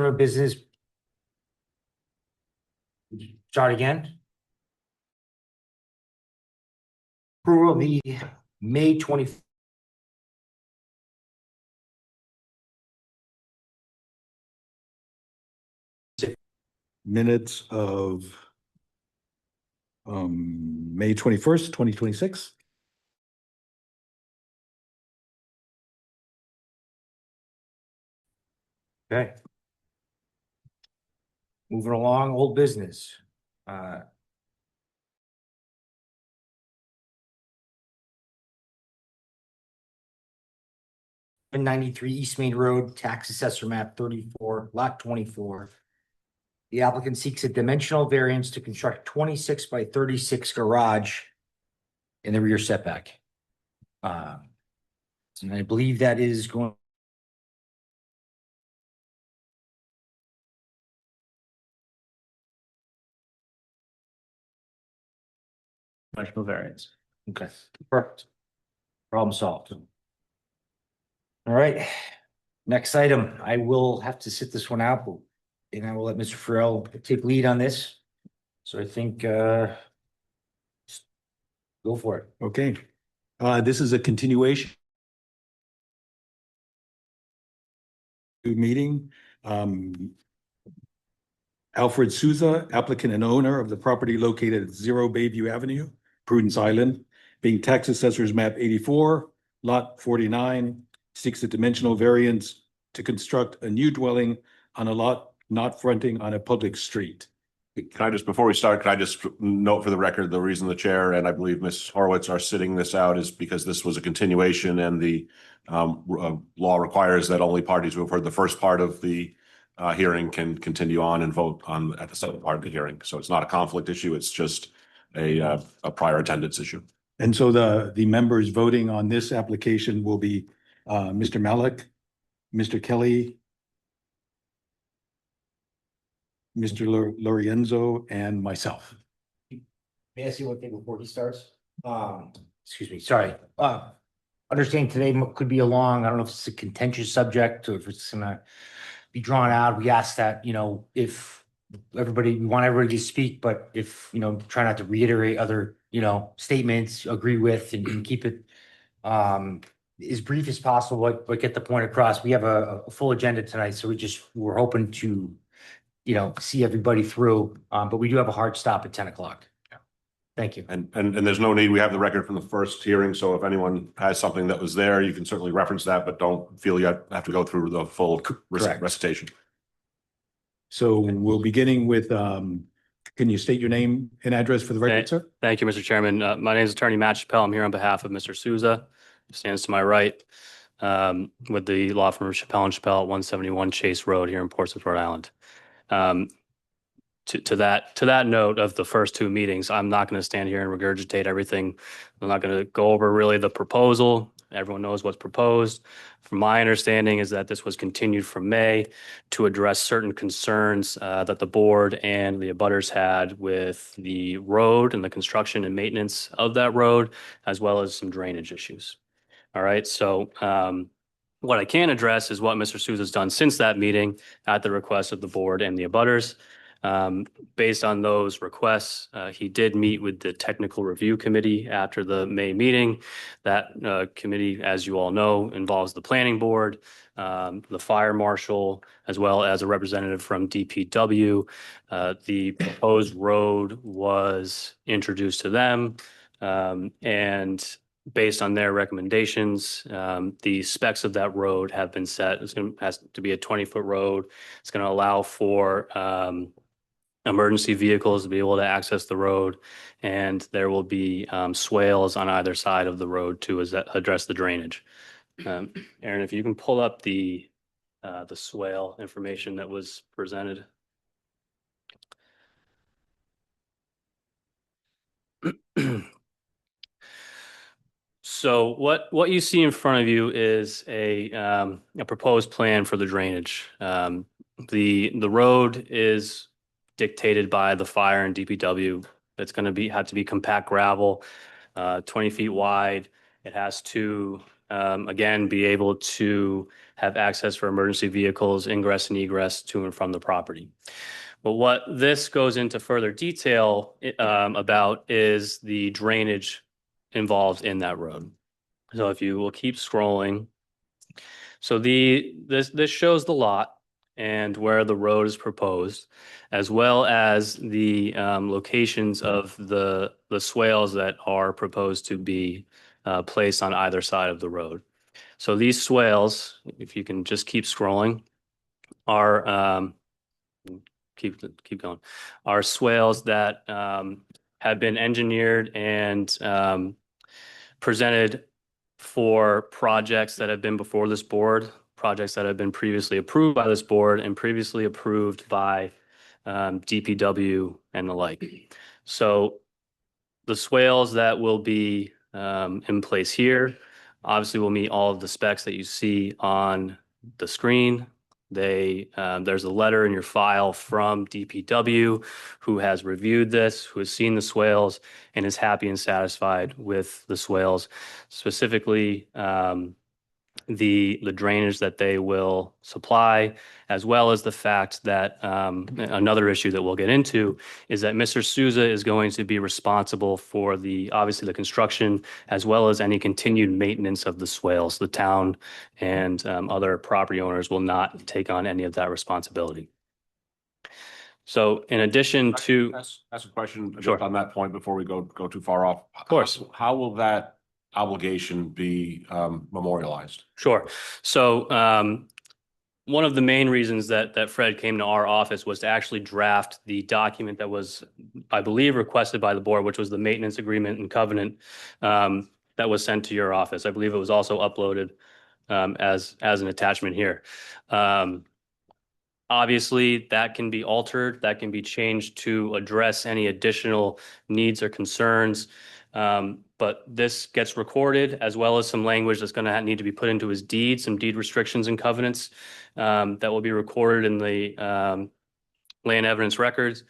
of business. Start again. Approval of the May 20. Minutes of May 21st, 2026. Okay. Moving along, old business. 93 East Main Road, tax assessor map 34, lot 24. The applicant seeks a dimensional variance to construct 26 by 36 garage in the rear setback. And I believe that is going. Dimensional variance. Okay, perfect. Problem solved. All right, next item. I will have to sit this one out, and I will let Mr. Farrell take lead on this. So I think go for it. Okay. This is a continuation meeting. Alfred Sousa, applicant and owner of the property located at 0 Bayview Avenue, Prudence Island, being tax assessor's map 84, lot 49, seeks a dimensional variance to construct a new dwelling on a lot not fronting on a public street. Can I just, before we start, can I just note for the record, the reason the chair and I believe Ms. Horowitz are sitting this out is because this was a continuation and the law requires that only parties who have heard the first part of the hearing can continue on and vote on at the second part of the hearing. So it's not a conflict issue. It's just a prior attendance issue. And so the members voting on this application will be Mr. Malik, Mr. Kelly, Mr. Lorenzo, and myself. May I see one thing before he starts? Excuse me, sorry. Understanding today could be a long, I don't know if it's a contentious subject or if it's gonna be drawn out. We ask that, if we want everybody to speak, but if, try not to reiterate other, statements, agree with, and keep it as brief as possible, but get the point across. We have a full agenda tonight, so we're hoping to, see everybody through, but we do have a hard stop at 10 o'clock. Thank you. And there's no need. We have the record from the first hearing. So if anyone has something that was there, you can certainly reference that, but don't feel you have to go through the full recitation. So we'll beginning with, can you state your name and address for the record, sir? Thank you, Mr. Chairman. My name is Attorney Matt Chappelle. I'm here on behalf of Mr. Sousa, who stands to my right, with the law firm of Chappelle and Chappelle at 171 Chase Road here in Portsmouth, Rhode Island. To that note of the first two meetings, I'm not going to stand here and regurgitate everything. I'm not going to go over really the proposal. Everyone knows what's proposed. From my understanding is that this was continued from May to address certain concerns that the board and the abutters had with the road and the construction and maintenance of that road, as well as some drainage issues. All right, so what I can address is what Mr. Sousa has done since that meeting at the request of the board and the abutters. Based on those requests, he did meet with the technical review committee after the May meeting. That committee, as you all know, involves the planning board, the fire marshal, as well as a representative from DPW. The proposed road was introduced to them, and based on their recommendations, the specs of that road have been set. It has to be a 20-foot road. It's going to allow for emergency vehicles to be able to access the road, and there will be swales on either side of the road to address the drainage. Aaron, if you can pull up the swale information that was presented. So what you see in front of you is a proposed plan for the drainage. The road is dictated by the fire and DPW. It's going to have to be compact gravel, 20 feet wide. It has to again, be able to have access for emergency vehicles, ingress and egress to and from the property. But what this goes into further detail about is the drainage involved in that road. So if you will keep scrolling. So this shows the lot and where the road is proposed, as well as the locations of the swales that are proposed to be placed on either side of the road. So these swales, if you can just keep scrolling, are keep going, are swales that have been engineered and presented for projects that have been before this board, projects that have been previously approved by this board and previously approved by DPW and the like. So the swales that will be in place here obviously will meet all of the specs that you see on the screen. There's a letter in your file from DPW who has reviewed this, who has seen the swales and is happy and satisfied with the swales, specifically the drainage that they will supply, as well as the fact that another issue that we'll get into is that Mr. Sousa is going to be responsible for obviously the construction, as well as any continued maintenance of the swales. The town and other property owners will not take on any of that responsibility. So in addition to... Ask a question Sure. on that point before we go too far off. Of course. How will that obligation be memorialized? Sure. So one of the main reasons that Fred came to our office was to actually draft the document that was, I believe, requested by the board, which was the maintenance agreement and covenant that was sent to your office. I believe it was also uploaded as an attachment here. Obviously, that can be altered, that can be changed to address any additional needs or concerns. But this gets recorded, as well as some language that's going to need to be put into his deed, some deed restrictions and covenants that will be recorded in the land evidence records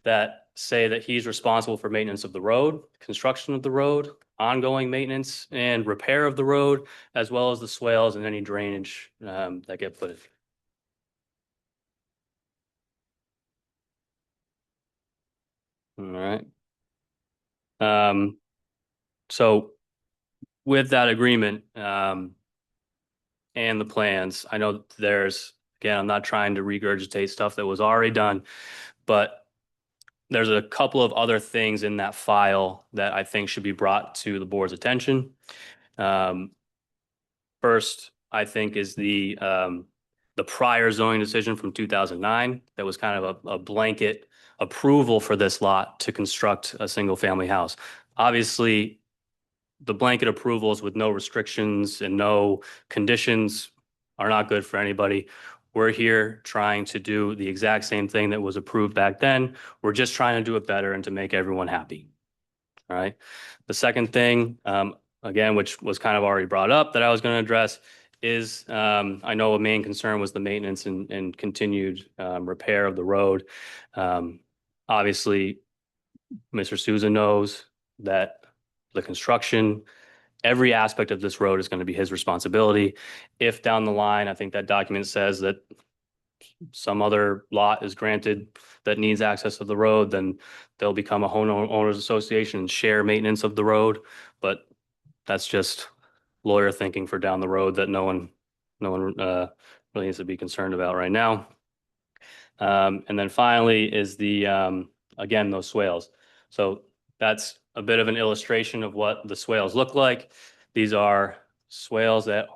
that say that he's responsible for maintenance of the road, construction of the road, ongoing maintenance and repair of the road, as well as the swales and any drainage that get put in. All right. So with that agreement and the plans, I know again, I'm not trying to regurgitate stuff that was already done, but there's a couple of other things in that file that I think should be brought to the board's attention. First, I think, is the prior zoning decision from 2009 that was kind of a blanket approval for this lot to construct a single family house. Obviously, the blanket approvals with no restrictions and no conditions are not good for anybody. We're here trying to do the exact same thing that was approved back then. We're just trying to do it better and to make everyone happy. All right. The second thing, again, which was kind of already brought up that I was going to address is I know a main concern was the maintenance and continued repair of the road. Obviously, Mr. Sousa knows that the construction, every aspect of this road is going to be his responsibility. If down the line, I think that document says that some other lot is granted that needs access to the road, then they'll become a homeowners association and share maintenance of the road. But that's just lawyer thinking for down the road that no one really needs to be concerned about right now. And then finally is again, those swales. So that's a bit of an illustration of what the swales look like. These are swales that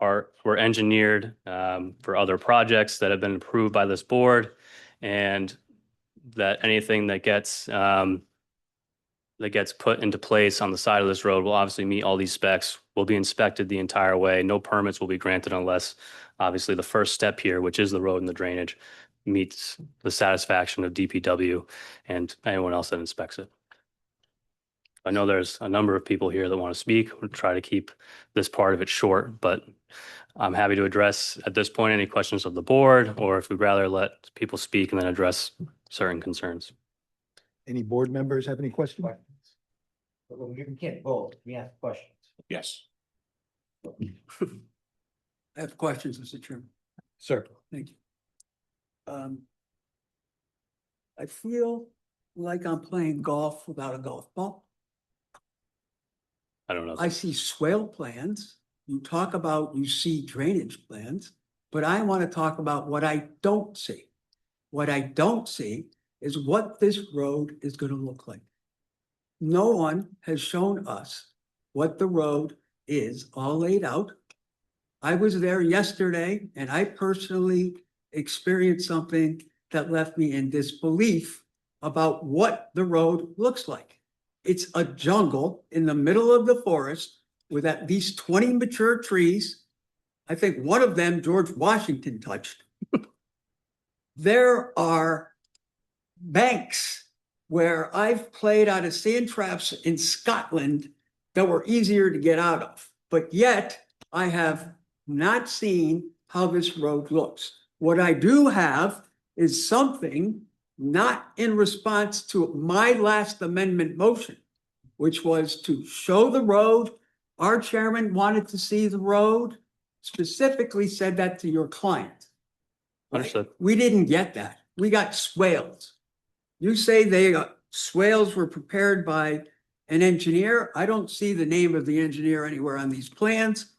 were engineered for other projects that have been approved by this board, and that anything that gets put into place on the side of this road will obviously meet all these specs, will be inspected the entire way. No permits will be granted unless obviously the first step here, which is the road and the drainage, meets the satisfaction of DPW and anyone else that inspects it. I know there's a number of people here that want to speak. We'll try to keep this part of it short, but I'm happy to address at this point any questions of the board, or if we'd rather let people speak and then address certain concerns. Any board members have any questions? We can't vote, we ask questions. Yes. I have questions, Mr. Chairman. Sir. Thank you. I feel like I'm playing golf without a golf ball. I don't know. I see swale plans. You talk about, you see drainage plans, but I want to talk about what I don't see. What I don't see is what this road is going to look like. No one has shown us what the road is all laid out. I was there yesterday and I personally experienced something that left me in disbelief about what the road looks like. It's a jungle in the middle of the forest with at least 20 mature trees. I think one of them George Washington touched. There are banks where I've played out of sand traps in Scotland that were easier to get out of, but yet I have not seen how this road looks. What I do have is something not in response to my last amendment motion, which was to show the road. Our chairman wanted to see the road, specifically said that to your client. Understood. We didn't get that. We got swales. You say swales were prepared by an engineer. I don't see the name of the engineer anywhere on these plans.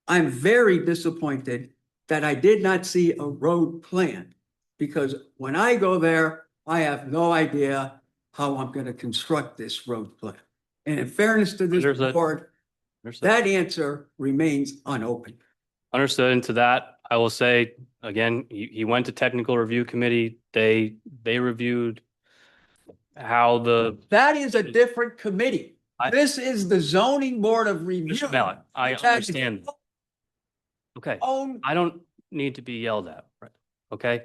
I'm very disappointed that I did not see a road plan, because when I go there, I have no idea how I'm going to construct this road plan. And in fairness to this Understood. board, Understood. that answer remains unopened. Understood. And to that, I will say, again, he went to technical review committee. They reviewed how the, That is a different committee. I- This is the zoning board of review. Mr. Mallett, I which has understand. its Okay, own- I don't need to be yelled at, right? Okay,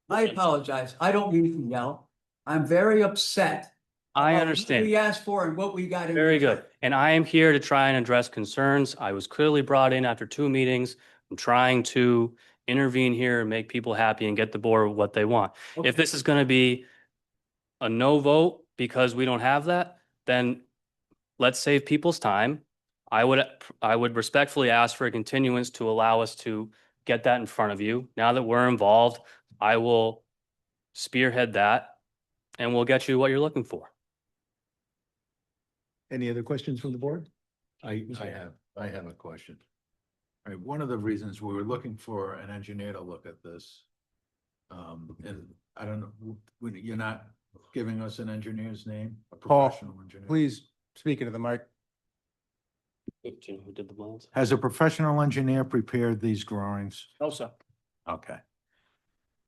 I apologize. I don't mean to yell. I'm very upset. I about what understand. we asked for and what we got. in Very return. good. And I am here to try and address concerns. I was clearly brought in after 2 meetings. I'm trying to intervene here and make people happy and get the board what they want. Okay. If this is going to be a no vote because we don't have that, then let's save people's time. I would respectfully ask for a continuance to allow us to get that in front of you. Now that we're involved, I will spearhead that and we'll get you what you're looking for. Any other questions from the board? I have a question. All right, one of the reasons we were looking for an engineer to look at this. And I don't know, you're not giving us an engineer's name, a Paul, professional engineer? Please speak into the mic. Do you know who did the plans? Has a professional engineer prepared these drawings? No, sir. Okay.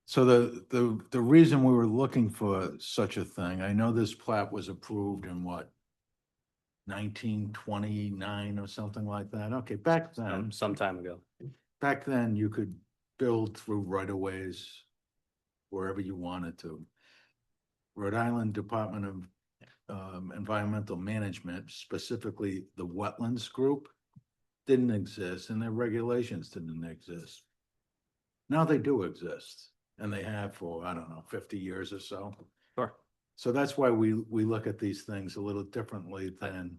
So the reason we were looking for such a thing, I know this plat was approved in what? 1929 or something like that. Okay, back then, Some time ago. you could build through right of ways wherever you wanted to. Rhode Island Department of Environmental Management, specifically the wetlands group, didn't exist and their regulations didn't exist. Now they do exist and they have for, I don't know, 50 years or so. Sure. So that's why we look at these things a little differently than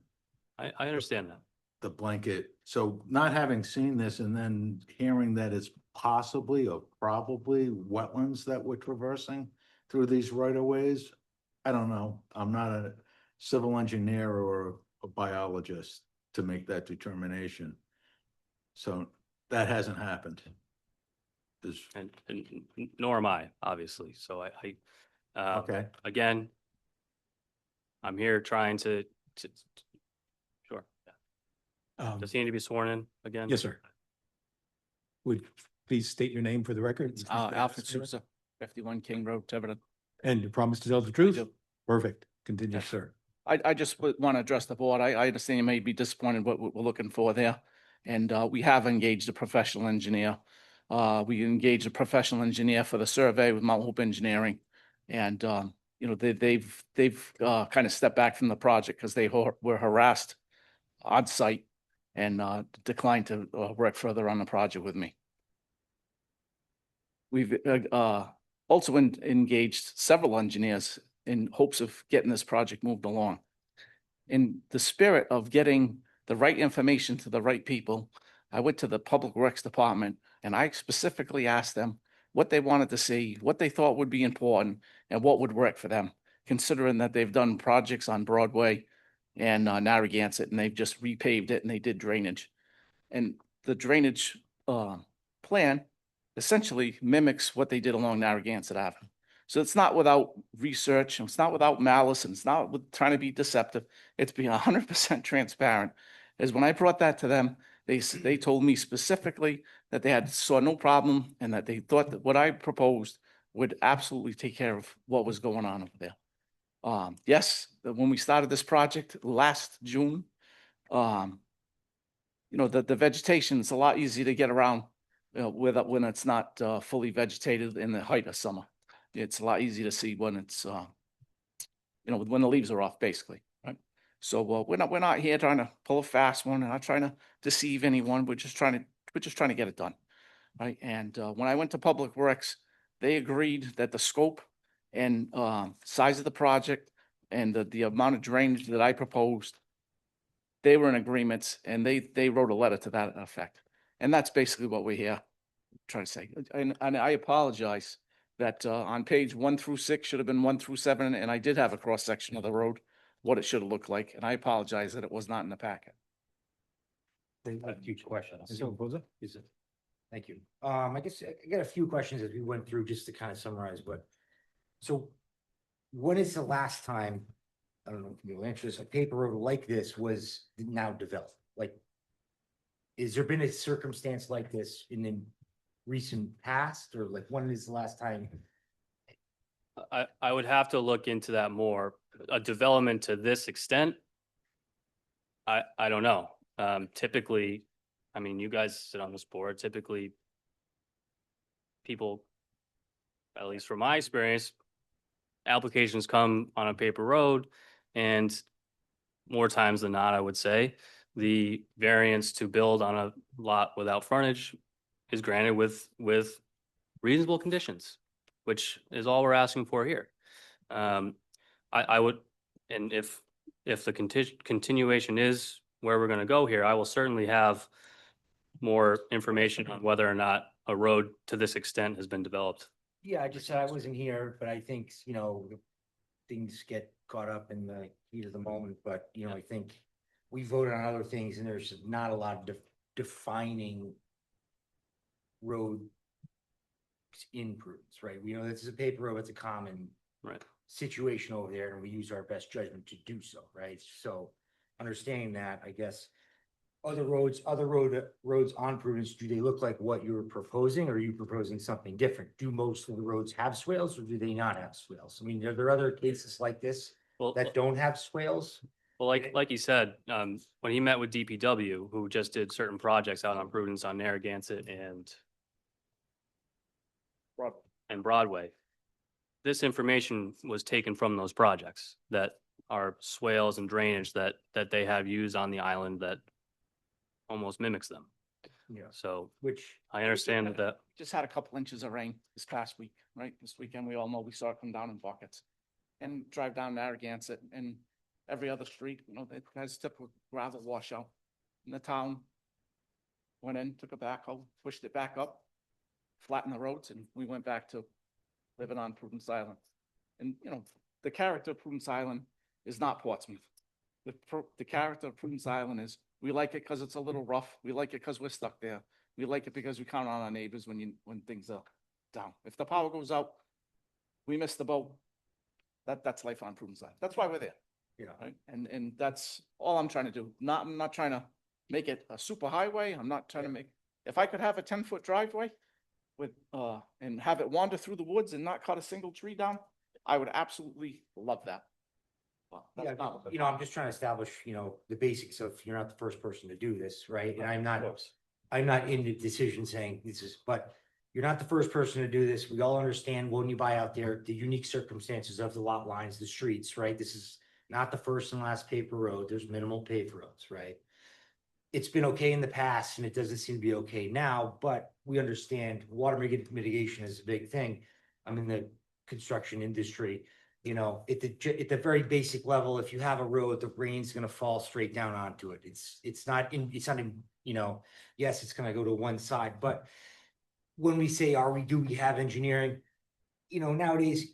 I understand that. the blanket. So not having seen this and then hearing that it's possibly or probably wetlands that we're traversing through these right of ways, I don't know. I'm not a civil engineer or a biologist to make that determination. So that hasn't happened. There's- And nor am I, obviously. So okay. again, I'm here trying to sure. Yeah. Does he need to be sworn in again? Yes, sir. Would please state your name for the record? Alfred Sousa, 51 King Road, Tiverton. And you promise to tell the truth? do. Perfect. Continue, Yes. sir. I just want to address the board. I understand you may be disappointed what we're looking for there. And we have engaged a professional engineer. We engaged a professional engineer for the survey with Mount Hope Engineering. And, they've kind of stepped back from the project because they were harassed on site and declined to work further on the project with me. We've also engaged several engineers in hopes of getting this project moved along. In the spirit of getting the right information to the right people. I went to the Public Works Department and I specifically asked them what they wanted to see, what they thought would be important, and what would work for them, considering that they've done projects on Broadway and Narragansett, and they've just repaved it and they did drainage. And the drainage plan essentially mimics what they did along Narragansett Avenue. So it's not without research, and it's not without malice, and it's not with trying to be deceptive. It's being 100% transparent. As when I brought that to them, they told me specifically that they saw no problem and that they thought that what I proposed would absolutely take care of what was going on over there. Yes, when we started this project last June, the vegetation is a lot easier to get around when it's not fully vegetated in the height of summer. It's a lot easier to see when it's when the leaves are off, basically, right? So we're not here trying to pull a fast one. We're not trying to deceive anyone. We're just trying to get it done, right? And when I went to Public Works, they agreed that the scope and size of the project and the amount of drainage that I proposed, they were in agreement, and they wrote a letter to that effect. And that's basically what we're here trying to say. And I apologize that on page 1 through 6 should have been 1 through 7, and I did have a cross section of the road, what it should have looked like, and I apologize that it was not in the packet. A huge question. Thank you. I guess I got a few questions as we went through just to kind of summarize, but so when is the last time, I don't know if you'll answer this, a paper road like this was now developed? Like, is there been a circumstance like this in the recent past, or like when is the last time? I would have to look into that more. A development to this extent, I don't know. Typically, I mean, you guys sit on this board, typically people, at least from my experience, applications come on a paper road, and more times than not, I would say, the variance to build on a lot without frontage is granted with reasonable conditions, which is all we're asking for here. I would, and if the continuation is where we're going to go here, I will certainly have more information on whether or not a road to this extent has been developed. Yeah, I just said I wasn't here, but I think, things get caught up in the heat of the moment, but, I think we voted on other things and there's not a lot of defining road in Prudence, right? We know this is a paper road, it's a common situation over there, and we use our best judgment to do so, right? So understanding that, I guess, other roads on Prudence, do they look like what you're proposing, or are you proposing something different? Do most of the roads have swales, or do they not have swales? I mean, are there other cases like this that don't have swales? Well, like you said, when he met with DPW, who just did certain projects out on Prudence on Narragansett and Broadway, this information was taken from those projects that are swales and drainage that they have used on the island that almost mimics them. Yeah. So, Which I understand that. Just had a couple inches of rain this past week, right? This weekend, we all know we saw it come down in buckets. And drive down Narragansett and every other street, that has typical gravel washout. And the town went in, took a backhoe, pushed it back up, flattened the roads, and we went back to living on Prudence Island. And, the character of Prudence Island is not Portsmouth. The character of Prudence Island is, we like it because it's a little rough. We like it because we're stuck there. We like it because we count on our neighbors when things are down. If the power goes out, we miss the boat. That's life on Prudence Island. That's why we're there. Right? And that's all I'm trying to do. I'm not trying to make it a super highway. I'm not trying to make, if I could have a 10-foot driveway with and have it wander through the woods and not cut a single tree down, I would absolutely love that. Well, that's not what I'm just trying to establish, the basics of, you're not the first person to do this, right? And I'm not in the decision saying this is, but you're not the first person to do this. We all understand when you buy out there, the unique circumstances of the lot lines, the streets, right? This is not the first and last paper road. There's minimal paved roads, right? It's been okay in the past and it doesn't seem to be okay now, but we understand water mitigation is a big thing. I'm in the construction industry. you know, at the very basic level, if you have a road, the rain's gonna fall straight down onto it. It's not in, you know, yes, it's gonna go to one side, but when we say, do we have engineering? You know, nowadays,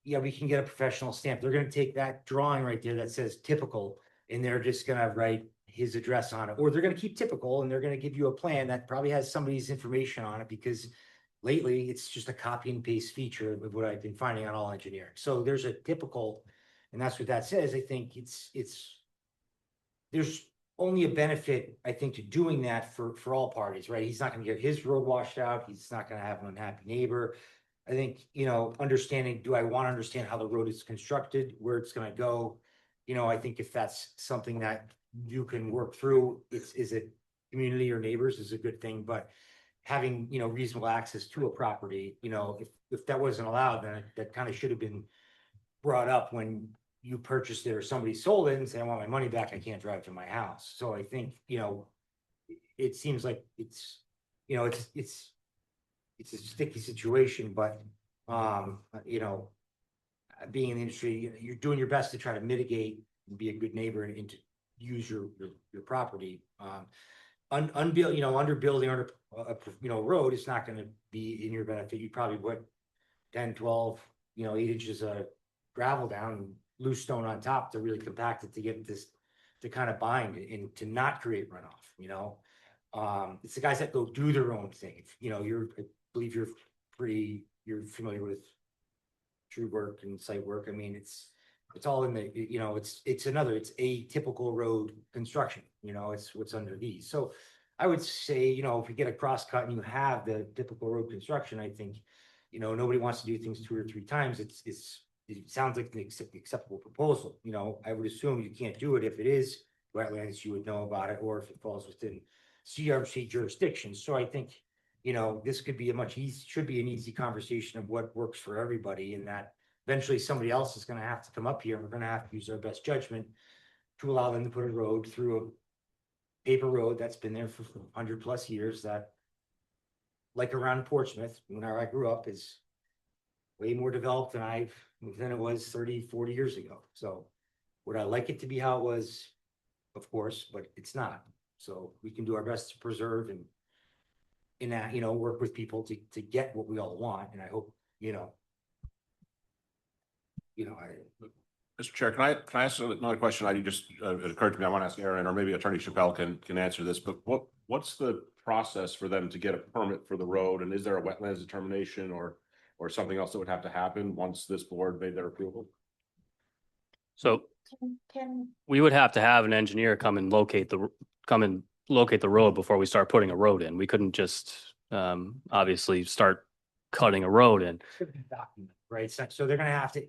yeah, we can get a professional stamp. They're gonna take that drawing right there that says typical, and they're just gonna write his address on it, or they're gonna keep typical and they're gonna give you a plan that probably has somebody's information on it, because lately it's just a copy and paste feature of what I've been finding on all engineering. So there's a typical, and that's what that says. I think there's only a benefit, I think, to doing that for all parties, right? He's not gonna get his road washed out. He's not gonna have an unhappy neighbor. I think, you know, do I want to understand how the road is constructed, where it's gonna go? You know, I think if that's something that you can work through, is it community or neighbors is a good thing, but having, you know, reasonable access to a property, you know, if that wasn't allowed, then that kind of should have been brought up when you purchased it or somebody sold it and say, I want my money back, I can't drive to my house. So I think, you know, it seems like it's, you know, it's a sticky situation, but, you know, being in the industry, you're doing your best to try to mitigate and be a good neighbor and to use your property. Unbuilt, you know, underbuilding under a, you know, road is not gonna be in your benefit. You probably put 10, 12, you know, 8 inches of gravel down and loose stone on top to really compact it to get this, to kind of bind it and to not create runoff, you know? It's the guys that go do their own thing. You know, I believe you're familiar with true work and site work. I mean, it's all in the, you know, it's a typical road construction, you know, it's what's under these. So I would say, you know, if you get a cross cut and you have the typical road construction, I think, you know, nobody wants to do things 2 or 3 times. It sounds like an acceptable proposal. You know, I would assume you can't do it if it is wetlands, you would know about it, or if it falls within CRC jurisdiction. So I think, you know, this could be should be an easy conversation of what works for everybody, and that eventually somebody else is gonna have to come up here and we're gonna have to use our best judgment to allow them to put a road through a paper road that's been there for 100+ years, that, like around Portsmouth, when I grew up, is way more developed than it was 30, 40 years ago. So would I like it to be how it was? Of course, but it's not. So we can do our best to preserve and in that, you know, work with people to get what we all want. And I hope, you know, Mr. Chair, can I ask another question? It occurred to me, I want to ask Aaron, or maybe Attorney Chappelle can answer this, but what's the process for them to get a permit for the road? And is there a wetlands determination or something else that would have to happen once this board made their approval? So we would have to have an engineer come and locate the road before we start putting a road in. We couldn't just obviously start cutting a road in. document, right? So they're gonna have to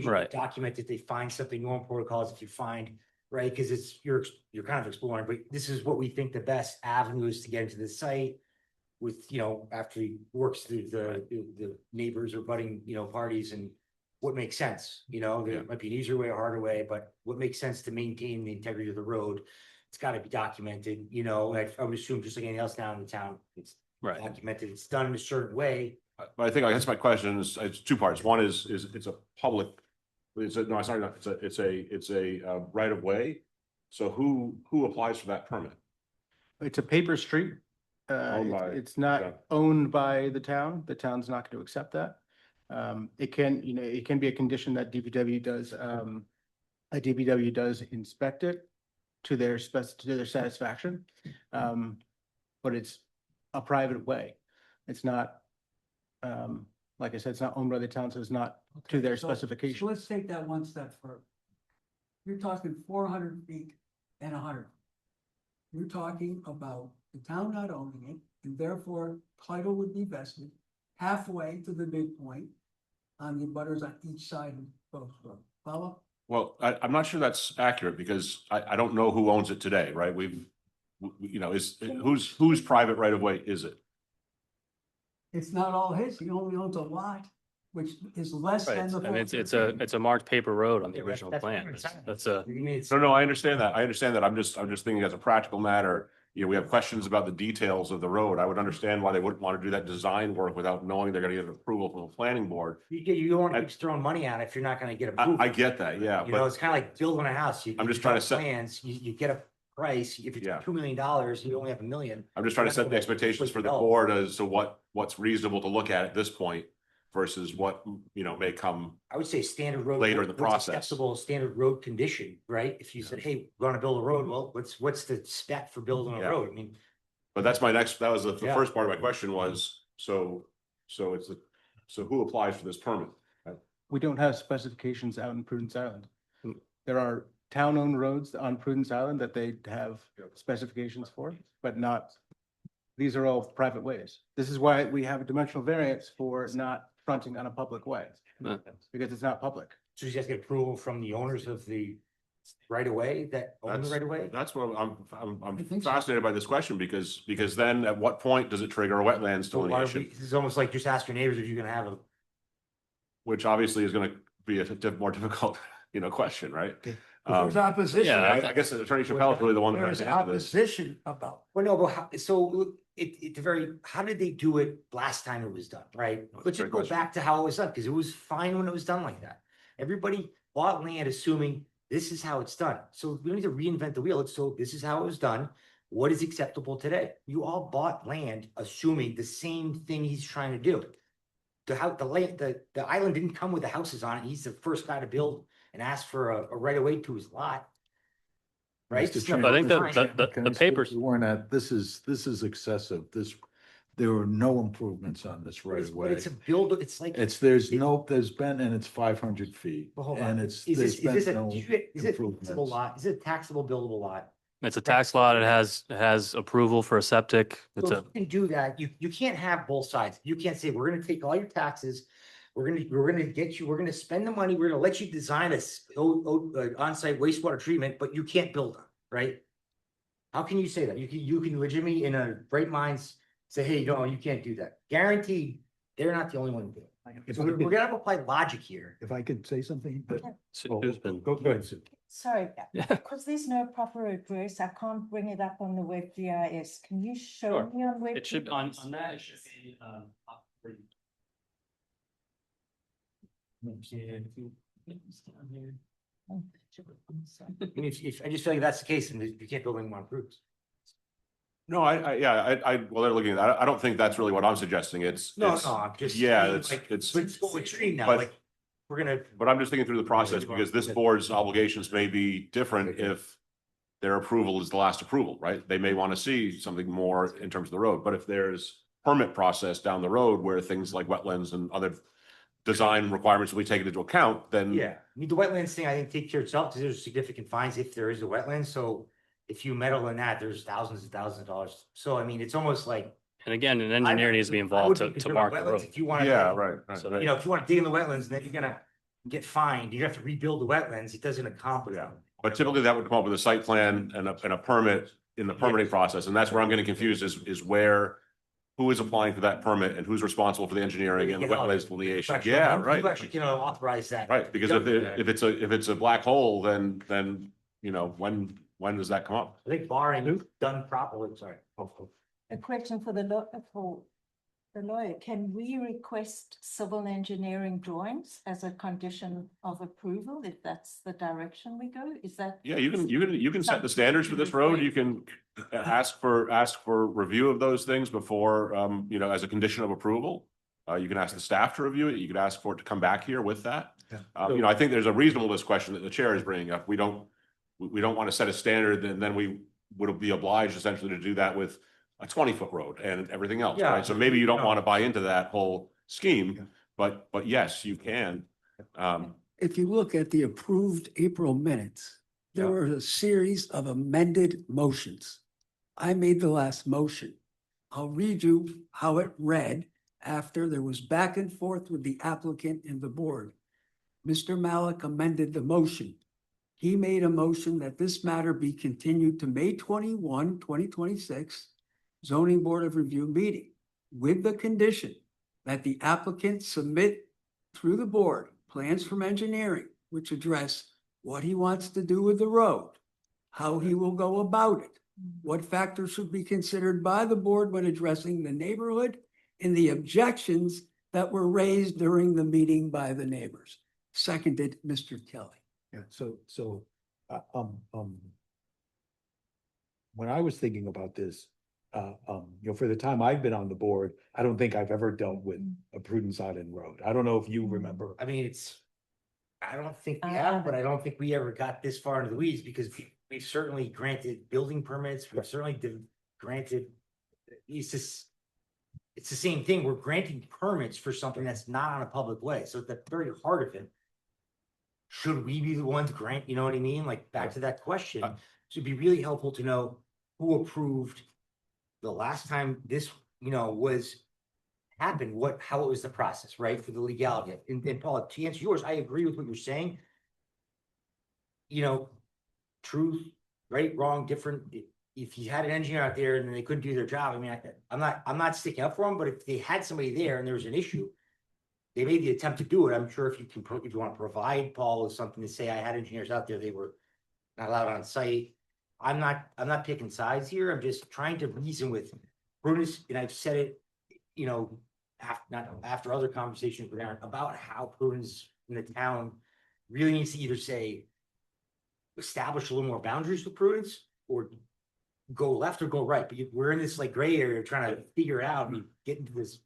Right. document if they find something, normal protocols if you find, right? Because it's you're kind of exploring, but this is what we think the best avenue is to get into the site with, you know, after he works through the neighbors or budding, you know, parties, and what makes sense, you know, there might be an easier way, a harder way, but what makes sense to maintain the integrity of the road, it's got to be documented, you know. I would assume just like anything else down in the town, it's documented, it's done in a certain way. But I guess my question is, it's 2 parts. One is it's a public, it's a right of way. So who applies for that permit? It's a paper street. Owned by- It's not yeah. owned by the town. The town's not going to accept that. It can, you know, it can be a condition that DPW does inspect it to their satisfaction. But it's a private way. It's not, like I said, it's not owned by the town, so it's not to their So specification. let's take that one step further. You're talking 400 feet and 100. You're talking about the town not owning it, and therefore title would be vested halfway to the midpoint on the butters on each side of both roads. Follow? Well, I'm not sure that's accurate, because I don't know who owns it today, right? You know, whose private right of way is it? It's not all his. He only owns a lot, which is less than the. And it's a marked paper road on the Yeah, original that's plan. what I'm saying. That's a, I mean, it's- No, I understand that. I'm just thinking as a practical matter, we have questions about the details of the road. I would understand why they wouldn't want to do that design work without knowing they're gonna get an approval from a planning board. You don't want to keep throwing money at it if you're not gonna get I approved. get that, yeah, You know, but it's kind of like building a house. I'm just trying to set- Plans, you get a price. If it's Yeah. $2 million, you only have $1 million. I'm just trying to set the expectations for the board as to what's reasonable to look at this point versus what, may come. I would say standard road. Later in the what's process. Acceptable standard road condition, right? If you said, hey, we're gonna build a road, well, what's the spec for building a Yeah. road? I mean, But that's my next, that was the Yeah. first part of my question was, so who applies for this permit? We don't have specifications out in Prudence Island. Hmm. There are town-owned roads on Prudence Island that they have specifications for, but not, these are all private ways. This is why we have a dimensional variance for not fronting on a public way, Yeah. because it's not public. so you guys get approval from the owners of the right of way that own the That's- right of way? That's what I'm I think so. fascinated by this question because then at what point does it trigger a wetlands So why are delineation? It's almost like just ask your neighbors if you're gonna have a. Which obviously is gonna be a more difficult, question, right? There's opposition. yeah, I guess Attorney Chappelle is really the one that has There's to answer this. opposition about. Well, no, but how, so how did they do it last time it was done, right? That's a Let's great just go question. back to how it was done, because it was fine when it was done like that. Everybody bought land assuming this is how it's done. So we don't need to reinvent the wheel. So this is how it was done. What is acceptable today? You all bought land assuming the same thing he's trying to do. The island didn't come with the houses on it. He's the first guy to build and ask for a right of way to his lot. Right? Mr. It's not Chairman, I think fine. Can the I speak? papers, You weren't at, this is excessive. There were no improvements on this right But of way. it's a build, it's like. There's been, and it's 500 feet. Well, hold And on. it's, Is there's this, is this been a, no is it a taxable improvements. lot? Is it a taxable buildable lot? it's a tax lot. It has approval for a septic. It's So a, if you can do that, you can't have both sides. You can't say, we're gonna take all your taxes. We're gonna spend the money, we're gonna let you design on-site wastewater treatment, but you can't build on, it, right? How can you say that? You can legitimately, in a right minds, say, hey, no, you can't do that. Guaranteed, they're not the only one to do it. So we're gonna have to apply logic here. If I could say something, but. Sue's been. Go ahead, Sue. Sorry, Yeah. because there's no proper address, I can't bring it up on the web GIS. Can you show Sure. me on web? It should, on that, it should be, I mean, I just feel like that's the case, and you can't build any more improvements. No, well, they're looking at that. I don't think that's really what I'm suggesting. It's. I'm just. Yeah, saying, it's- like, it's- Let's go extreme now, but- like, we're gonna. But I'm just thinking through the process because this board's obligations may be different if their approval is the last approval, right? They may want to see something more in terms of the road, but if there's permit process down the road where things like wetlands and other design requirements will be taken into account, then. Yeah, I mean, the wetlands thing, I think take care of itself, because there's significant fines if there is a wetland, so if you meddle in that, there's thousands and thousands of dollars. So I mean, it's almost like. and again, an engineer needs to be I involved would to concerned mark about the wetlands road. If you wanna. Yeah, right. So You know, if you wanna dig in the wetlands, then you're gonna get fined, you have to rebuild the wetlands, it doesn't accomplish. Yeah. But typically that would come up with a site plan and a permit in the permitting process. And that's where I'm getting confused is who is applying for that permit and who's responsible for the engineering and the wetlands delineation. Yeah, right. You actually can authorize that. Right, because if it's a black hole, then, when does that come up? I think barring done properly, sorry. A question for the lawyer, can we request civil engineering drawings as a condition of approval if that's the direction we go? Is that? Yeah, you can set the standards for this road. You can ask for review of those things before, as a condition of approval. You can ask the staff to review it. You could ask for it to come back here with that. I think there's a reasonableness question that the chair is bringing up. We don't want to set a standard and then we would be obliged essentially to do that with a 20-foot road and everything else, Yeah. right? So maybe you don't want to buy into that whole scheme, but yes, you can. If you look at the approved April minutes, there Yeah. were a series of amended motions. I made the last motion. I'll read you how it read after there was back and forth with the applicant and the board. Mr. Malik amended the motion. He made a motion that this matter be continued to May 21, 2026, zoning board of review meeting with the condition that the applicant submit through the board plans from engineering, which address what he wants to do with the road, how he will go about it, What factors should be considered by the board when addressing the neighborhood and the objections that were raised during the meeting by the neighbors? Seconded, Mr. Kelly. Yeah, when I was thinking about this, for the time I've been on the board, I don't think I've ever dealt with a Prudence Island Road. I don't know if you remember. I mean, I don't think we I have, but haven't. I don't think we ever got this far into the weeds because we've certainly granted building permits. We've certainly granted, it's the same thing. We're granting permits for something that's not on a public way. So at the very heart of it, should we be the ones grant, you know what I mean? Like back to that question, it'd be really helpful to know who approved the last time this, happened, how it was the process, right? For the legality. And Paul, to answer yours, I agree with what you're saying. Truth, right, wrong, different. If you had an engineer out there and they couldn't do their job, I mean, I'm not sticking up for them, but if they had somebody there and there was an issue, they made the attempt to do it. I'm sure if you want to provide Paul with something to say, I had engineers out there, they were not allowed on site. I'm not picking sides here. I'm just trying to reason with Prudence, and I've said it, after other conversations with Aaron about how Prudence in the town really needs to either establish a little more boundaries with Prudence or go left or go right. But we're in this like gray area trying to figure it out and get into this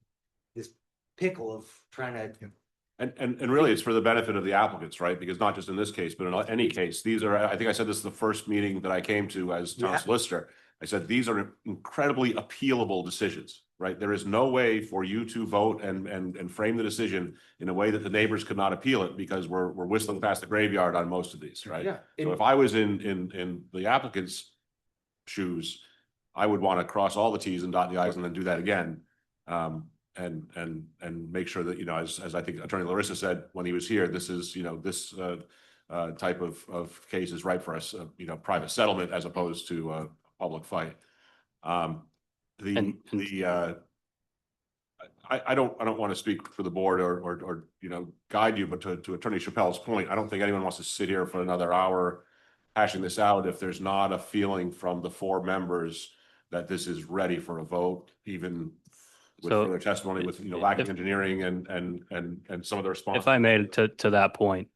pickle of trying to. And really, it's for the benefit of the applicants, right? Because not just in this case, but in any case, I think I said this is the first meeting that I came to as town solicitor. I said, these are incredibly appealable decisions, right? There is no way for you to vote and frame the decision in a way that the neighbors could not appeal it because we're whistling past the graveyard on most of these, right? Yeah. So if I was in the applicant's shoes, I would want to cross all the T's and dot the I's and then do that again. And make sure that, as I think Attorney Larissa said when he was here, this is, this type of case is ripe for us, private settlement as opposed to a public fight. I don't want to speak for the board or guide you, but to Attorney Chappelle's point, I don't think anyone wants to sit here for another hour hashing this out if there's not a feeling from the 4 members that this is ready for a vote, even with further testimony, with lack of engineering and some of the response. If I made it to that point,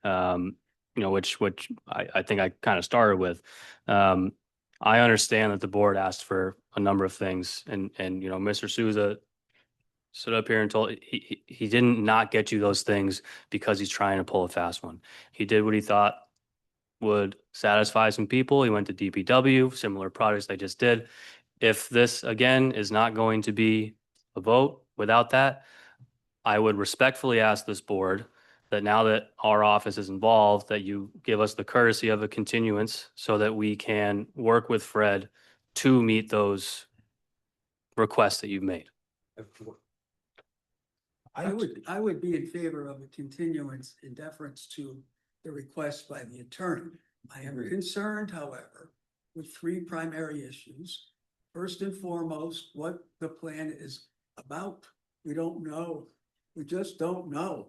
which I think I kind of started with, I understand that the board asked for a number of things, and Mr. Sousa stood up here and told he didn't not get you those things because he's trying to pull a fast one. He did what he thought would satisfy some people. He went to DPW, similar projects I just did. If this again is not going to be a vote without that, I would respectfully ask this board that now that our office is involved, that you give us the courtesy of a continuance so that we can work with Fred to meet those requests that you've made. I would be in favor of a continuance in deference to the request by the attorney. I am concerned, however, with 3 primary issues. First and foremost, what the plan is about. We don't know. We just don't know.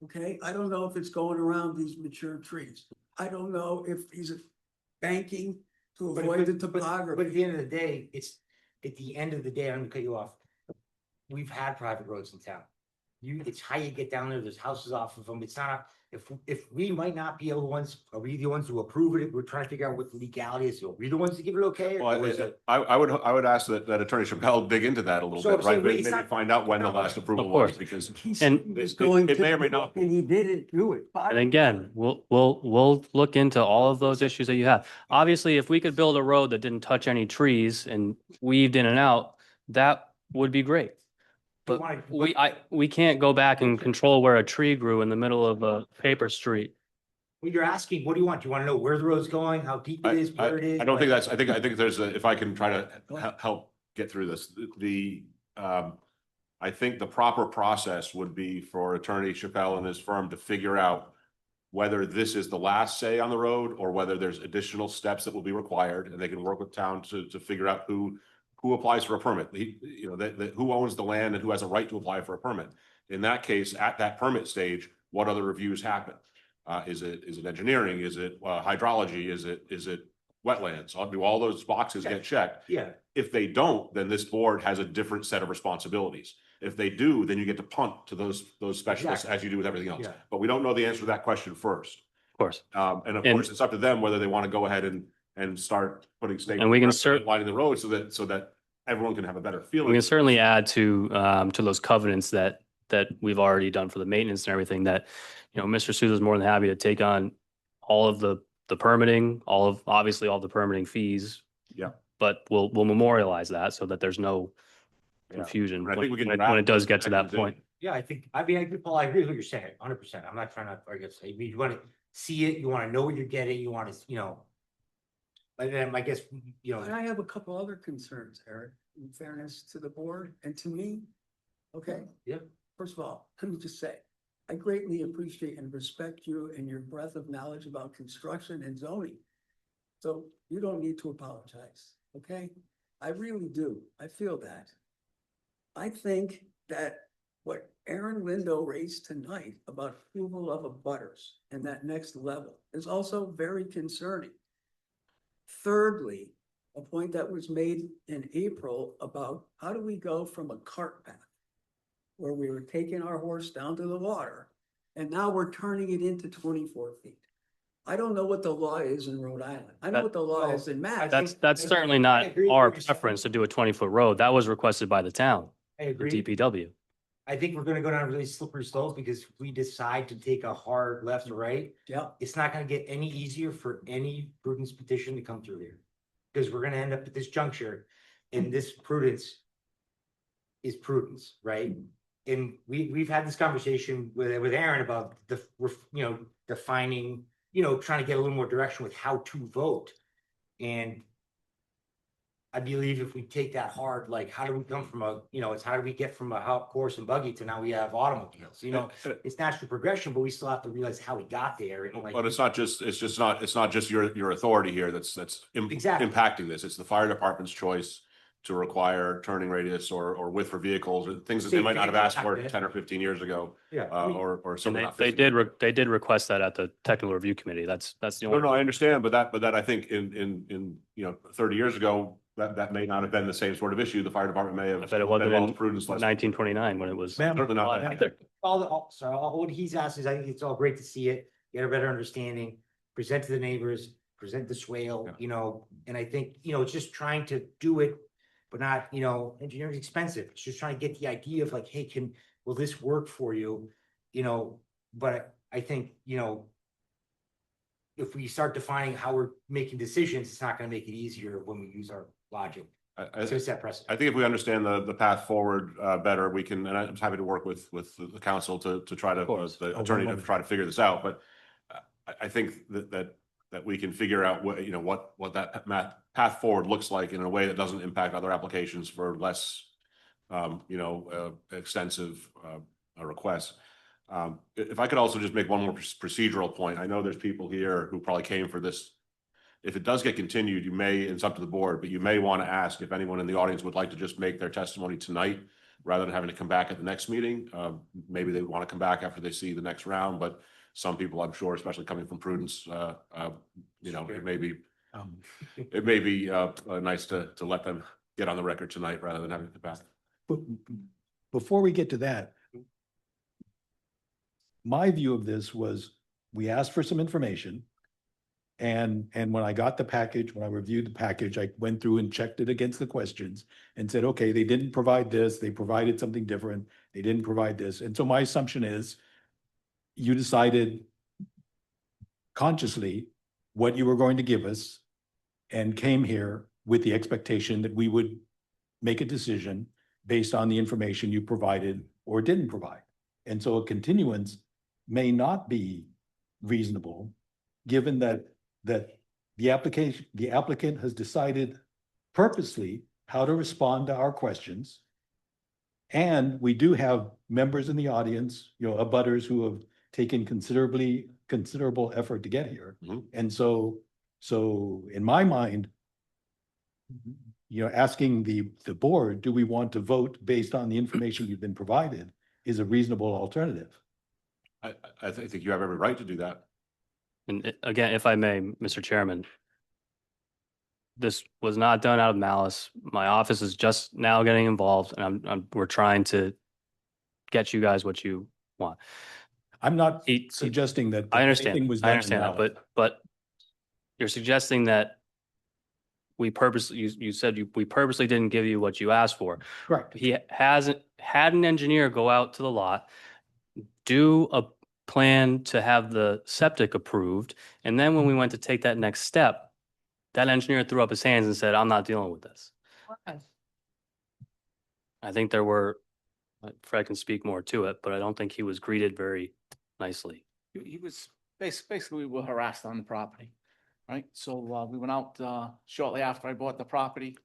Okay, I don't know if it's going around these mature trees. I don't know if he's banking to avoid the topography. But at the end of the day, I'm gonna cut you off. We've had private roads in town. It's how you get down there. There's houses off of them. It's not, if we might not be able to are we the ones who approve it? We're trying to figure out what the legality is. Are we the ones to give it okay? Well, I would ask that Attorney Chappelle dig into that a little bit, right? Maybe find out when the last approval was, because it may or may not. And he didn't do it. And again, we'll look into all of those issues that you have. Obviously, if we could build a road that didn't touch any trees and weaved in and out, that would be great. But we can't go back and control where a tree grew in the middle of a paper street. When you're asking, what do you want? Do you want to know where the road's going, how deep it is, where it is? I don't think that's, I think there's if I can try to help get through this, I think the proper process would be for Attorney Chappelle and his firm to figure out whether this is the last say on the road or whether there's additional steps that will be required, and they can work with town to figure out who applies for a permit, who owns the land and who has a right to apply for a permit. In that case, at that permit stage, what other reviews happen? Is it engineering? Is it hydrology? Is it wetlands, do all those boxes get checked? Yeah. If they don't, then this board has a different set of responsibilities. If they do, then you get to punt to those specialists Exactly. as you do with everything else. Yeah. But we don't know the answer to that question first. Of course. And of And- course, it's up to them whether they want to go ahead and start putting stakes. And we can lining the road so that everyone can have a better feeling. We can certainly add to those covenants that we've already done for the maintenance and everything that, Mr. Souza is more than happy to take on all of the permitting, obviously all the permitting fees. Yeah. But we'll memorialize that so that there's no confusion And I think we can when it does get to that point. Yeah, I think, Paul, I agree with what you're saying, 100%. I'm not trying to, I guess, you want to see it, you want to know what you're getting, you want to, but then I guess, And I have a couple other concerns, Eric, in fairness to the board and to me. Okay? Yeah. First of all, let me just say, I greatly appreciate and respect you and your breadth of knowledge about construction and zoning. So you don't need to apologize, okay? I really do. I feel that. I think that what Aaron Lindo raised tonight about approval of abutters and that next level is also very concerning. Thirdly, a point that was made in April about how do we go from a cart path where we were taking our horse down to the water and now we're turning it into 24 feet. I don't know what the law is in Rhode Island. I know what the law is in Mass. That's certainly not our preference to do a 20-foot road. That was requested by the town, I the agree. DPW. I think we're gonna go down a really slippery slope because if we decide to take a hard left or right, Yeah, it's not gonna get any easier for any prudence petition to come through here. Because we're gonna end up at this juncture and this prudence is prudence, right? And we've had this conversation with Aaron about defining, trying to get a little more direction with how to vote. And I believe if we take that hard, like, how do we come from it's how do we get from a horse and buggy to now we have automobiles? It's natural progression, but we still have to realize how we got there. And like, But it's not just your authority here that's Exactly. impacting this. It's the fire department's choice to require turning radius or width for vehicles, or things that they might not have asked for 10 or 15 years ago, yeah, or And something. not they physically. did request that at the technical review committee. That's the No, only. I understand, but that I think in 30 years ago, that may not have been the same sort of issue. The fire department may have. I bet it wasn't been well in prudence less. 1929 when it was. Ma'am. Certainly not. either. all what he's asked is, I think it's all great to see it, get a better understanding, present to the neighbors, present the swale, and I think, it's just trying to do it, but not, engineering is expensive. It's just trying to get the idea of like, hey, will this work for you? But I think, if we start defining how we're making decisions, it's not gonna make it easier when we use our logic. It's gonna set precedent. I think if we understand the path forward better, we can, and I'm happy to work with the council to try to, the attorney to try to figure this out, but I think that we can figure out what that path forward looks like in a way that doesn't impact other applications for less extensive requests. If I could also just make one more procedural point, I know there's people here who probably came for this. If it does get continued, it's up to the board, but you may want to ask if anyone in the audience would like to just make their testimony tonight rather than having to come back at the next meeting. Maybe they want to come back after they see the next round, but some people, I'm sure, especially coming from Prudence, it may be nice to let them get on the record tonight rather than having to come back. But before we get to that, my view of this was we asked for some information. And when I got the package, when I reviewed the package, I went through and checked it against the questions and said, okay, they didn't provide this, they provided something different, they didn't provide this. And so my assumption is you decided consciously what you were going to give us and came here with the expectation that we would make a decision based on the information you provided or didn't provide. And so a continuance may not be reasonable, given that the applicant has decided purposely how to respond to our questions. And we do have members in the audience, abutters who have taken considerable effort to get here. Mhm. And so in my mind, asking the board, do we want to vote based on the information you've been provided is a reasonable alternative. I think you have every right to do that. And again, if I may, Mr. Chairman, this was not done out of malice. My office is just now getting involved, and we're trying to get you guys what you want. I'm not He- suggesting that I anything understand, was I done in understand that, malice. but you're suggesting that we purposely, you said we purposely didn't give you what you asked for. Correct. He hasn't had an engineer go out to the lot, do a plan to have the septic approved, and then when we went to take that next step, that engineer threw up his hands and said, I'm not dealing with this. I think there were, Fred can speak more to it, but I don't think he was greeted very nicely. He was, basically, we were harassed on the property, right? So, we went out, shortly after I bought the property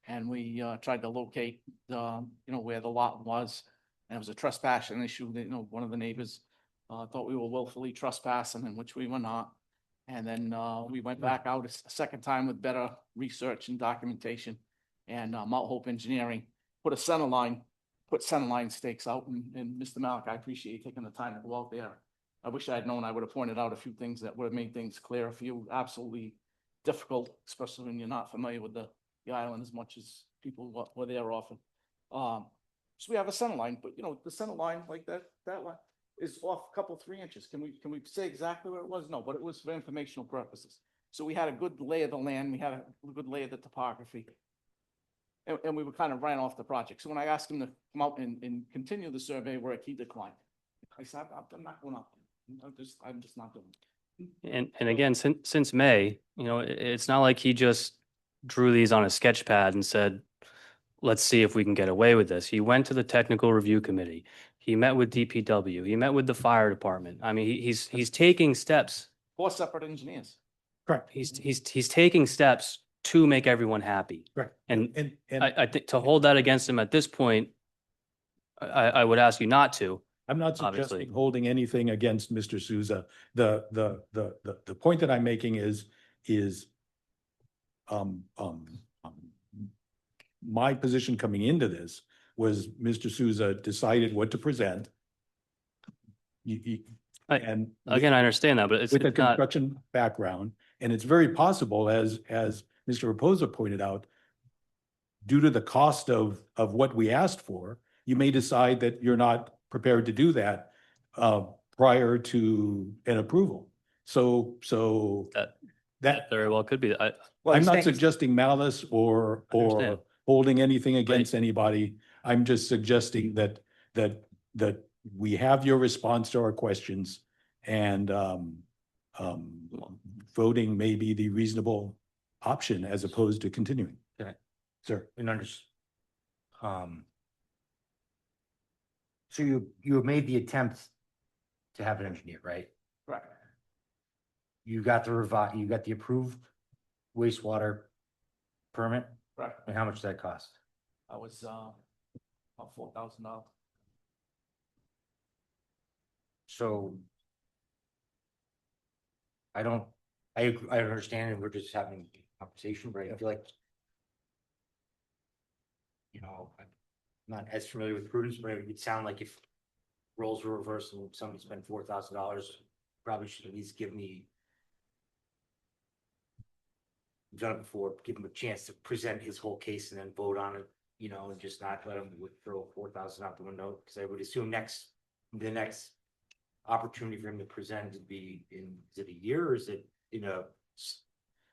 and we, tried to locate, where the lot was. And it was a trespassing issue that, one of the neighbors, thought we were willfully trespassing, in which we were not. And then, we went back out a second time with better research and documentation. And, Mount Hope Engineering put center line stakes out, and Mr. Malik, I appreciate you taking the time to go out there. I wish I had known. I would have pointed out a few things that would have made things clear for you. Absolutely difficult, especially when you're not familiar with the island as much as people were there often. So we have a center line, but the center line like that line is off a couple, 3 inches. Can we say exactly where it was? No, but it was for informational purposes. So we had a good lay of the land. We had a good lay of the topography. And we were kind of right off the project. So when I asked him to come out and continue the survey work, he declined. I said, I'm not going up. I'm just not doing it. And again, since May, it's not like he just drew these on a sketch pad and said, let's see if we can get away with this. He went to the technical review committee. He met with DPW. He met with the fire department. I mean, he's taking steps. 4 separate engineers. Correct. He's taking steps to make everyone happy. Correct. And And I think to hold that against him at this point, I would ask you not to. I'm not Obviously. suggesting holding anything against Mr. Sousa. The point that I'm making is my position coming into this was Mr. Sousa decided what to present. And Again, I understand that, but it's with a not, construction background, and it's very possible, as Mr. Raposa pointed out, due to the cost of what we asked for, you may decide that you're not prepared to do that prior to an approval. So that very well could be. I'm not suggesting malice or Understand. holding anything against anybody. I'm just suggesting that we have your response to our questions, and voting may be the reasonable option as opposed to continuing. Okay. Sir. So you have made the attempt to have an engineer, right? Right. You got the approved wastewater permit, Right. and how much does that cost? I was, about $4,000. So I understand, and we're just having a conversation, but I feel like, I'm not as familiar with Prudence, but it would sound like if roles were reversed and somebody spent $4,000, probably should at least give me, I've done it before, give him a chance to present his whole case and then vote on it, and just not let him throw 4,000 out the window, because I would assume the next opportunity for him to present would be is it a year, or is it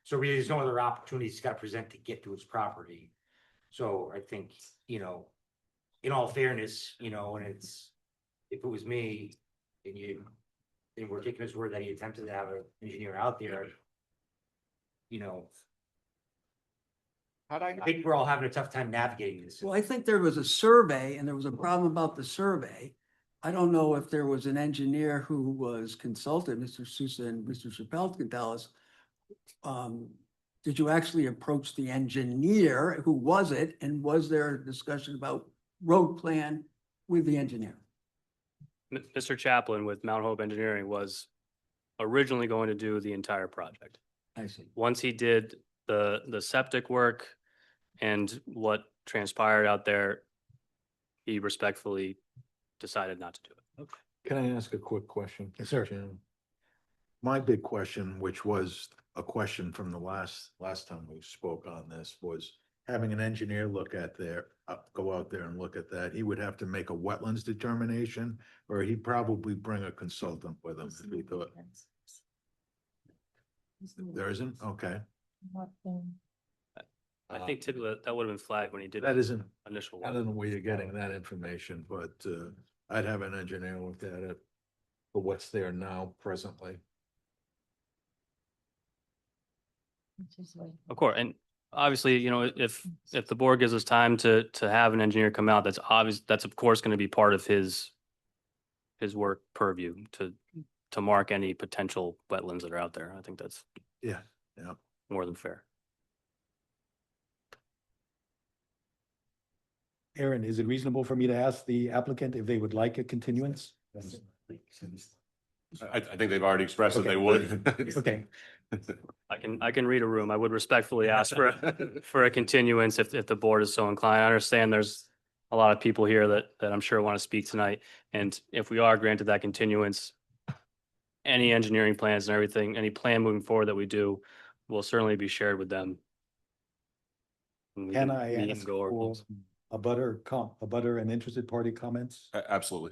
so really there's no other opportunities he's got to present to get to his property. So I think, in all fairness, and if it was me and we're taking his word that he attempted to have an engineer out there, I think we're all having a tough time navigating this. Well, I think there was a survey and there was a problem about the survey. I don't know if there was an engineer who was consulted, Mr. Sousa and Mr. Chappelle can tell us. Did you actually approach the engineer? Who was it? And was there a discussion about road plan with the engineer? Mr. Chaplin with Mount Hope Engineering was originally going to do the entire project. I see. Once he did the septic work and what transpired out there, he respectfully decided not to do it. Can I ask a quick question? Yes, sir. Jim? my big question, which was a question from the last time we spoke on this, was having an engineer look at go out there and look at that. He would have to make a wetlands determination, or he'd probably bring a consultant with him if he thought. There isn't? Okay. I think typically that would have been flagged when he did That isn't, initial I work. don't know where you're getting that information, but I'd have an engineer look at it for what's there now presently. Of course, and obviously, you know, if the board gives us time to have an engineer come out, that's obvious, that's of course going to be part of his work purview to mark any potential wetlands that are out there. I think that's Yeah. more than fair. Aaron, is it reasonable for me to ask the applicant if they would like a continuance? I think they've already expressed that they would. Okay, I can read a room. I would respectfully ask for a continuance if the board is so inclined. I understand there's a lot of people here that I'm sure want to speak tonight. And if we are granted that continuance, any engineering plans and everything, any plan moving forward that we do will certainly be shared with them. And we can meet I and ask go over for those. a butter and interested party comments? Absolutely.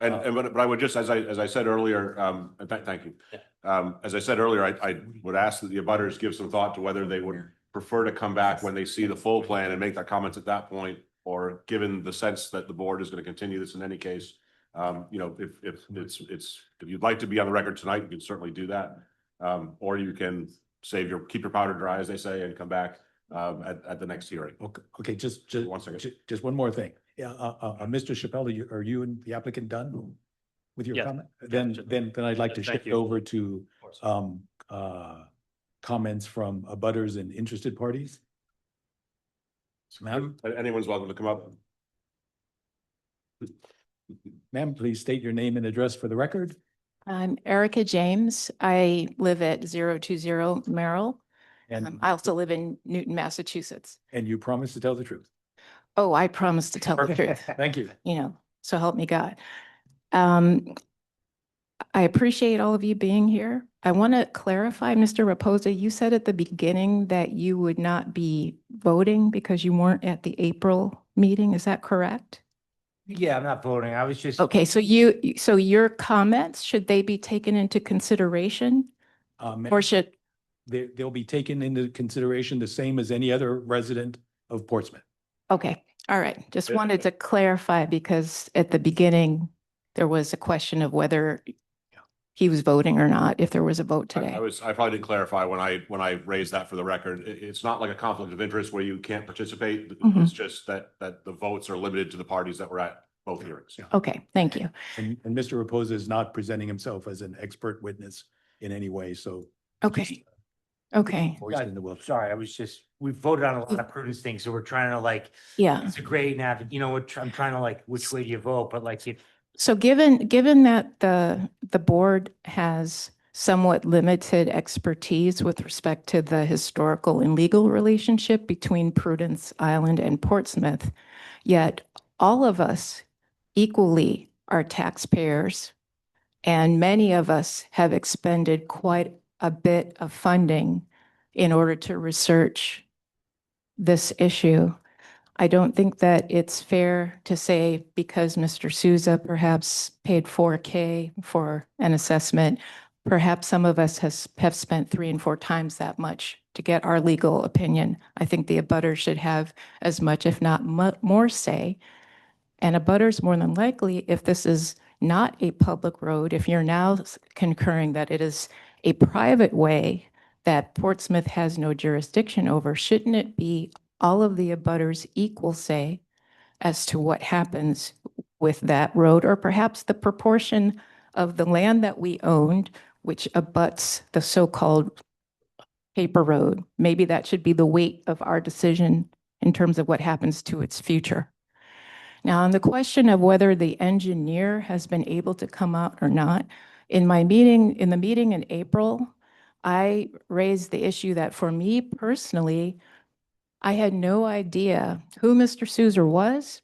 But I would just, as I said earlier, thank you. As I said earlier, I would ask that the abutters give some thought to whether they would prefer to come back when they see the full plan and make their comments at that point, or given the sense that the board is going to continue this in any case. You know, if you'd like to be on the record tonight, you can certainly do that. Or you can keep your powder dry, as they say, and come back at the next hearing. Okay, just 1 second. just one more thing. Yeah, Mr. Chappelle, are you and the applicant done with your Yeah. comment? Then I'd like to Thank shift you. over to comments from abutters and interested parties. Ma'am, Anyone's welcome to come up. ma'am, please state your name and address for the record. I'm Erica James. I live at 020 Merrill. And, I also live in Newton, Massachusetts. and you promise to tell the truth. Oh, I promise to tell the truth, Thank you. you know, so help me God. I appreciate all of you being here. I want to clarify, Mr. Raposa, you said at the beginning that you would not be voting because you weren't at the April meeting. Is that correct? Yeah, I'm not voting. I was just. Okay, so your comments, should they be taken into consideration Ma'am, or should, they'll be taken into consideration the same as any other resident of Portsmouth. okay, all right. Just wanted to clarify because at the beginning, there was a question of whether he was voting or not, if there was a vote today. I probably didn't clarify when I raised that for the record. It's not like a conflict of interest where you can't participate. Mhm. It's just that the votes are limited to the parties that were at both hearings. Okay, thank you. And Mr. Raposa is not presenting himself as an expert witness in any way, so. Okay, okay, Voice in the will. Sorry, we voted on a lot of prudence things, so we're trying to like, yeah. it's a great nav, you know, I'm trying to like, which way do you vote, but like if. So given that the board has somewhat limited expertise with respect to the historical and legal relationship between Prudence Island and Portsmouth, yet all of us equally are taxpayers, and many of us have expended quite a bit of funding in order to research this issue. I don't think that it's fair to say because Mr. Sousa perhaps paid $4K for an assessment, perhaps some of us have spent 3 and 4 times that much to get our legal opinion. I think the abutter should have as much, if not more say. And abutters more than likely, if this is not a public road, if you're now concurring that it is a private way that Portsmouth has no jurisdiction over, shouldn't it be all of the abutters equal say as to what happens with that road, or perhaps the proportion of the land that we owned, which abuts the so-called paper road? Maybe that should be the weight of our decision in terms of what happens to its future. Now, on the question of whether the engineer has been able to come out or not, in the meeting in April, I raised the issue that for me personally, I had no idea who Mr. Sousa was,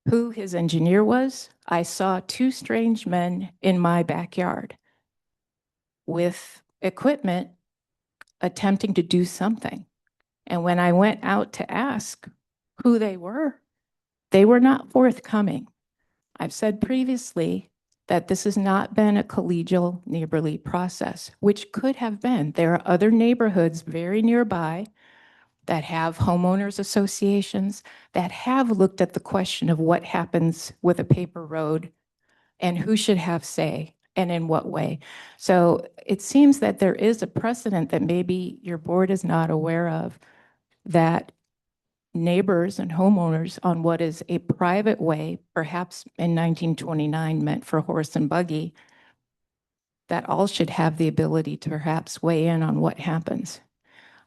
who his engineer was. I saw 2 strange men in my backyard. with equipment attempting to do something. And when I went out to ask who they were not forthcoming. I've said previously that this has not been a collegial neighborly process, which could have been. There are other neighborhoods very nearby that have homeowners associations that have looked at the question of what happens with a paper road and who should have say and in what way. So it seems that there is a precedent that maybe your board is not aware of, that neighbors and homeowners on what is a private way, perhaps in 1929 meant for horse and buggy, that all should have the ability to perhaps weigh in on what happens.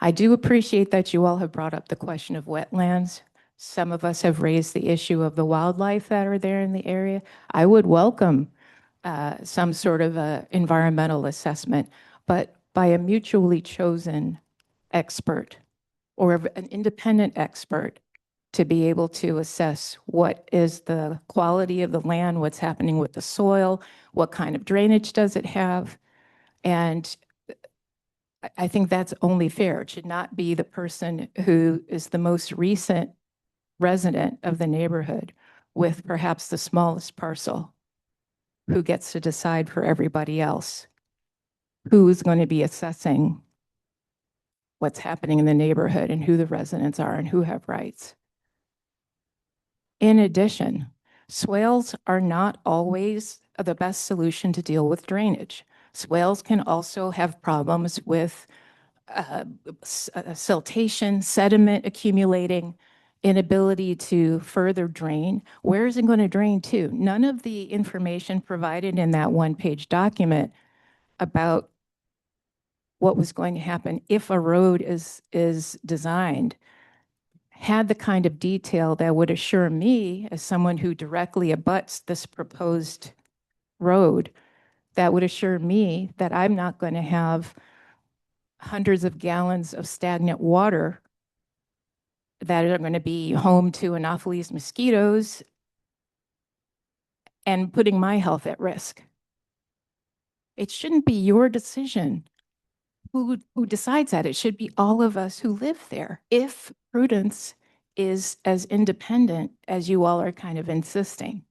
I do appreciate that you all have brought up the question of wetlands. Some of us have raised the issue of the wildlife that are there in the area. I would welcome some sort of a environmental assessment, but by a mutually chosen expert or an independent expert to be able to assess what is the quality of the land, what's happening with the soil, what kind of drainage does it have. And I think that's only fair. It should not be the person who is the most recent resident of the neighborhood with perhaps the smallest parcel who gets to decide for everybody else who's going to be assessing what's happening in the neighborhood and who the residents are and who have rights. In addition, swales are not always the best solution to deal with drainage. Swales can also have problems with siltation, sediment accumulating, inability to further drain. Where is it going to drain to? None of the information provided in that one-page document about what was going to happen if a road is designed had the kind of detail that would assure me, as someone who directly abuts this proposed road, that would assure me that I'm not going to have hundreds of gallons of stagnant water that are going to be home to Anopheles mosquitoes and putting my health at risk. It shouldn't be your decision who decides that. It should be all of us who live there. If Prudence is as independent as you all are kind of insisting.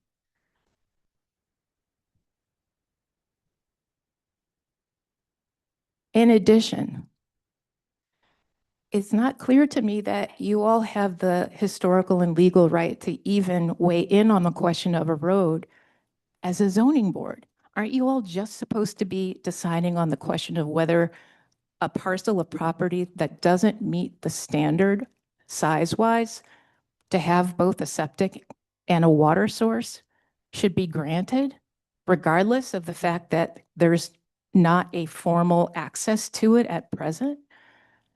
In addition, it's not clear to me that you all have the historical and legal right to even weigh in on the question of a road as a zoning board. Aren't you all just supposed to be deciding on the question of whether a parcel of property that doesn't meet the standard size-wise to have both a septic and a water source should be granted, regardless of the fact that there's not a formal access to it at present?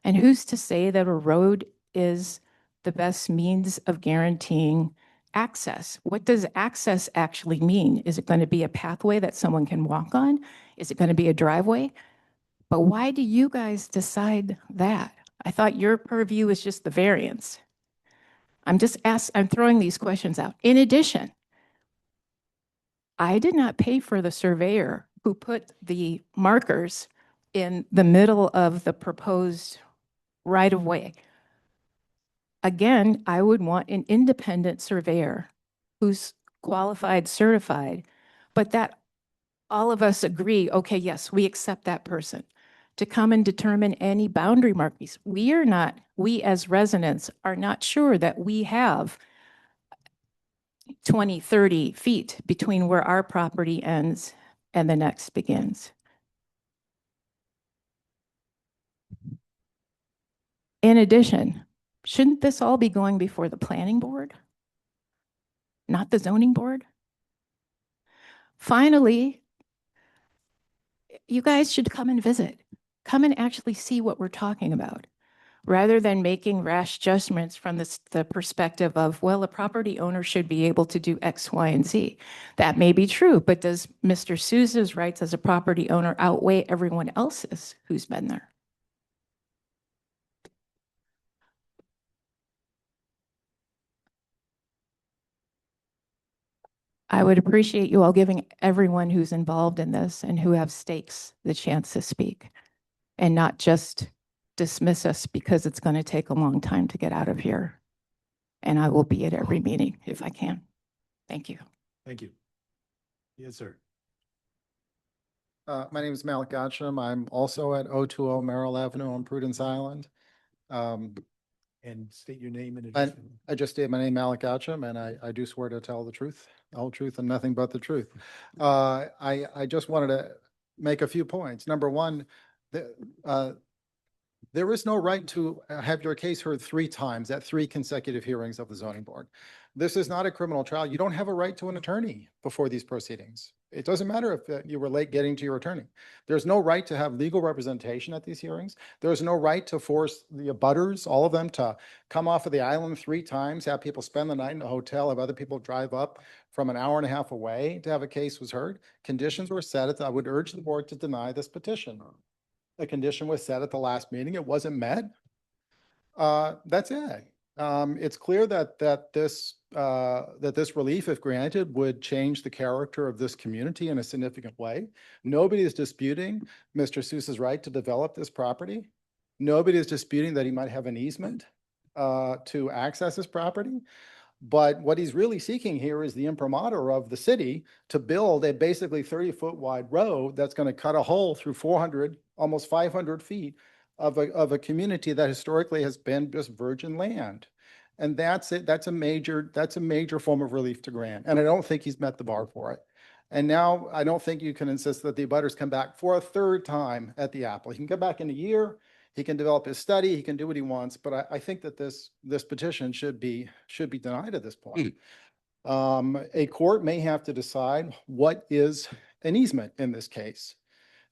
And who's to say that a road is the best means of guaranteeing access? What does access actually mean? Is it going to be a pathway that someone can walk on? Is it going to be a driveway? But why do you guys decide that? I thought your purview is just the variance. I'm throwing these questions out. In addition, I did not pay for the surveyor who put the markers in the middle of the proposed right of way. Again, I would want an independent surveyor who's qualified, certified, but that all of us agree, okay, yes, we accept that person to come and determine any boundary markings. We as residents are not sure that we have 20, 30 feet between where our property ends and the next begins. In addition, shouldn't this all be going before the planning board, not the zoning board? Finally, you guys should come and visit. Come and actually see what we're talking about, rather than making rash judgments from the perspective of, well, a property owner should be able to do X, Y, and Z. That may be true, but does Mr. Sousa's rights as a property owner outweigh everyone else's who's been there? I would appreciate you all giving everyone who's involved in this and who have stakes the chance to speak and not just dismiss us because it's going to take a long time to get out of here. And I will be at every meeting if I can. Thank you. Thank you. Yes, sir. My name is Malik Gotcham. I'm also at 020 Merrill Avenue on Prudence Island. And state your name and I, address. I just did. My name is Malik Gotcham, and I do swear to tell the truth, the whole truth, and nothing but the truth. I just wanted to make a few points. Number one, there is no right to have your case heard 3 times at 3 consecutive hearings of the zoning board. This is not a criminal trial. You don't have a right to an attorney before these proceedings. It doesn't matter if you were late getting to your attorney. There's no right to have legal representation at these hearings. There's no right to force the abutters, all of them, to come off of the island 3 times, have people spend the night in a hotel, have other people drive up from an hour and a half away to have a case was heard. Conditions were set. I would urge the board to deny this petition. A condition was set at the last meeting. It wasn't met. That's it. It's clear that this relief, if granted, would change the character of this community in a significant way. Nobody is disputing Mr. Sousa's right to develop this property. Nobody is disputing that he might have an easement to access his property. But what he's really seeking here is the imprimatur of the city to build a basically 30-foot wide road that's going to cut a hole through 400, almost 500 feet of a community that historically has been just virgin land. And that's it. That's a major form of relief to grant. And I don't think he's met the bar for it. And now I don't think you can insist that the abutters come back for a 3rd time at the apple. He can come back in a year. He can develop his study. He can do what he wants. But I think that this petition should be denied at this point. A court may have to decide what is an easement in this case.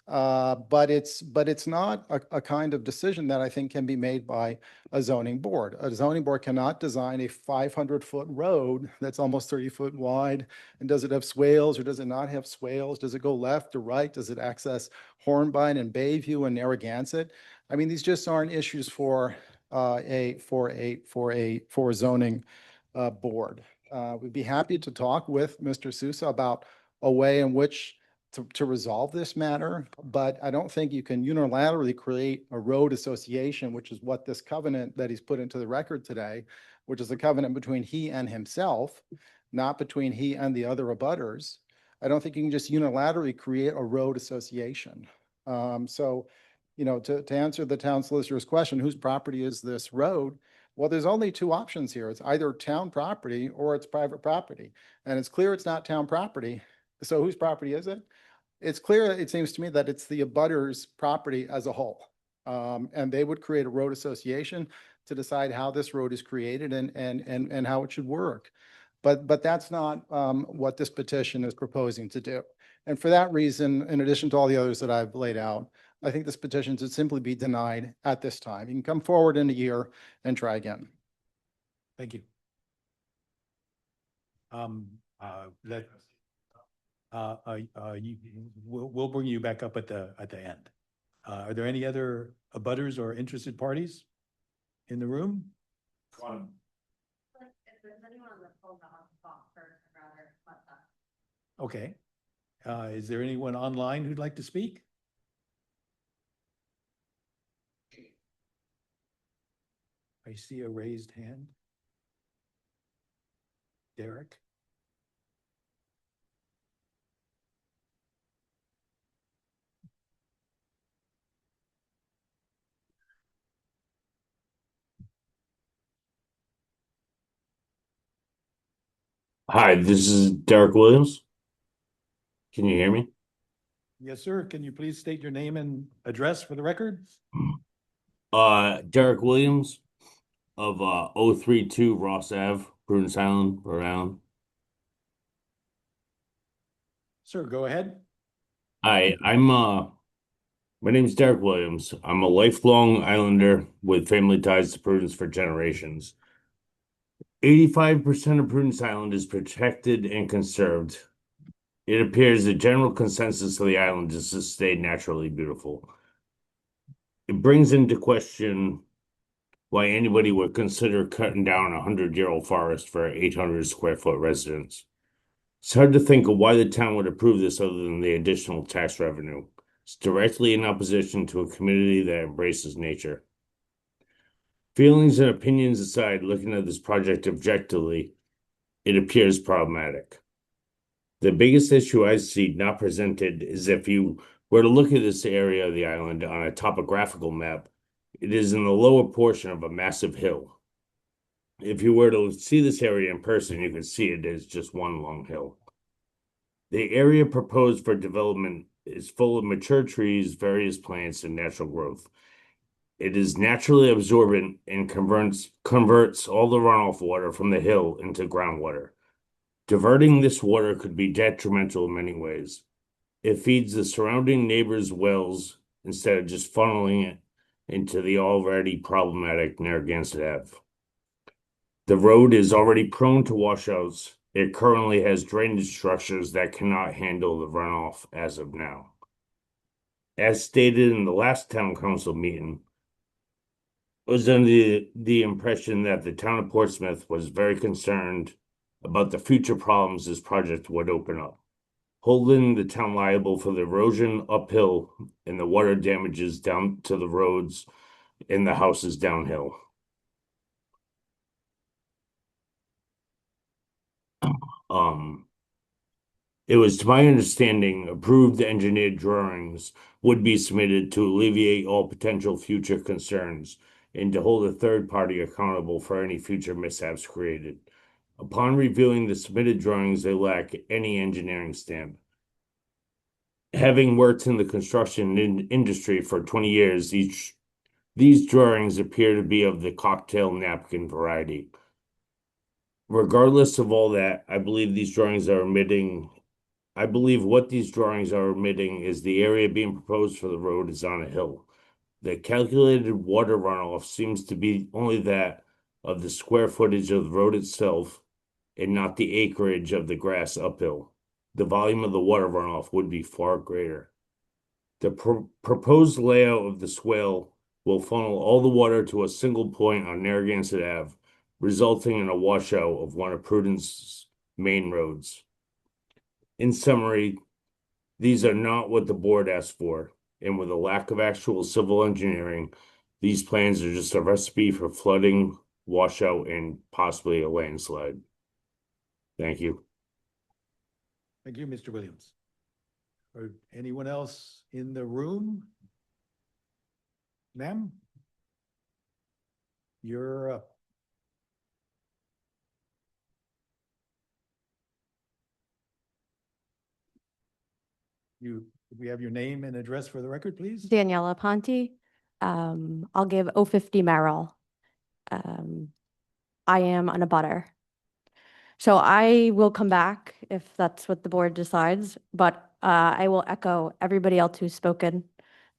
But it's not a kind of decision that I think can be made by a zoning board. A zoning board cannot design a 500-foot road that's almost 30 foot wide. And does it have swales or does it not have swales? Does it go left or right? Does it access Hornbein and Bayview and Narragansett? I mean, these just aren't issues for a zoning board. We'd be happy to talk with Mr. Sousa about a way in which to resolve this matter, but I don't think you can unilaterally create a road association, which is what this covenant that he's put into the record today, which is a covenant between he and himself, not between he and the other abutters. I don't think you can just unilaterally create a road association. So, you know, to answer the town solicitor's question, whose property is this road? Well, there's only 2 options here. It's either town property or it's private property. And it's clear it's not town property. So whose property is it? It's clear, it seems to me, that it's the abutters' property as a whole. And they would create a road association to decide how this road is created and how it should work. But that's not what this petition is proposing to do. And for that reason, in addition to all the others that I've laid out, I think this petition should simply be denied at this time. You can come forward in a year and try again. Thank you. We'll bring you back up at the end. Are there any other abutters or interested parties in the room? Okay. Is there anyone online who'd like to speak? I see a raised hand. Derek? Hi, this is Derek Williams. Can you hear me? Yes, sir. Can you please state your name and address for the record? Derek Williams of 032 Ross Ave, Prudence Island, Rhode Island. Sir, go ahead. Hi, my name's Derek Williams. I'm a lifelong islander with family ties to Prudence for generations. 85% of Prudence Island is protected and conserved. It appears the general consensus of the island is to stay naturally beautiful. It brings into question why anybody would consider cutting down a 100-year-old forest for 800 square foot residence. It's hard to think of why the town would approve this other than the additional tax revenue. It's directly in opposition to a community that embraces nature. Feelings and opinions aside, looking at this project objectively, it appears problematic. The biggest issue I see not presented is if you were to look at this area of the island on a topographical map, it is in the lower portion of a massive hill. If you were to see this area in person, you could see it as just one long hill. The area proposed for development is full of mature trees, various plants, and natural growth. It is naturally absorbent and converts all the runoff water from the hill into groundwater. Diverting this water could be detrimental in many ways. It feeds the surrounding neighbors' wells instead of just funneling it into the already problematic Narragansett Ave. The road is already prone to washouts. It currently has drainage structures that cannot handle the runoff as of now. As stated in the last town council meeting, I was under the impression that the town of Portsmouth was very concerned about the future problems this project would open up, holding the town liable for the erosion uphill and the water damages down to the roads and the houses downhill. It was to my understanding approved engineered drawings would be submitted to alleviate all potential future concerns and to hold a third party accountable for any future mishaps created. Upon reviewing the submitted drawings, they lack any engineering stamp. Having worked in the construction industry for 20 years, these drawings appear to be of the cocktail napkin variety. Regardless of all that, I believe what these drawings are omitting is the area being proposed for the road is on a hill. The calculated water runoff seems to be only that of the square footage of the road itself and not the acreage of the grass uphill. The volume of the water runoff would be far greater. The proposed layout of the swale will funnel all the water to a single point on Narragansett Ave, resulting in a washout of one of Prudence's main roads. In summary, these are not what the board asked for, and with a lack of actual civil engineering, these plans are just a recipe for flooding, washout, and possibly a landslide. Thank you. Thank you, Mr. Williams. Or anyone else in the room? Ma'am? You're up. We have your name and address for the record, please? Daniela Ponte. I'll give 050 Merrill. I am on a butter. So I will come back if that's what the board decides, but I will echo everybody else who's spoken.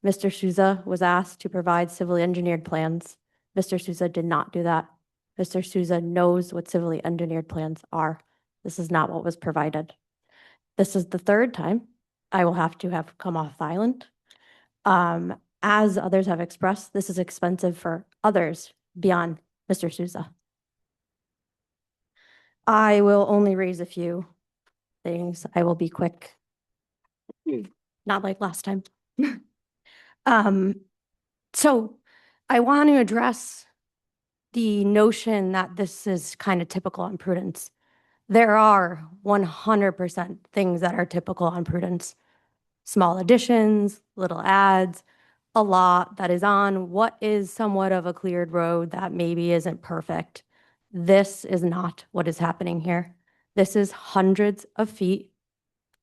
Mr. Sousa was asked to provide civilly engineered plans. Mr. Sousa did not do that. Mr. Sousa knows what civilly engineered plans are. This is not what was provided. This is the third time I will have to have come off the island. As others have expressed, this is expensive for others beyond Mr. Sousa. I will only raise a few things. I will be quick. Not like last time. So I want to address the notion that this is kind of typical on Prudence. There are 100% things that are typical on Prudence. Small additions, little adds, a lot that is on what is somewhat of a cleared road that maybe isn't perfect. This is not what is happening here. This is hundreds of feet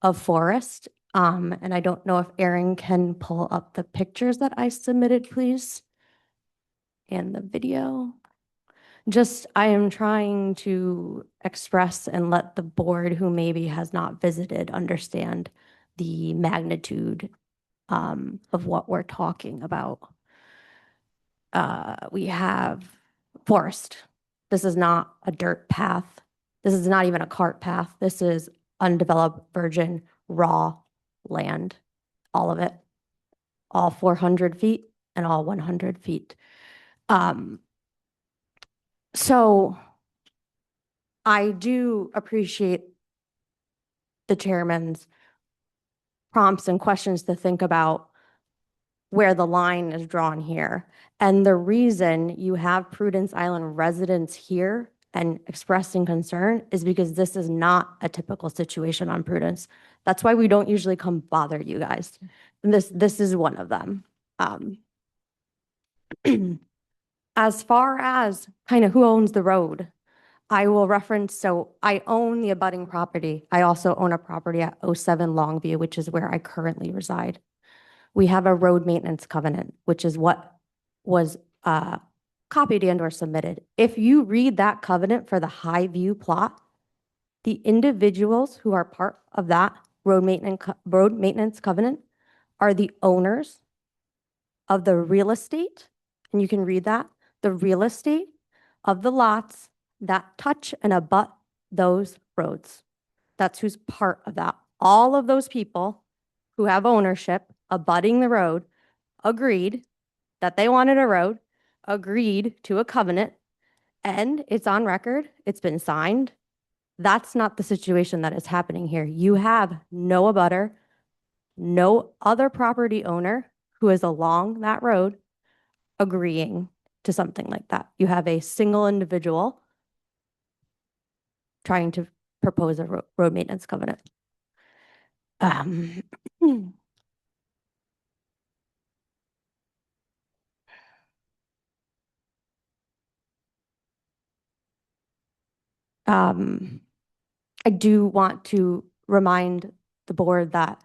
of forest. And I don't know if Erin can pull up the pictures that I submitted, please. And the video. I am trying to express and let the board who maybe has not visited understand the magnitude of what we're talking about. We have forest. This is not a dirt path. This is not even a cart path. This is undeveloped, virgin, raw land, all of it, all 400 feet and all 100 feet. So I do appreciate the chairman's prompts and questions to think about where the line is drawn here. And the reason you have Prudence Island residents here and expressing concern is because this is not a typical situation on Prudence. That's why we don't usually come bother you guys. And this is one of them. As far as kind of who owns the road, I will reference, so I own the abutting property. I also own a property at 07 Longview, which is where I currently reside. We have a road maintenance covenant, which is what was copied and or submitted. If you read that covenant for the High View plot, the individuals who are part of that road maintenance covenant are the owners of the real estate, and you can read that, the real estate of the lots that touch and abut those roads. That's who's part of that. All of those people who have ownership abutting the road agreed that they wanted a road, agreed to a covenant, and it's on record, it's been signed. That's not the situation that is happening here. You have no abutter, no other property owner who is along that road agreeing to something like that. You have a single individual trying to propose a road maintenance covenant. I do want to remind the board that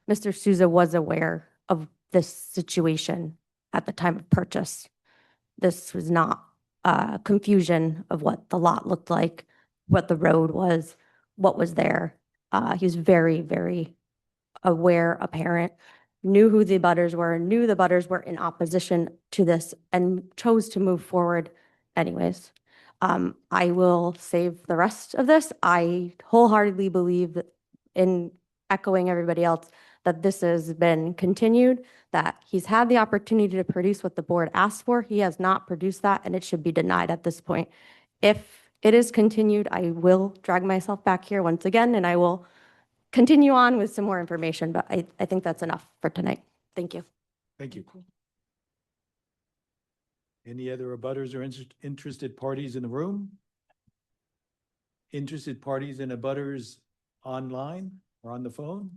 Mr. Sousa was aware of this situation at the time of purchase. This was not confusion of what the lot looked like, what the road was, what was there. He was very, very aware, apparent, knew who the butters were, knew the butters were in opposition to this, and chose to move forward anyways. I will save the rest of this. I wholeheartedly believe that, in echoing everybody else, that this has been continued, that he's had the opportunity to produce what the board asked for. He has not produced that, and it should be denied at this point. If it is continued, I will drag myself back here once again, and I will continue on with some more information, but I think that's enough for tonight. Thank you. Thank you. Any other abutters or interested parties in the room? Interested parties and abutters online or on the phone?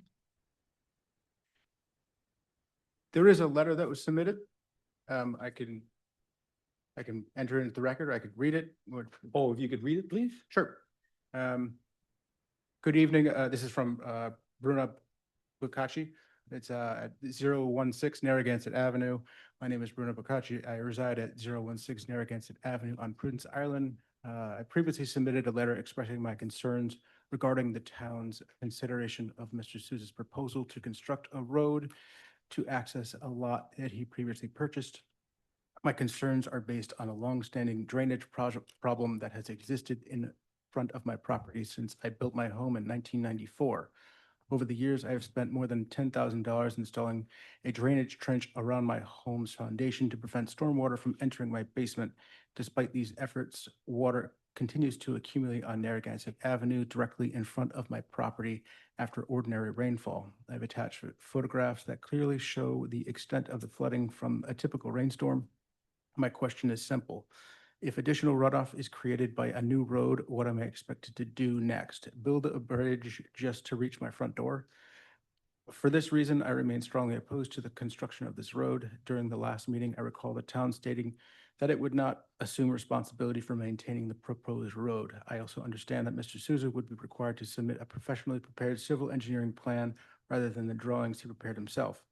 There is a letter that was submitted. I can enter it into the record. I could read it. Oh, if you could read it, please. Sure. Good evening. This is from Bruna Bocacci. It's at 016 Narragansett Avenue. My name is Bruno Bocacci. I reside at 016 Narragansett Avenue on Prudence Island. I previously submitted a letter expressing my concerns regarding the town's consideration of Mr. Sousa's proposal to construct a road to access a lot that he previously purchased. My concerns are based on a longstanding drainage problem that has existed in front of my property since I built my home in 1994. Over the years, I have spent more than $10,000 installing a drainage trench around my home's foundation to prevent stormwater from entering my basement. Despite these efforts, water continues to accumulate on Narragansett Avenue directly in front of my property after ordinary rainfall. I've attached photographs that clearly show the extent of the flooding from a typical rainstorm. My question is simple. If additional runoff is created by a new road, what am I expected to do next? Build a bridge just to reach my front door? For this reason, I remain strongly opposed to the construction of this road. During the last meeting, I recall the town stating that it would not assume responsibility for maintaining the proposed road. I also understand that Mr. Sousa would be required to submit a professionally prepared civil engineering plan rather than the drawings he prepared himself.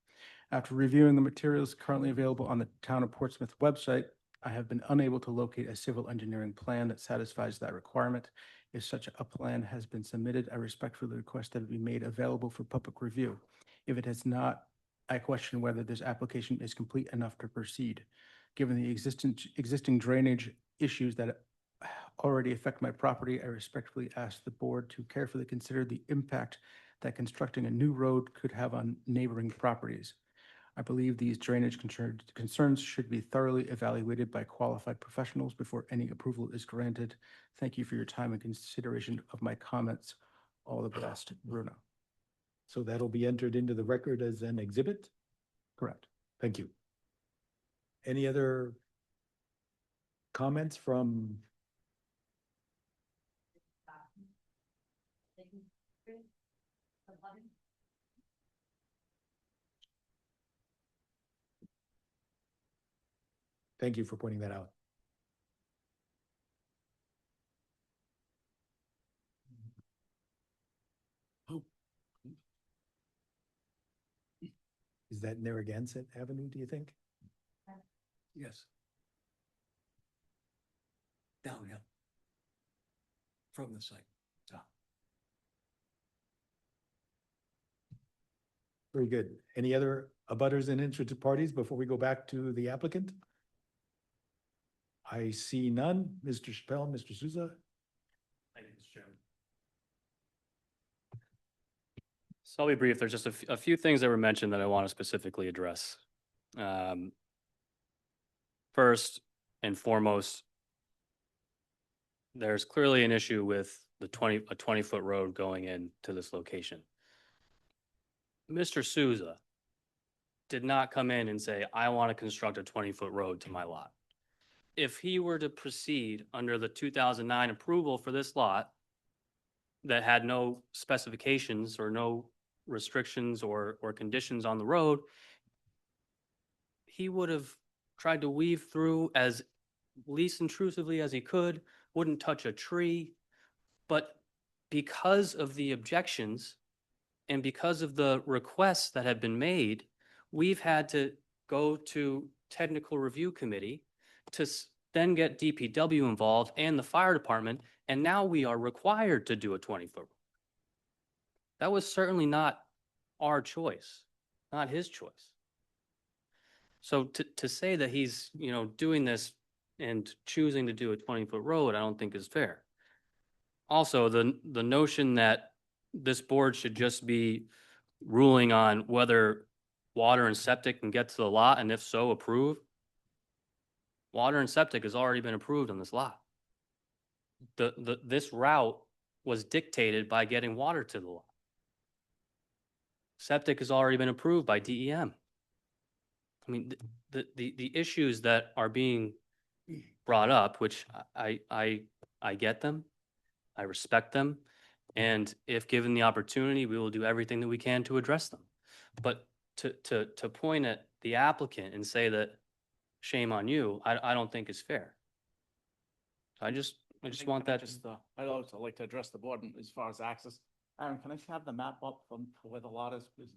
After reviewing the materials currently available on the Town of Portsmouth website, I have been unable to locate a civil engineering plan that satisfies that requirement. If such a plan has been submitted, I respectfully request that it be made available for public review. If it has not, I question whether this application is complete enough to proceed. Given the existing drainage issues that already affect my property, I respectfully ask the board to carefully consider the impact that constructing a new road could have on neighboring properties. I believe these drainage concerns should be thoroughly evaluated by qualified professionals before any approval is granted. Thank you for your time and consideration of my comments. All the best, Bruno. So that'll be entered into the record as an exhibit? Correct. Thank you. Any other comments from? Thank you for pointing that out. Is that Narragansett Avenue, do you think? Yes. Downhill. From the site. down. Very good. Any other abutters and interested parties before we go back to the applicant? I see none. Mr. Chappelle, Mr. Sousa? Thank you, Mr. Chairman. So I'll be brief. There's just a few things that were mentioned that I want to specifically address. First and foremost, there's clearly an issue with the 20-foot road going into this location. Mr. Sousa did not come in and say, I want to construct a 20-foot road to my lot. If he were to proceed under the 2009 approval for this lot that had no specifications or no restrictions or conditions on the road, he would have tried to weave through as least intrusively as he could, wouldn't touch a tree. But because of the objections and because of the requests that have been made, we've had to go to technical review committee to then get DPW involved and the fire department, and now we are required to do a 20-foot. That was certainly not our choice, not his choice. So to say that he's, doing this and choosing to do a 20-foot road, I don't think is fair. Also, the notion that this board should just be ruling on whether water and septic can get to the lot, and if so, approve. Water and septic has already been approved on this lot. This route was dictated by getting water to the lot. Septic has already been approved by DEM. I mean, the issues that are being brought up, which I get them, I respect them, and if given the opportunity, we will do everything that we can to address them. But to point at the applicant and say that shame on you, I don't think is fair. I just want that. I'd also like to address the board as far as access. Aaron, can I have the map up from where the lot is, please?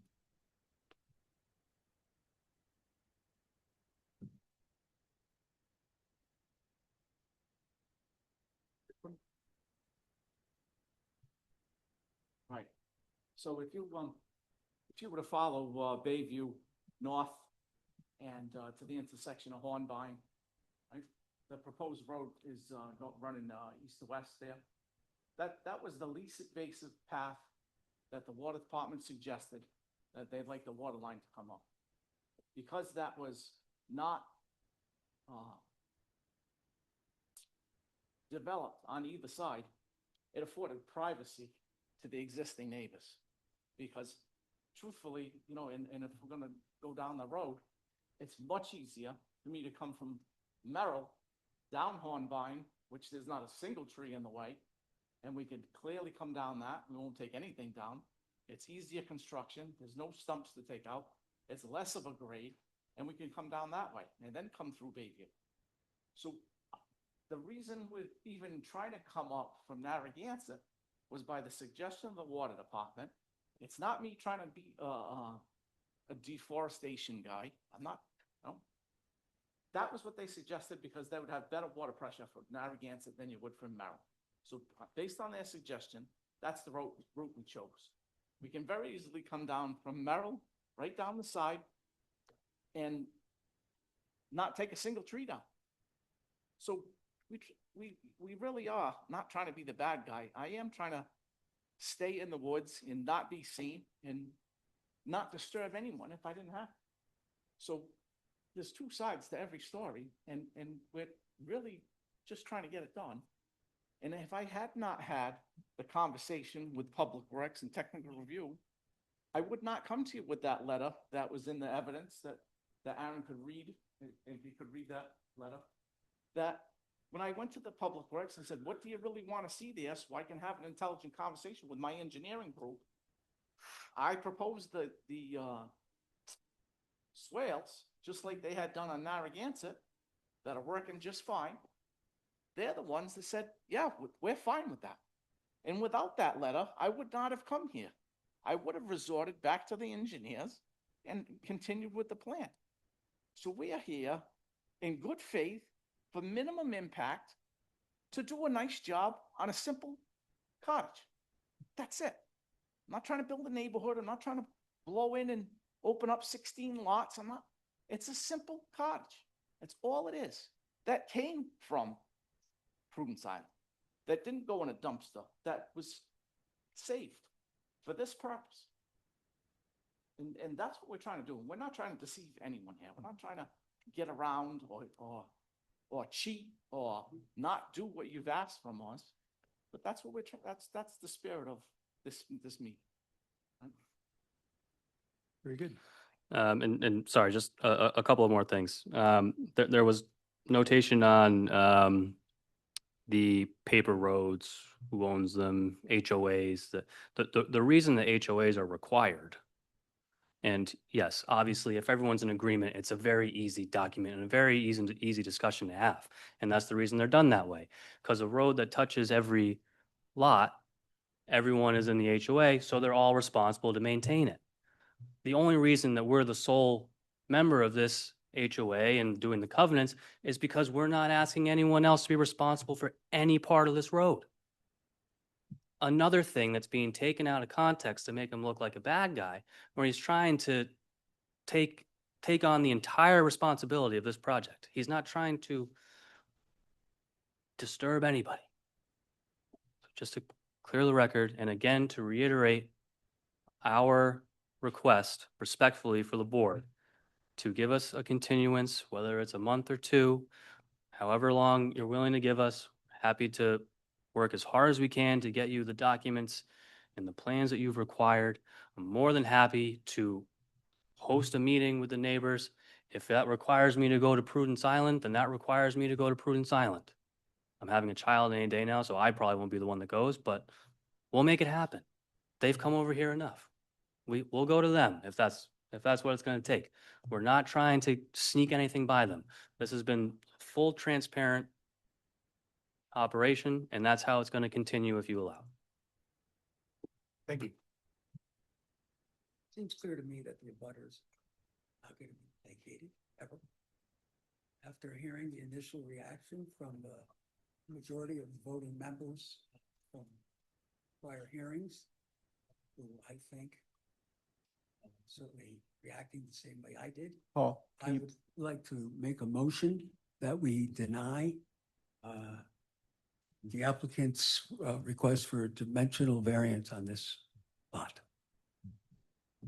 Right. So if you were to follow Bayview north and to the intersection of Hornbein, right, the proposed road is running east to west there. That was the least invasive path that the water department suggested that they'd like the water line to come up. Because that was not developed on either side, it afforded privacy to the existing neighbors. Because truthfully, and if we're gonna go down the road, it's much easier for me to come from Merrill down Hornbein, which there's not a single tree in the way, and we could clearly come down that. We won't take anything down. It's easier construction. There's no stumps to take out. It's less of a grade, and we can come down that way and then come through Bayview. So the reason we're even trying to come up from Narragansett was by the suggestion of the water department. It's not me trying to be a deforestation guy. I'm not. No. That was what they suggested because they would have better water pressure for Narragansett than you would from Merrill. So based on their suggestion, that's the route we chose. We can very easily come down from Merrill, right down the side, and not take a single tree down. So we really are not trying to be the bad guy. I am trying to stay in the woods and not be seen and not disturb anyone if I didn't have to. So there's two sides to every story, and we're really just trying to get it done. And if I had not had the conversation with Public Works and Technical Review, I would not come to you with that letter that was in the evidence that Aaron could read, and he could read that letter. That when I went to the Public Works and said, what do you really want to see there so I can have an intelligent conversation with my engineering group? I proposed the swales, just like they had done on Narragansett, that are working just fine. They're the ones that said, yeah, we're fine with that. And without that letter, I would not have come here. I would have resorted back to the engineers and continued with the plan. So we are here in good faith for minimum impact to do a nice job on a simple cottage. That's it. I'm not trying to build a neighborhood. I'm not trying to blow in and open up 16 lots. It's a simple cottage. That's all it is. That came from Prudence Island. That didn't go in a dumpster. That was saved for this purpose. And that's what we're trying to do. We're not trying to deceive anyone here. We're not trying to get around or cheat or not do what you've asked from us. But that's what we're trying. That's the spirit of this meeting. Very good. And sorry, just a couple of more things. There was notation on the paper roads, who owns them, HOAs. The reason the HOAs are required, and yes, obviously, if everyone's in agreement, it's a very easy document and a very easy discussion to have. And that's the reason they're done that way. Because a road that touches every lot, everyone is in the HOA, so they're all responsible to maintain it. The only reason that we're the sole member of this HOA and doing the covenants is because we're not asking anyone else to be responsible for any part of this road. Another thing that's being taken out of context to make him look like a bad guy, where he's trying to take on the entire responsibility of this project. He's not trying to disturb anybody. Just to clear the record, and again, to reiterate our request respectfully for the board to give us a continuance, whether it's a month or two, however long you're willing to give us. Happy to work as hard as we can to get you the documents and the plans that you've required. I'm more than happy to host a meeting with the neighbors. If that requires me to go to Prudence Island, then that requires me to go to Prudence Island. I'm having a child any day now, so I probably won't be the one that goes, but we'll make it happen. They've come over here enough. We'll go to them if that's what it's going to take. We're not trying to sneak anything by them. This has been full transparent operation, and that's how it's going to continue if you allow. Thank you. Seems clear to me that the abutters are not going to be vacated ever. After hearing the initial reaction from the majority of the voting members from prior hearings, who I think certainly reacting the same way I did. Paul, I would like to make a motion that we deny the applicant's request for a dimensional variance on this lot.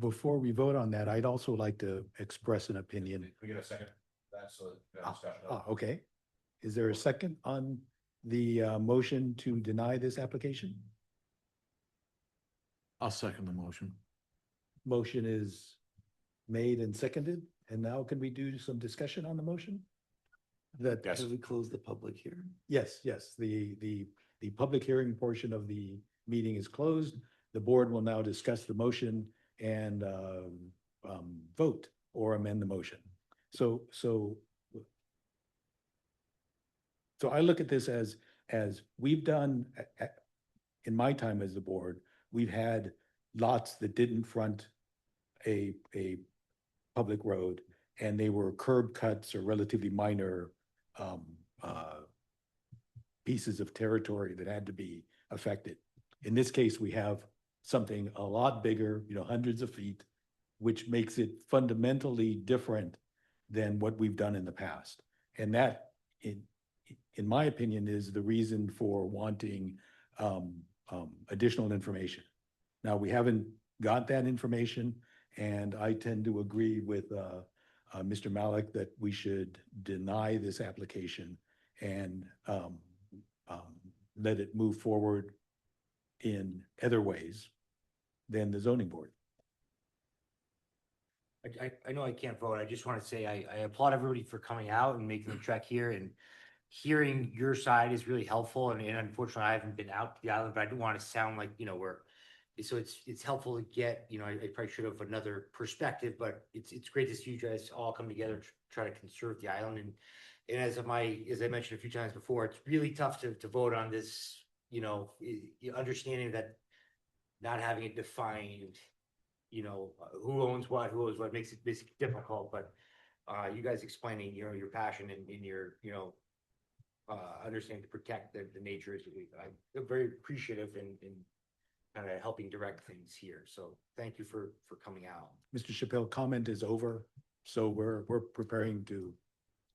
Before we vote on that, I'd also like to express an opinion. We get a second? That's a discussion. Okay. Is there a second on the motion to deny this application? I'll second the motion. Motion is made and seconded, and now can we do some discussion on the motion? That, Yes. we close the public hearing? Yes, the public hearing portion of the meeting is closed. The board will now discuss the motion and vote or amend the motion. So I look at this as we've done, in my time as the board, we've had lots that didn't front a public road, and they were curb cuts or relatively minor pieces of territory that had to be affected. In this case, we have something a lot bigger, hundreds of feet, which makes it fundamentally different than what we've done in the past. And that, in my opinion, is the reason for wanting additional information. Now, we haven't got that information, and I tend to agree with Mr. Malik that we should deny this application and let it move forward in other ways than the zoning board. I know I can't vote. I just want to say I applaud everybody for coming out and making the trek here, and hearing your side is really helpful. And unfortunately, I haven't been out to the island, but I do want to sound like, you know, so it's helpful to get, you know, I probably should have another perspective, but it's great to see you guys all come together to try to conserve the island. And as I mentioned a few times before, it's really tough to vote on this, you know, understanding that not having it defined, you know, who owns what makes it difficult. But you guys explaining, you know, your passion and your, you know, understanding to protect the nature is, I'm very appreciative in kind of helping direct things here. So thank you for coming out. Mr. Chappelle, comment is over, so we're preparing to.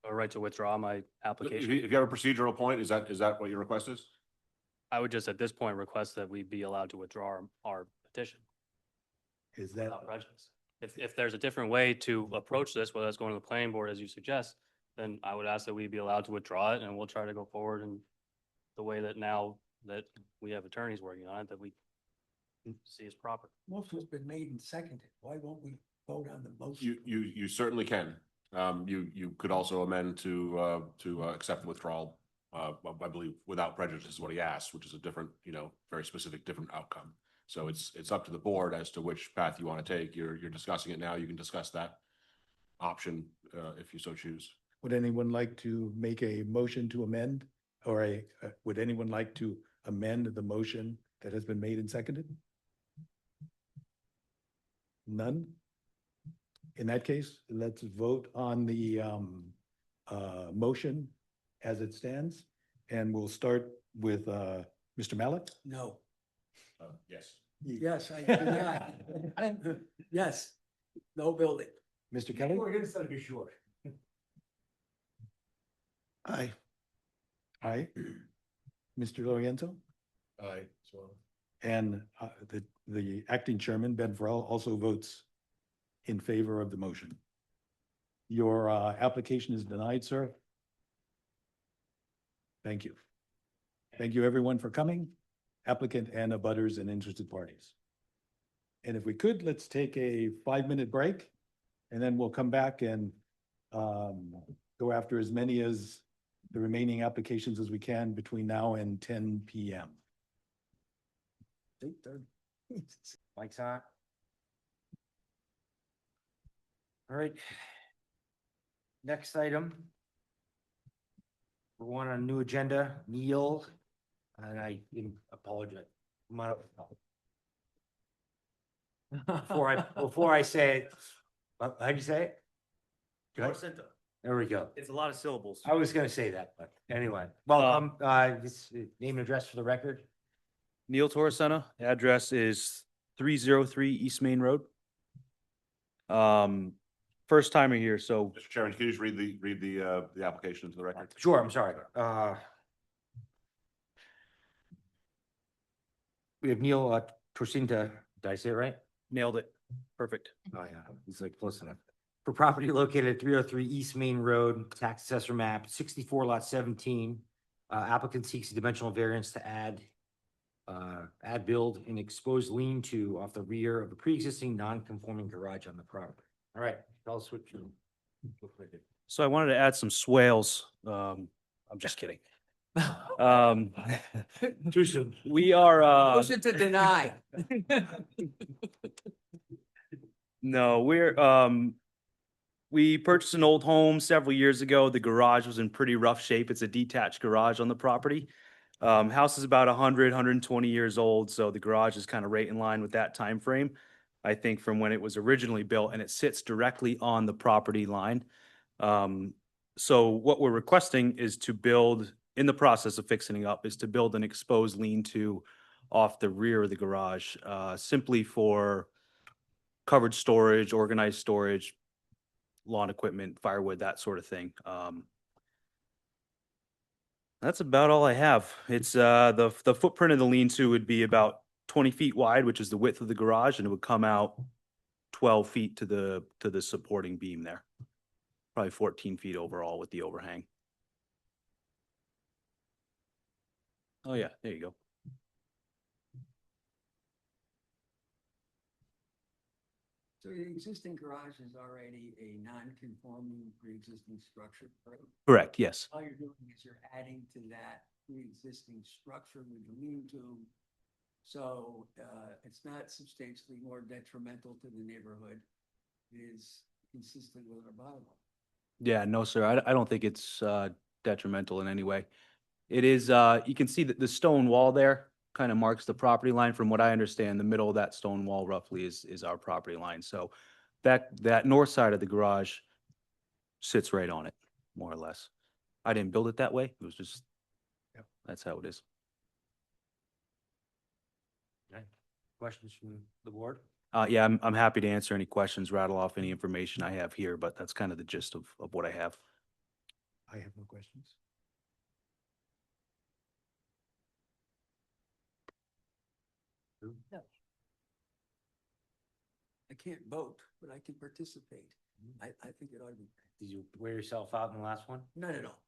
A right to withdraw my If application. you have a procedural point, is that what your request is? I would just at this point request that we be allowed to withdraw our petition Is that, without prejudice. If there's a different way to approach this, whether it's going to the planning board as you suggest, then I would ask that we be allowed to withdraw it, and we'll try to go forward in the way that now that we have attorneys working on it, that we see is proper. Motion's been made and seconded. Why won't we vote on the motion? You certainly can. You could also amend to accept the withdrawal. I believe without prejudice is what he asked, which is a different, you know, very specific, different outcome. So it's up to the board as to which path you want to take. You're discussing it now. You can discuss that option if you so choose. would anyone like to make a motion to amend? Or would anyone like to amend the motion that has been made and seconded? None? In that case, let's vote on the motion as it stands. And we'll start with Mr. Malik. No. Yes. Yes, I do not. Yes, no building. Mr. Kelly? We're gonna set to be short. Aye. Aye. Mr. Loriento? Aye, as well. And the acting chairman, Ben Farrell, also votes in favor of the motion. Your application is denied, sir. Thank you. Thank you, everyone, for coming, applicant and abutters and interested parties. And if we could, let's take a 5-minute break, and then we'll come back and go after as many as the remaining applications as we can between now and 10 p.m. 8:30. Mike's on. All right. Next item. We're on a new agenda, Neil, and I apologize. Before I say it, how'd you say it? Toracinta. There we go. It's a lot of syllables. I was gonna say that, but anyway, welcome, this name and address for the record. Neil Toracinta, address is 303 East Main Road. First timer here, so Mr. Chairman, can you just read the application into the record? Sure, I'm sorry. We have Neil Toracinta, did I say it right? nailed it. Perfect. Oh, yeah, he's like close enough. For property located at 303 East Main Road, tax assessor map 64 lot 17. Applicant seeks a dimensional variance to add build an exposed lean-to off the rear of a pre-existing non-conforming garage on the property. All right, tell us what you. So I wanted to add some swales. I'm just kidding. Too soon. We are, Motion to deny. no, we purchased an old home several years ago. The garage was in pretty rough shape. It's a detached garage on the property. House is about 120 years old, so the garage is kind of right in line with that time frame. I think from when it was originally built, and it sits directly on the property line. So what we're requesting is to build, in the process of fixing it up, is to build an exposed lean-to off the rear of the garage, simply for covered storage, organized storage, lawn equipment, firewood, that sort of thing. That's about all I have. It's the footprint of the lean-to would be about 20 feet wide, which is the width of the garage, and it would come out 12 feet to the supporting beam there. Probably 14 feet overall with the overhang. Oh, yeah, there you go. So the existing garage is already a non-conforming pre-existing structure, right? Correct, yes. All you're doing is you're adding to that pre-existing structure with the lean-to. So it's not substantially more detrimental to the neighborhood. It is consistent with our bylaw. Yeah, no, sir. I don't think it's detrimental in any way. It is, you can see that the stone wall there kind of marks the property line. From what I understand, the middle of that stone wall roughly is our property line. So that north side of the garage sits right on it, more or less. I didn't build it that way. It was just, that's how it is. Okay. Questions from the board? Yeah, I'm happy to answer any questions, rattle off any information I have here, but that's kind of the gist of what I have. I have no questions. No. I can't vote, but I can participate. I think it ought to be. Did you wear yourself out in the last one? Not at all.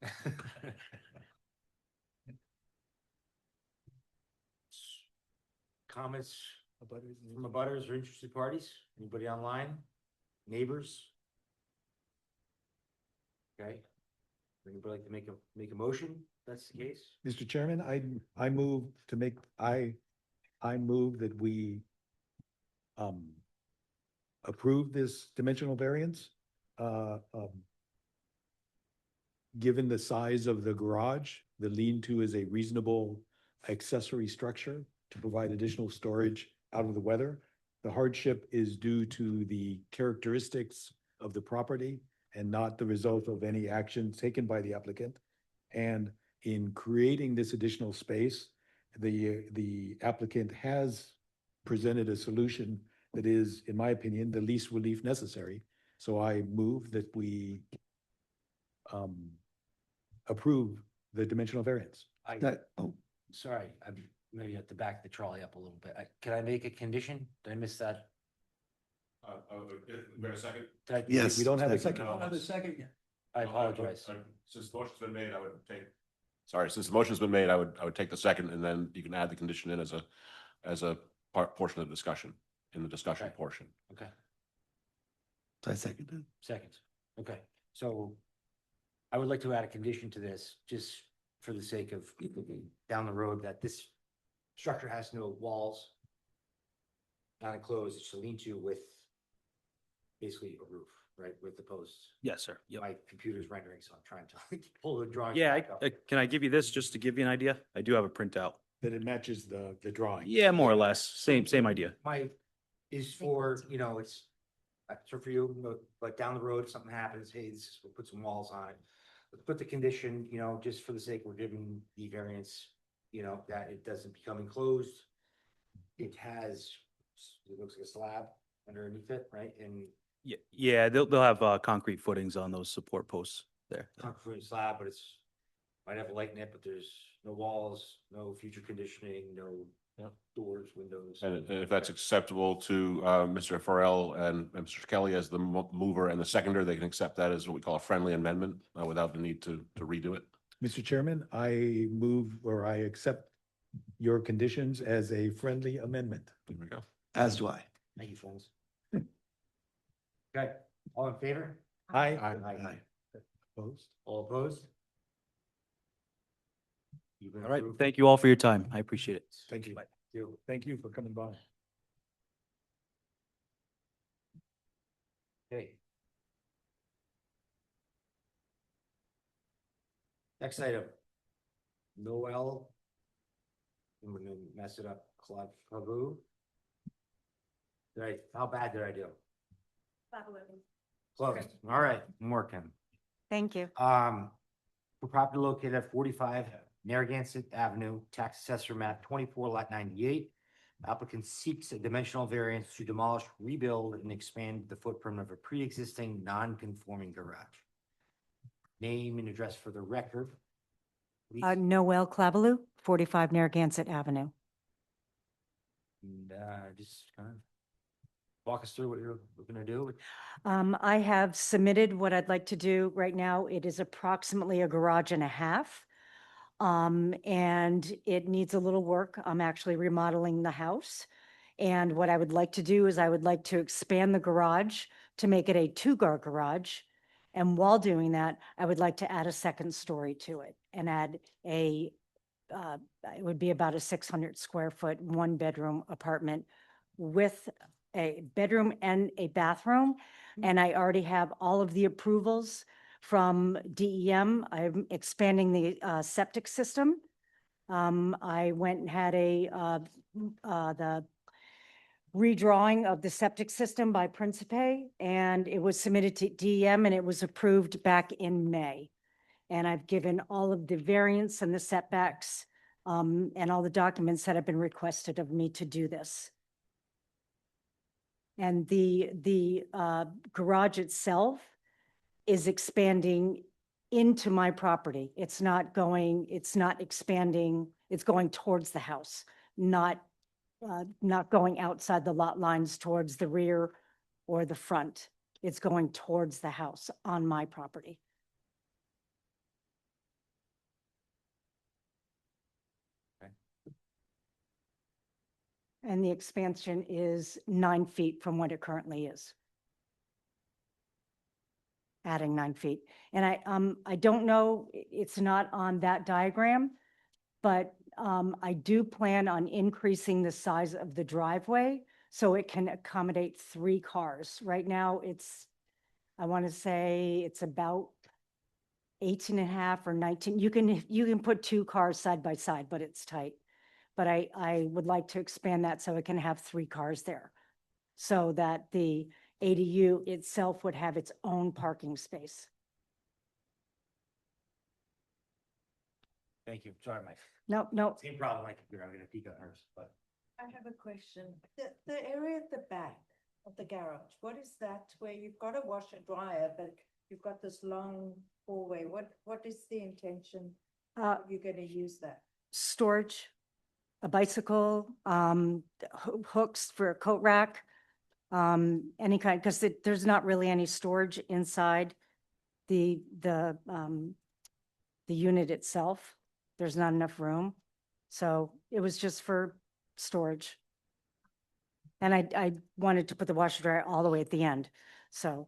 Comments from abutters or interested parties? Anybody online? Neighbors? Okay. Anybody like to make a motion? If that's the case? Mr. Chairman, I move to make, I move that we approve this dimensional variance. Given the size of the garage, the lean-to is a reasonable accessory structure to provide additional storage out of the weather. The hardship is due to the characteristics of the property and not the result of any action taken by the applicant. And in creating this additional space, the applicant has presented a solution that is, in my opinion, the least relief necessary. So I move that we approve the dimensional variance. Sorry, I'm maybe have to back the trolley up a little bit. Can I make a condition? Did I miss that? We have a second? Yes. We don't have a second. I don't have a second yet. I apologize. Since the motion's been made, I would take. Sorry, since the motion's been made, I would take the second, and then you can add the condition in as a portion of the discussion, in the discussion Okay. portion. Okay, I second it. seconds. Okay, so I would like to add a condition to this, just for the sake of down the road, that this structure has no walls, not enclosed, it's a lean-to with basically a roof, right, with the posts. Yes, sir. Yep. My computer's rendering, so I'm trying to pull the drawing. Yeah, back up. can I give you this just to give you an idea? I do have a printout. That it matches the drawing. Yeah, more or less. Same idea. My, is for, it's, for you, but down the road, if something happens, hey, we'll put some walls on it. Let's put the condition, just for the sake, we're giving the variance, that it doesn't become enclosed. It looks like a slab underneath it, right? And Yeah, they'll have concrete footings on those support posts there. concrete slab, but might have a light in it, but there's no walls, no future conditioning, no doors, windows. And if that's acceptable to Mr. Farrell and Mr. Kelly as the mover and the seconder, they can accept that as what we call a friendly amendment without the need to redo it. Mr. Chairman, I move or I accept your conditions as a friendly amendment. There we go. As do I. Thank you, friends. Okay, all in favor? Aye. Aye. Opposed? All opposed? You've been All right. approved. Thank you all for your time. I appreciate it. Thank you. Bye. Thank you for coming by. Okay. Next item. Noel. I'm gonna mess it up. Clavu. How bad did I do? Close. All right, I'm working. Thank you. For property located at 45 Narragansett Avenue, tax assessor map 24 lot 98. Applicant seeks a dimensional variance to demolish, rebuild, and expand the footprint of a pre-existing non-conforming garage. Name and address for the record. please. Noel Clavalou, 45 Narragansett Avenue. And just kind of walk us through what you're looking to do. I have submitted what I'd like to do right now. It is approximately a garage and a half. And it needs a little work. I'm actually remodeling the house. And what I would like to do is I would like to expand the garage to make it a two-car garage. And while doing that, I would like to add a second story to it and add it would be about a 600 square foot, one bedroom apartment with a bedroom and a bathroom. And I already have all of the approvals from DEM. I'm expanding the septic system. I went and had the redrawing of the septic system by Principe, and it was submitted to DEM and it was approved back in May. And I've given all of the variants and the setbacks and all the documents that have been requested of me to do this. And the garage itself is expanding into my property. It's not expanding, it's going towards the house, not going outside the lot lines towards the rear or the front. It's going towards the house on my property. And the expansion is 9 feet from what it currently is. Adding 9 feet. And I don't know, it's not on that diagram, but I do plan on increasing the size of the driveway so it can accommodate 3 cars. Right now, I want to say it's about 18 and a half or 19. You can put 2 cars side by side, but it's tight. But I would like to expand that so it can have 3 cars there, so that the ADU itself would have its own parking space. Thank you. Sorry, Mike. No. Same problem, my computer. I'm gonna peek on hers, but. I have a question. The area at the back of the garage, what is that where you've got a washer dryer, but you've got this long hallway? What is the intention? You're gonna use that? Storage, a bicycle, hooks for a coat rack, any kind, because there's not really any storage inside the unit itself. There's not enough room. So it was just for storage. And I wanted to put the washer dryer all the way at the end. So.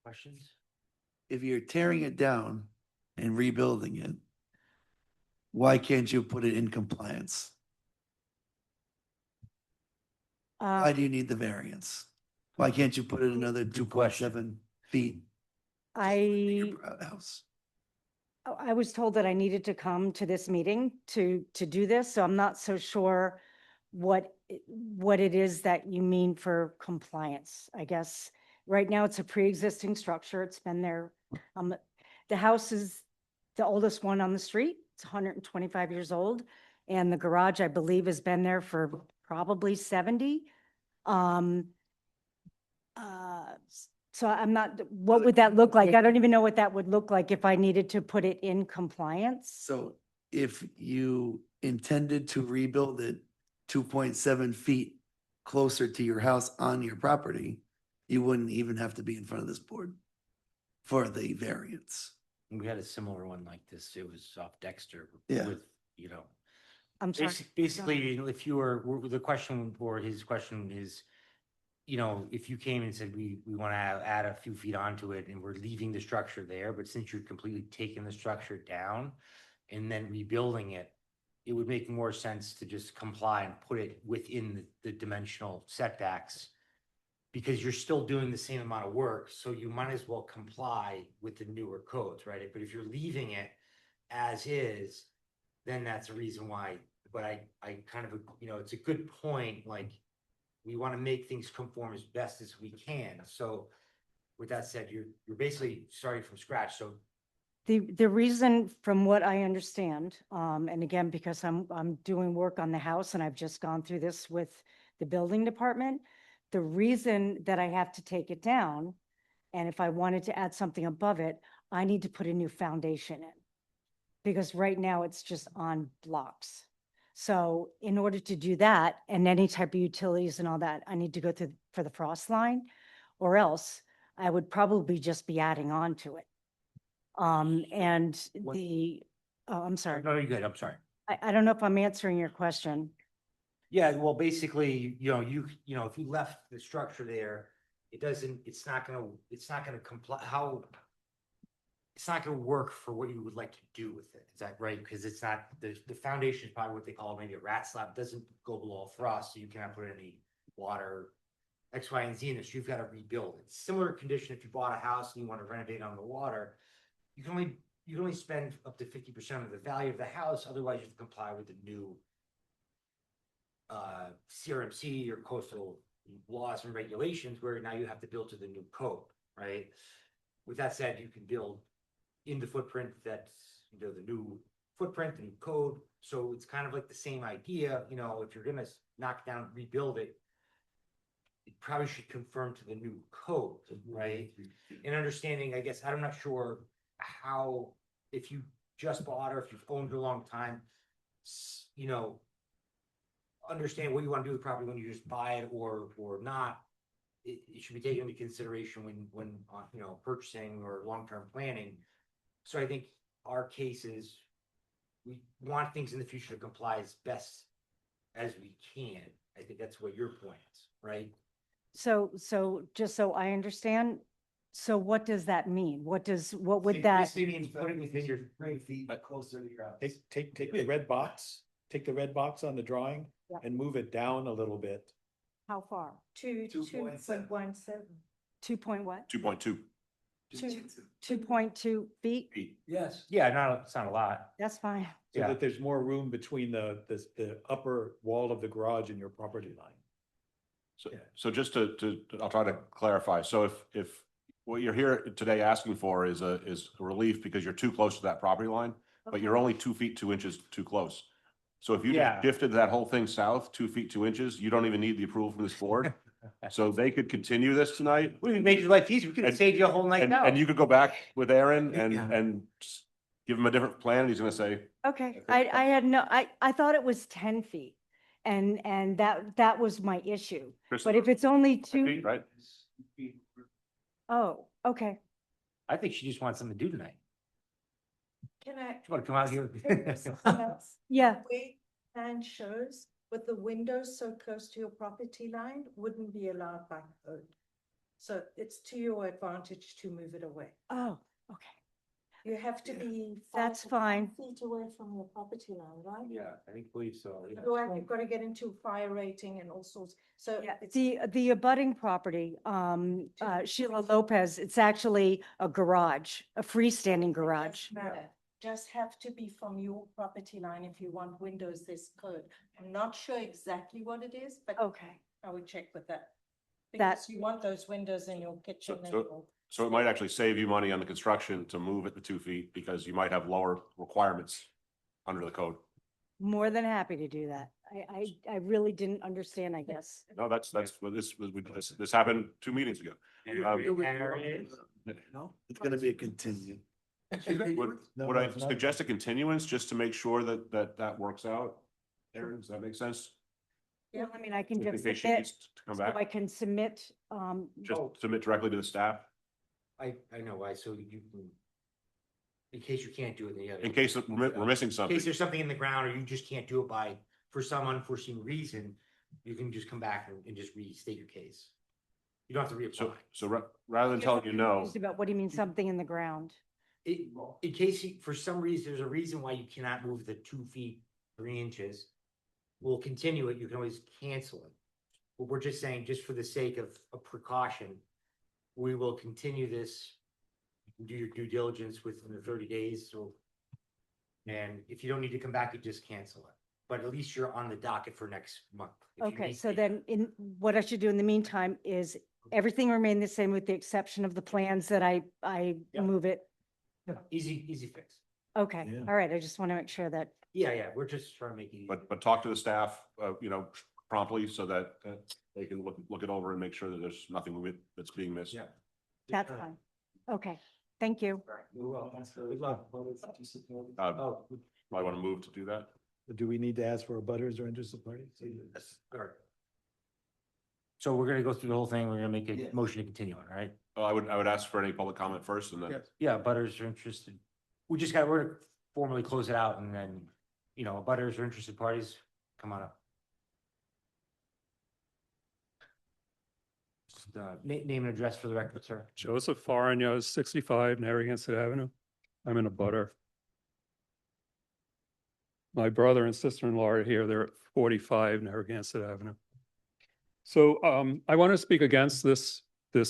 Questions? If you're tearing it down and rebuilding it, why can't you put it in compliance? Why do you need the variance? Why can't you put it another 2.7 feet? I House. I was told that I needed to come to this meeting to do this, so I'm not so sure what it is that you mean for compliance. I guess right now it's a pre-existing structure. It's been there. The house is the oldest one on the street. It's 125 years old. And the garage, I believe, has been there for probably 70. So I'm not, what would that look like? I don't even know what that would look like if I needed to put it in compliance. So if you intended to rebuild it 2.7 feet closer to your house on your property, you wouldn't even have to be in front of this board for the variance. We had a similar one like this. It was off Dexter. Yeah. With, I'm sorry. Basically, if you were, the question or his question is, if you came and said, we want to add a few feet onto it and we're leaving the structure there, but since you're completely taking the structure down and then rebuilding it, it would make more sense to just comply and put it within the dimensional setbacks, because you're still doing the same amount of work. So you might as well comply with the newer codes, right? But if you're leaving it as is, then that's a reason why. But I kind of, it's a good point. Like, we want to make things conform as best as we can. So with that said, you're basically starting from scratch. So The reason, from what I understand, and again, because I'm doing work on the house and I've just gone through this with the building department, the reason that I have to take it down, and if I wanted to add something above it, I need to put a new foundation in. Because right now it's just on blocks. So in order to do that and any type of utilities and all that, I need to go through for the frost line, or else I would probably just be adding on to it. And I'm sorry. No, you're good. I'm sorry. I don't know if I'm answering your question. Yeah, well, basically, you know, if you left the structure there, it's not gonna comply, it's not gonna work for what you would like to do with it. Is that right? Because it's not, the foundation is probably what they call maybe a rat slab, it doesn't go below frost, so you cannot put any water, X, Y, and Z in this, you've got to rebuild it. Similar condition if you bought a house and you want to renovate on the water, you can only spend up to 50% of the value of the house, otherwise you have to comply with the new CRMC or coastal laws and regulations where now you have to build to the new code, right? With that said, you can build in the footprint that's, the new footprint, the new code. So it's kind of like the same idea, if you're gonna knock down, rebuild it, it probably should conform to the new code, right? And understanding, I guess, I'm not sure how, if you just bought or if you've owned it a long time, understand what you want to do with the property when you just buy it or not. It should be taken into consideration when purchasing or long-term planning. So I think our case is we want things in the future to comply as best as we can. I think that's what your point is, right? So just so I understand, so what does that mean? What would It that? basically means putting within your 3 feet closer to your house. Take the red box, on the drawing Yeah. and move it down a little bit. How far? 2.17. 2 what? 2.2 2.2 feet? feet. Yes. Yeah, it's not a lot. That's fine. So Yeah. that there's more room between the upper wall of the garage and your property line. So just I'll try to clarify. So if what you're here today asking for is a relief because you're too close to that property line, but you're only 2 feet, 2 inches too close. So if you Yeah. just shifted that whole thing south, 2 feet, 2 inches, you don't even need the approval from this board. So they could continue this tonight. We made your life easy. We could have saved you a whole night now. And you could go back with Aaron Yeah. and just give him a different plan. He's gonna say, Okay, I had no, I thought it was 10 feet. And that was my issue. But if it's only 2, feet, right? oh, okay. I think she just wants something to do tonight. Can I? She want to come out here. Yeah. The way plan shows with the windows so close to your property line wouldn't be allowed by code. So it's to your advantage to move it away. Oh, okay. You have to be. That's 5 fine. feet away from your property line, right? Yeah, believe so. Yeah. Otherwise, you've got to get into fire rating and all sorts. So Yeah, it's the abutting property, Sheila Lopez, it's actually a garage, a freestanding garage. matter. Just have to be from your property line if you want windows this code. I'm not sure exactly what it is, but Okay. I would check with that. That- Because you want those windows in your kitchen and your. so it might actually save you money on the construction to move it to 2 feet because you might have lower requirements under the code. More than happy to do that. I really didn't understand, I guess. No, that's what this happened 2 meetings ago. No, it's gonna be a continue. Would I suggest a continuance just to make sure that works out? Aaron, does that make sense? Yeah, I mean, I can In just case she submit, needs to come so I back, can submit, just submit directly to the staff I know why, so you can, in case you can't do it, in case we're missing in something. case there's something in the ground or you just can't do it for some unforeseen reason, you can just come back and just restate your case. You don't have to reapply. So rather than telling you no, confused about what do you mean something in the ground? In case for some reason, there's a reason why you cannot move the 2 feet, 3 inches, we'll continue it. You can always cancel it. But we're just saying, just for the sake of precaution, we will continue this. You can do your due diligence within the 30 days. And if you don't need to come back, you just cancel it. But at least you're on the docket for next month. if you Okay, need so to. then what I should do in the meantime is everything remain the same with the exception of the plans that I Yep. move it. Easy fix. Okay, Yeah. all right, I just want to make sure that, Yeah, we're just trying to make it easy. but talk to the staff, promptly so that they can look it over and make sure that there's nothing that's being missed. Yeah. that's fine. Okay, thank you. You're welcome. Good luck. Do I want to move to do that? Do we need to ask for abutters or interested parties? Yes, correct. So we're gonna go through the whole thing. We're gonna make a motion to continue on, right? Oh, I would ask for any public comment first and then. Yeah, butters are interested. We're gonna formally close it out and then, butters or interested parties, come on up. Just, name and address for the record, sir. Joseph Faragnos, 65 Narragansett Avenue. I'm in a butter. My brother and sister-in-law are here. They're at 45 Narragansett Avenue. So I want to speak against this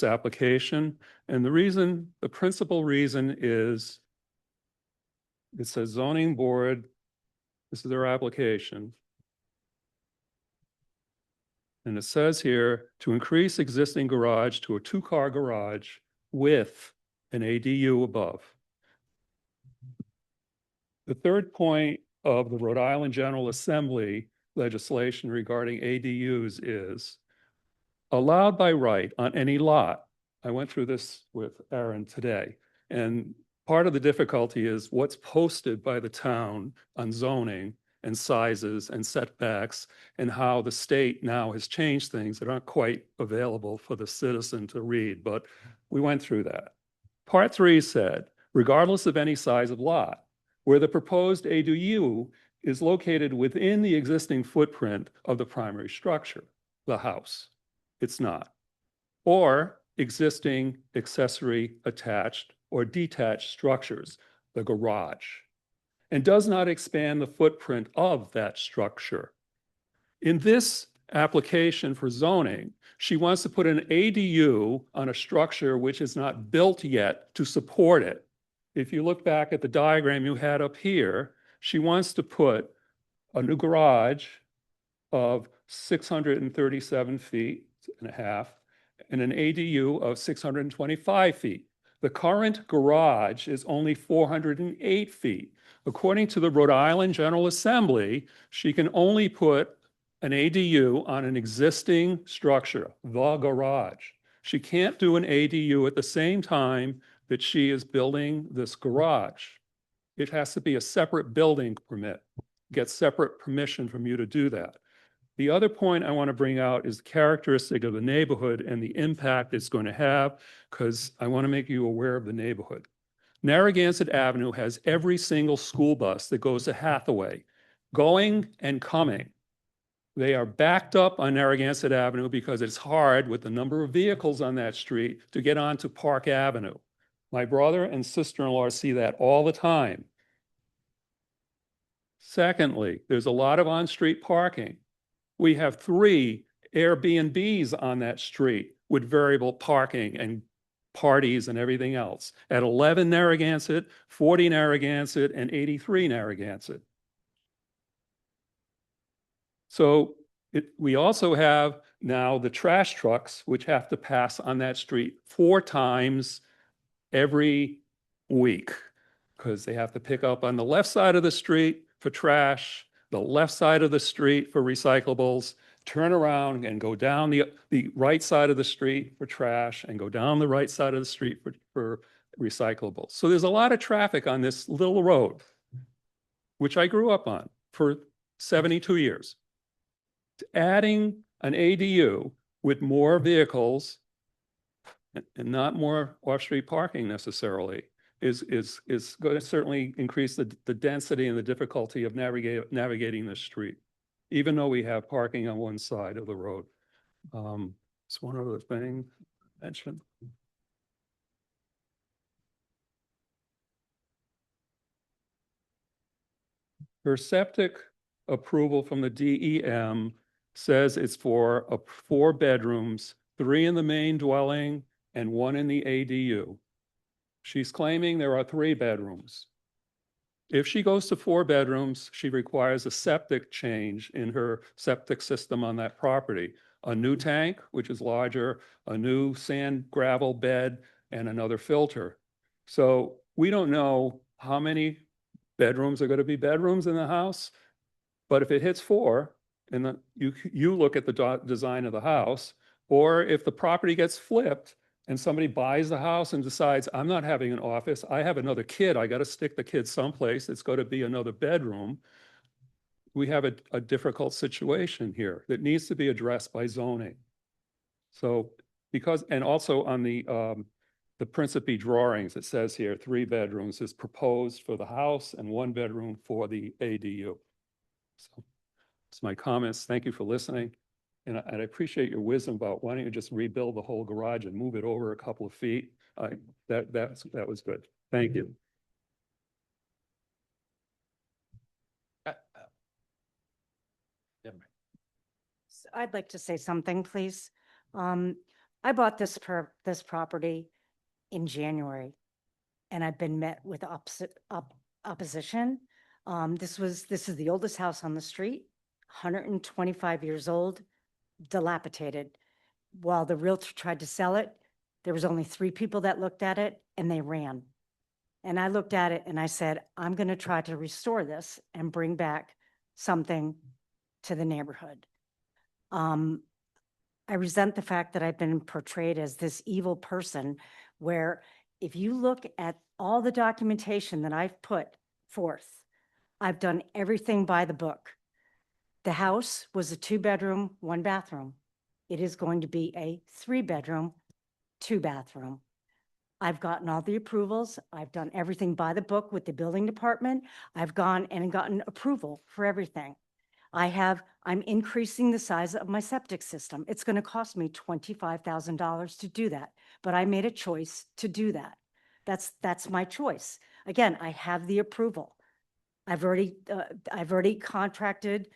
application. And the principal reason is it says zoning board, this is their application. And it says here to increase existing garage to a 2-car garage with an ADU above. The third point of the Rhode Island General Assembly legislation regarding ADUs is allowed by right on any lot. I went through this with Aaron today, and part of the difficulty is what's posted by the town on zoning and sizes and setbacks, and how the state now has changed things that aren't quite available for the citizen to read, but we went through that. Part 3 said, regardless of any size of lot, where the proposed ADU is located within the existing footprint of the primary structure, the house. It's not. Or existing accessory attached or detached structures, the garage, and does not expand the footprint of that structure. In this application for zoning, she wants to put an ADU on a structure which is not built yet to support it. If you look back at the diagram you had up here, she wants to put a new garage of 637 feet and a half and an ADU of 625 feet. The current garage is only 408 feet. According to the Rhode Island General Assembly, she can only put an ADU on an existing structure, the garage. She can't do an ADU at the same time that she is building this garage. It has to be a separate building permit, get separate permission from you to do that. The other point I want to bring out is the characteristic of the neighborhood and the impact it's going to have, because I want to make you aware of the neighborhood. Narragansett Avenue has every single school bus that goes to Hathaway, going and coming. They are backed up on Narragansett Avenue because it's hard with the number of vehicles on that street to get onto Park Avenue. My brother and sister-in-law see that all the time. Secondly, there's a lot of on-street parking. We have 3 Airbnbs on that street with variable parking and parties and everything else at 11 Narragansett, 40 Narragansett, and 83 Narragansett. So we also have now the trash trucks, which have to pass on that street 4 times every week, because they have to pick up on the left side of the street for trash, the left side of the street for recyclables, turn around and go down the right side of the street for trash, and go down the right side of the street for recyclables. So there's a lot of traffic on this little road, which I grew up on for 72 years. Adding an ADU with more vehicles and not more off-street parking necessarily is going to certainly increase the density and the difficulty of navigating the street, even though we have parking on one side of the road. It's one other thing I mentioned. Her septic approval from the DEM says it's for 4 bedrooms, 3 in the main dwelling and 1 in the ADU. She's claiming there are 3 bedrooms. If she goes to 4 bedrooms, she requires a septic change in her septic system on that property. A new tank, which is larger, a new sand gravel bed, and another filter. So we don't know how many bedrooms are going to be bedrooms in the house, but if it hits 4, and you look at the design of the house, or if the property gets flipped and somebody buys the house and decides, I'm not having an office, I have another kid, I got to stick the kid someplace, it's going to be another bedroom, we have a difficult situation here that needs to be addressed by zoning. So because, and also on the Principe drawings, it says here, 3 bedrooms is proposed for the house and 1 bedroom for the ADU. So that's my comments. Thank you for listening. And I appreciate your wisdom about why don't you just rebuild the whole garage and move it over a couple of feet. That was good. Thank you. I'd like to say something, please. I bought this property in January, and I've been met with opposition. This is the oldest house on the street, 125 years old, dilapidated. While the realtor tried to sell it, there was only 3 people that looked at it, and they ran. And I looked at it and I said, I'm going to try to restore this and bring back something to the neighborhood. I resent the fact that I've been portrayed as this evil person, where if you look at all the documentation that I've put forth, I've done everything by the book. The house was a 2-bedroom, 1 bathroom. It is going to be a 3-bedroom, 2 bathroom. I've gotten all the approvals. I've done everything by the book with the building department. I've gone and gotten approval for everything. I'm increasing the size of my septic system. It's going to cost me $25,000 to do that, but I made a choice to do that. That's my choice. Again, I have the approval. I've already contracted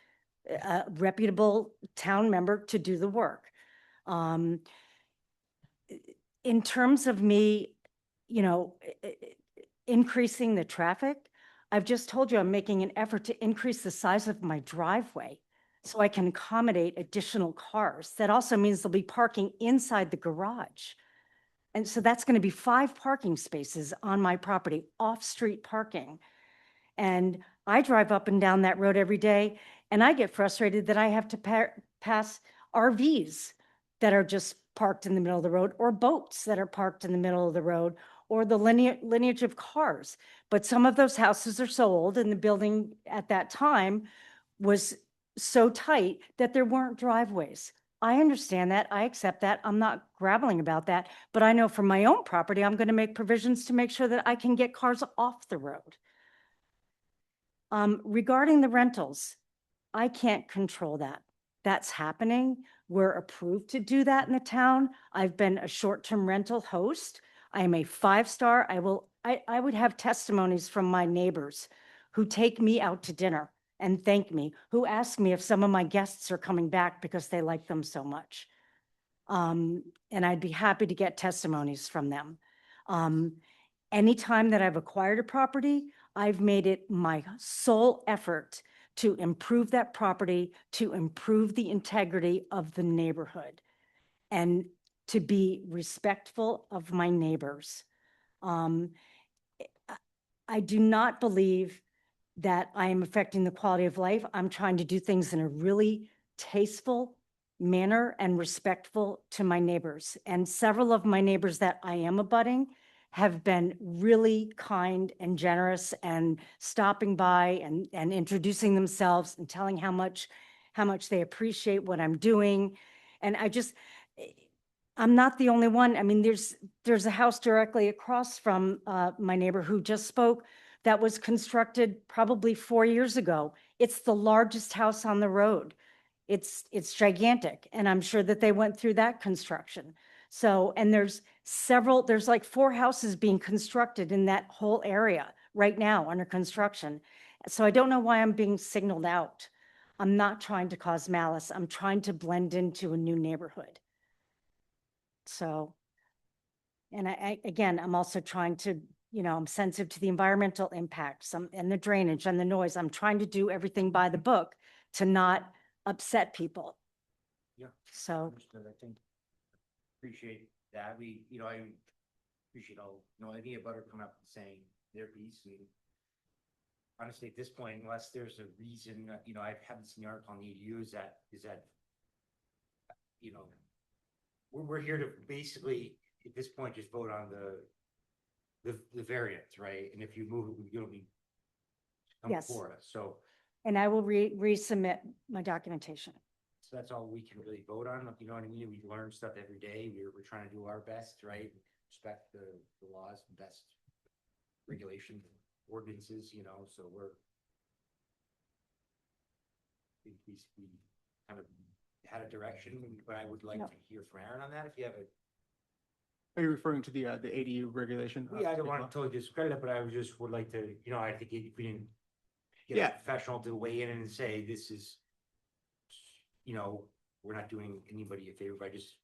a reputable town member to do the work. In terms of me, increasing the traffic, I've just told you I'm making an effort to increase the size of my driveway so I can accommodate additional cars. That also means they'll be parking inside the garage. And so that's going to be 5 parking spaces on my property, off-street parking. And I drive up and down that road every day, and I get frustrated that I have to pass RVs that are just parked in the middle of the road, or boats that are parked in the middle of the road, or the lineage of cars. But some of those houses are so old, and the building at that time was so tight that there weren't driveways. I understand that. I accept that. I'm not grappling about that. But I know for my own property, I'm going to make provisions to make sure that I can get cars off the road. Regarding the rentals, I can't control that. That's happening. We're approved to do that in the town. I've been a short-term rental host. I am a 5-star. I would have testimonies from my neighbors who take me out to dinner and thank me, who ask me if some of my guests are coming back because they like them so much. And I'd be happy to get testimonies from them. Anytime that I've acquired a property, I've made it my sole effort to improve that property, to improve the integrity of the neighborhood, and to be respectful of my neighbors. I do not believe that I am affecting the quality of life. I'm trying to do things in a really tasteful manner and respectful to my neighbors. And several of my neighbors that I am abutting have been really kind and generous and stopping by and introducing themselves and telling how much they appreciate what I'm doing. And I'm not the only one. I mean, there's a house directly across from my neighbor who just spoke that was constructed probably 4 years ago. It's the largest house on the road. It's gigantic. And I'm sure that they went through that construction. So, and there's like 4 houses being constructed in that whole area right now under construction. So I don't know why I'm being signaled out. I'm not trying to cause malice. I'm trying to blend into a new neighborhood. So, and again, I'm also trying to, I'm sensitive to the environmental impacts and the drainage and the noise. I'm trying to do everything by the book to not upset people. Yeah. So. Understood. I think appreciate that. I appreciate any butter coming up and saying their piece. I mean, honestly, at this point, unless there's a reason, I haven't seen the article on the EDU, is that we're here to basically at this point just vote on the variance, right? And if you move it, you'll be coming Yes. for us. So And I will resubmit my documentation. So that's all we can really vote on, you know what I mean? We learn stuff every day. We're trying to do our best, right? Respect the laws, best regulation ordinances, you know, so we kind of had a direction, but I would like No. to hear from Aaron on that if you have a. Are you referring to the ADU regulation? Yeah, I don't want to totally discredit it, but I just would like to, you know, I think if we didn't get Yeah. a professional to weigh in and say, this is, you know, we're not doing anybody a favor by just.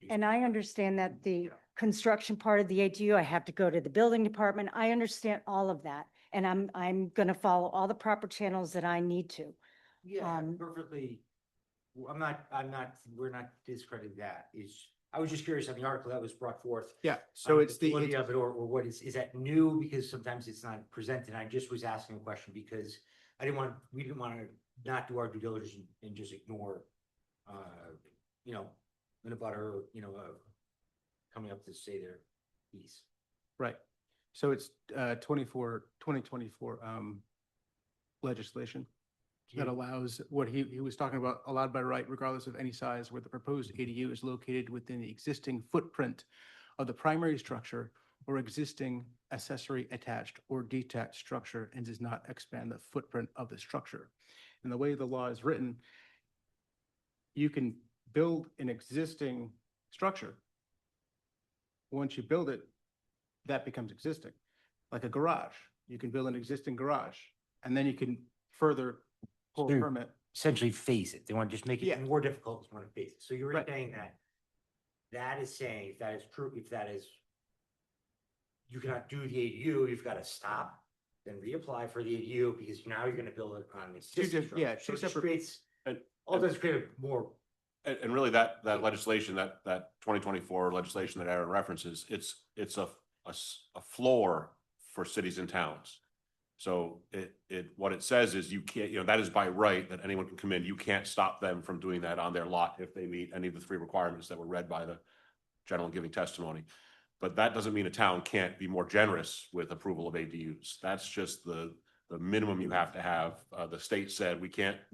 And I understand that the construction part of the ADU, I have to go to the building department. I understand all of that. And I'm gonna follow all the proper channels that I need to. Yeah, perfectly. Well, we're not discrediting that. I was just curious on the article that was brought forth. Yeah, so it's the, validity of it, or what is that new? Because sometimes it's not presented. I just was asking a question because we didn't want to not do our due diligence and just ignore, you know, in a butter, you know, coming up to say their piece. right. So it's 2024 legislation that allows what he was talking about, allowed by right regardless of any size, where the proposed ADU is located within the existing footprint of the primary structure or existing accessory attached or detached structure and does not expand the footprint of the structure. And the way the law is written, you can build an existing structure. Once you build it, that becomes existing. Like a garage, you can build an existing garage and then you can further pull a So permit. essentially phase it. They want to just make Yeah. it more difficult. Just want to phase it. So you were Right. saying that is saying, if that is true, if that is, you cannot do the ADU, you've got to stop, then reapply for the ADU because now you're going to build it on existing. different- yeah, structure. two So it just separate- creates, And- all does create a more. And really that legislation, that 2024 legislation that Aaron references, it's a floor for cities and towns. So what it says is you can't, you know, that is by right that anyone can come in. You can't stop them from doing that on their lot if they meet any of the 3 requirements that were read by the gentleman giving testimony. But that doesn't mean a town can't be more generous with approval of ADUs. That's just the minimum you have to have. The state said we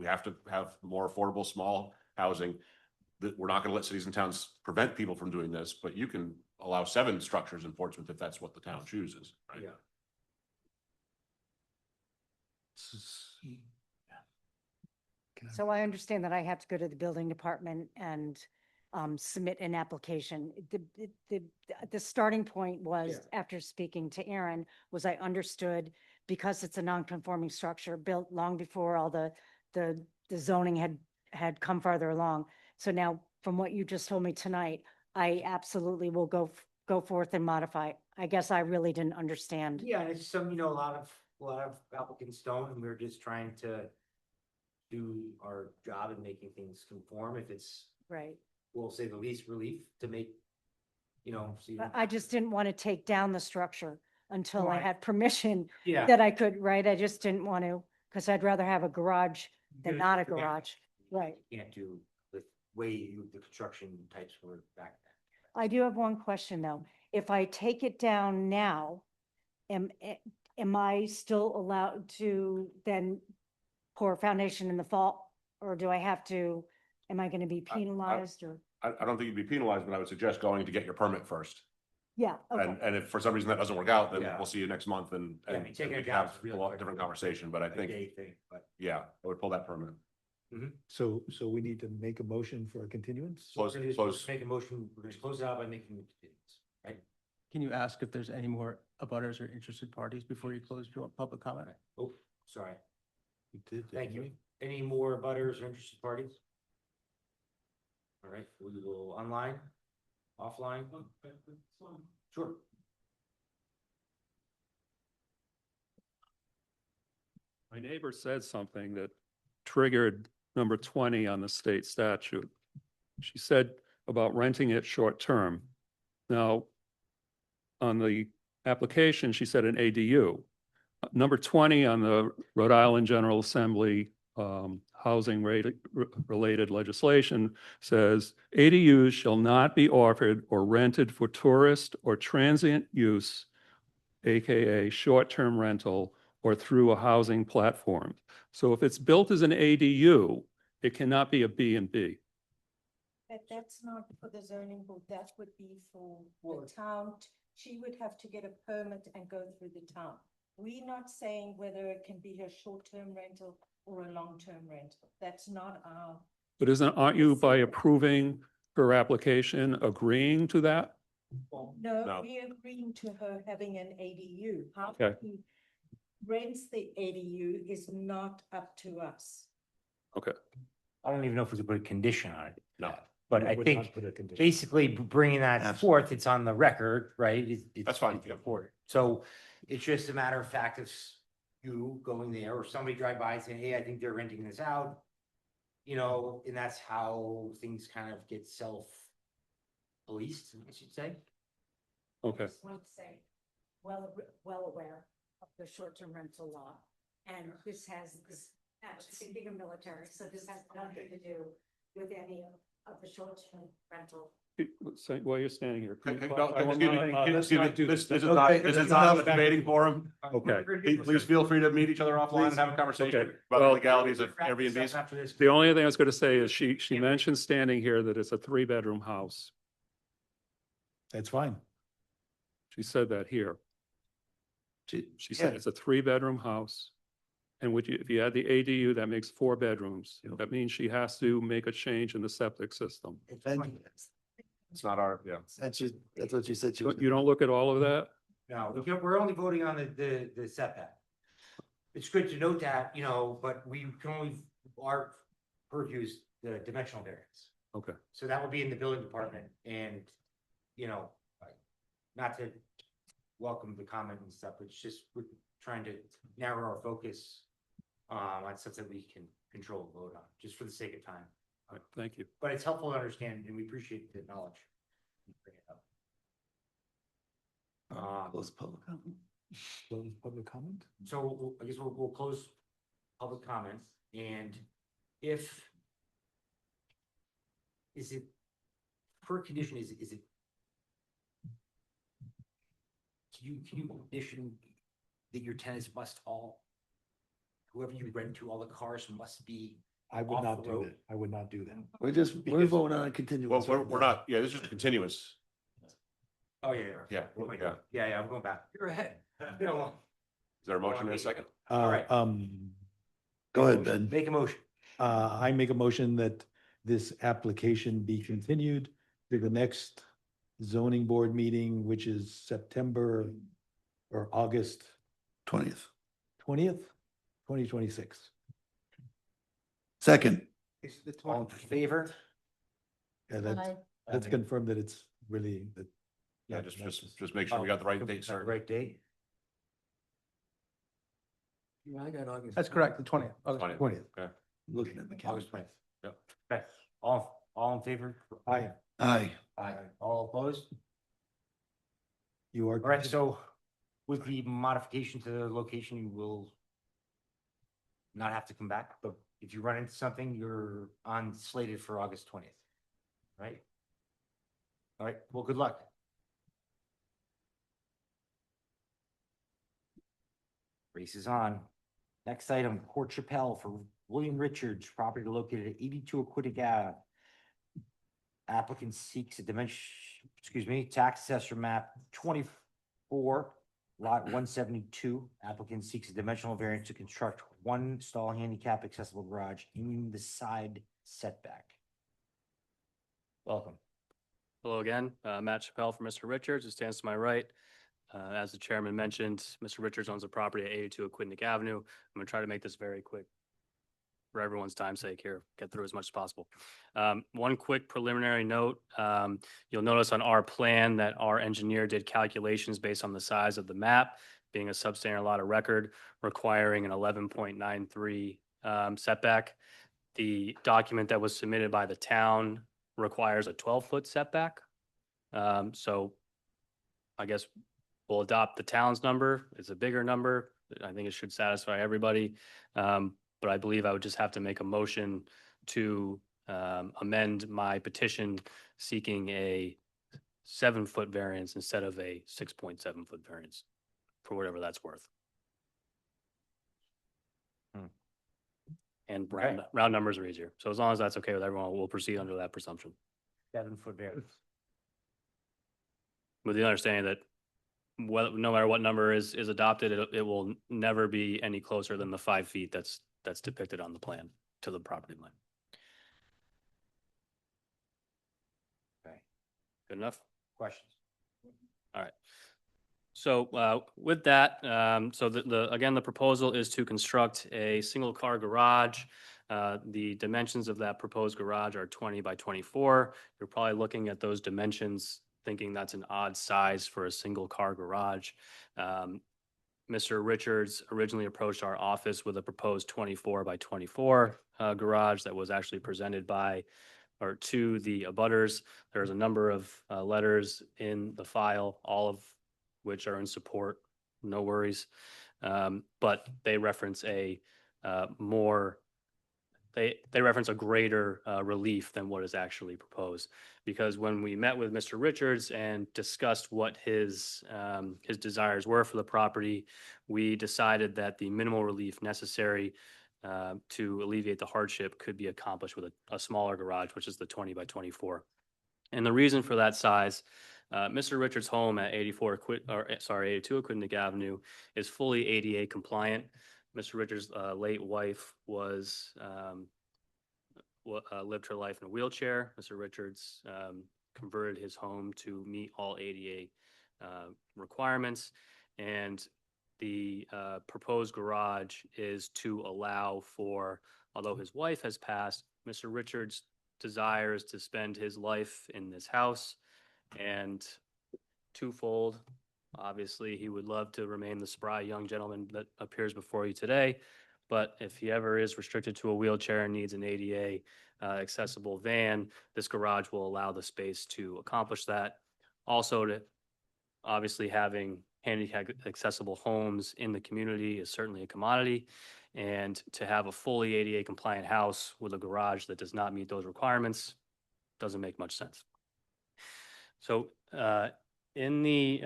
have to have more affordable, small housing. That we're not going to let cities and towns prevent people from doing this, but you can allow 7 structures in Portsmouth if that's what the town chooses. Right? Yeah. So I understand that I have to go to the building department and submit an application. The starting point was, after speaking to Aaron, was I understood because it's a non-conforming structure built long before all the zoning had come farther along. So now, from what you just told me tonight, I absolutely will go forth and modify. I guess I really didn't understand. Yeah, and it's some, you know, a lot of applicants don't, and we're just trying to do our job in making things conform. If it's, Right. we'll say the least relief to make, you know, see. I just didn't want to take down the structure until I Right. had permission Yeah. that I could, right? I just didn't want to, because I'd rather have a garage than not a garage. Right. Can't do the way the construction types were back then. I do have one question though. If I take it down now, am I still allowed to then pour a foundation in the fall? Or do I have to, am I going to be penalized or? I don't think you'd be penalized, but I would suggest going to get your permit first. Yeah, okay. And if for some reason that doesn't work out, then Yeah. we'll see you next month and Yeah, I mean, taking we it can down have is real a lot quick. different conversation, but I A think, day thing, but. yeah, I would pull that permit. So we need to make a motion for a continuance? Close, We're gonna just close. Make a motion, we're gonna close it out by making the continuance, right? Can you ask if there's any more abutters or interested parties before you close your public comment? Oh, sorry. We did, Thank didn't you. we? Any more butters or interested parties? All right, we will online, offline. Sure. My neighbor said something that triggered number 20 on the state statute. She said about renting it short term. Now, on the application, she said an ADU. Number 20 on the Rhode Island General Assembly housing related legislation says ADUs shall not be offered or rented for tourist or transient use, AKA short-term rental, or through a housing platform. So if it's built as an ADU, it cannot be a B and B. But that's not for the zoning board, that would be for the town. She would have to get a permit and go through the town. We're not saying whether it can be a short-term rental or a long-term rental. That's not our. But aren't you by approving her application agreeing to that? No, we're agreeing to her having an ADU. How Okay. he rents the ADU is not up to us. Okay. I don't even know if we could put a condition on it. No. But I think basically bringing that forth, it's on the record, right? That's fine, it's yeah. reported. So it's just a matter of fact of you going there or somebody drive by and saying, hey, I think they're renting this out. You know, and that's how things kind of get self-policed, I should say. Okay. I just want to say, well aware of the short-term rental law. And this has this, being a military, so this has nothing to do with any of the short-term rental. So while you're standing here. can you- This is not a debating forum. Okay. Please feel free to meet each other offline and have a conversation Okay. about the Well- legalities of Airbnbs. After this. The only thing I was going to say is she mentioned standing here that it's a 3-bedroom house. That's fine. She said that here. She said Yeah. it's a 3-bedroom house. And if you add the ADU, that makes 4 bedrooms. Yep. That means she has to make a change in the septic system. And It's not our, yeah. that's what you said. She was. You don't look at all of that? No, we're only voting on the setback. It's good to note that, you know, but we can only, our purview is the dimensional variance. Okay. So that would be in the building department and, you know, not to welcome the comment and stuff, but it's just, we're trying to narrow our focus on stuff that we can control and vote on, just for the sake of time. All right, thank you. But it's helpful to understand and we appreciate the knowledge. Bring it up. Close public comment. Close public comment? So I guess we'll close public comment and if is it per condition, is it can you condition that your tenants must whoever you rent to, all the cars must be I would off not the do road? that. I would not do that. We're voting on a continuance. Well, we're not, yeah, this is continuous. Oh, yeah. Yeah, yeah. Yeah, I'm going back. You're ahead. You know, Is there a motion in a second? All right. Go ahead, Ben. Make a motion. I make a motion that this application be continued to the next zoning board meeting, which is September or August 20th. 2026. Second. All in favor? Yeah, let's confirm that it's really that. Yeah, just make sure we got the right date, sir. Right date. Yeah, I got August. That's correct, the 20th. 20th. 20th. Okay. Looking at the calendar. August 20th. Yep. Okay, all in favor? Aye. Aye. Aye. All opposed? You are. All right, so with the modification to the location, you will not have to come back, but if you run into something, you're on slated for August 20th, right? All right, well, good luck. Race is on. Next item, Court Chappelle for William Richards, property located at 82 Aquidneck Ave. Applicant seeks a tax assessor map 24, lot 172. Applicant seeks a dimensional variance to construct one stall handicap accessible garage in the side setback. Welcome. Hello again, Matt Chappelle for Mr. Richards, who stands to my right. As the chairman mentioned, Mr. Richards owns a property at 82 Aquidneck Avenue. I'm going to try to make this very quick for everyone's time's sake here, get through as much as possible. One quick preliminary note, you'll notice on our plan that our engineer did calculations based on the size of the map, being a substandard lot of record, requiring an 11.93 setback. The document that was submitted by the town requires a 12-foot setback. So I guess we'll adopt the town's number. It's a bigger number. I think it should satisfy everybody. But I believe I would just have to make a motion to amend my petition seeking a 7-foot variance instead of a 6.7-foot variance for whatever that's worth. And Okay. round numbers are easier. So as long as that's okay with everyone, we'll proceed under that presumption. 7-foot variance. With the understanding that no matter what number is adopted, it will never be any closer than the 5 feet that's depicted on the plan to the property line. Okay. Good enough? Questions? All right. So with that, so again, the proposal is to construct a single car garage. The dimensions of that proposed garage are 20 by 24. You're probably looking at those dimensions thinking that's an odd size for a single car garage. Mr. Richards originally approached our office with a proposed 24 by 24 garage that was actually presented by or to the abutters. There's a number of letters in the file, all of which are in support, no worries. But they reference a they reference a greater relief than what is actually proposed. Because when we met with Mr. Richards and discussed what his desires were for the property, we decided that the minimal relief necessary to alleviate the hardship could be accomplished with a smaller garage, which is the 20 by 24. And the reason for that size, Mr. Richards' home at 82 Aquidneck Avenue is fully ADA compliant. Mr. Richards' late wife lived her life in a wheelchair. Mr. Richards converted his home to meet all ADA requirements, and the proposed garage is to allow for, although his wife has passed, Mr. Richards desires to spend his life in this house, and twofold. Obviously, he would love to remain the spry young gentleman that appears before you today, but if he ever is restricted to a wheelchair and needs an ADA accessible van, this garage will allow the space to accomplish that. Also, to obviously having handicap accessible homes in the community is certainly a commodity, and to have a fully ADA compliant house with a garage that does not meet those requirements doesn't make much sense. So in the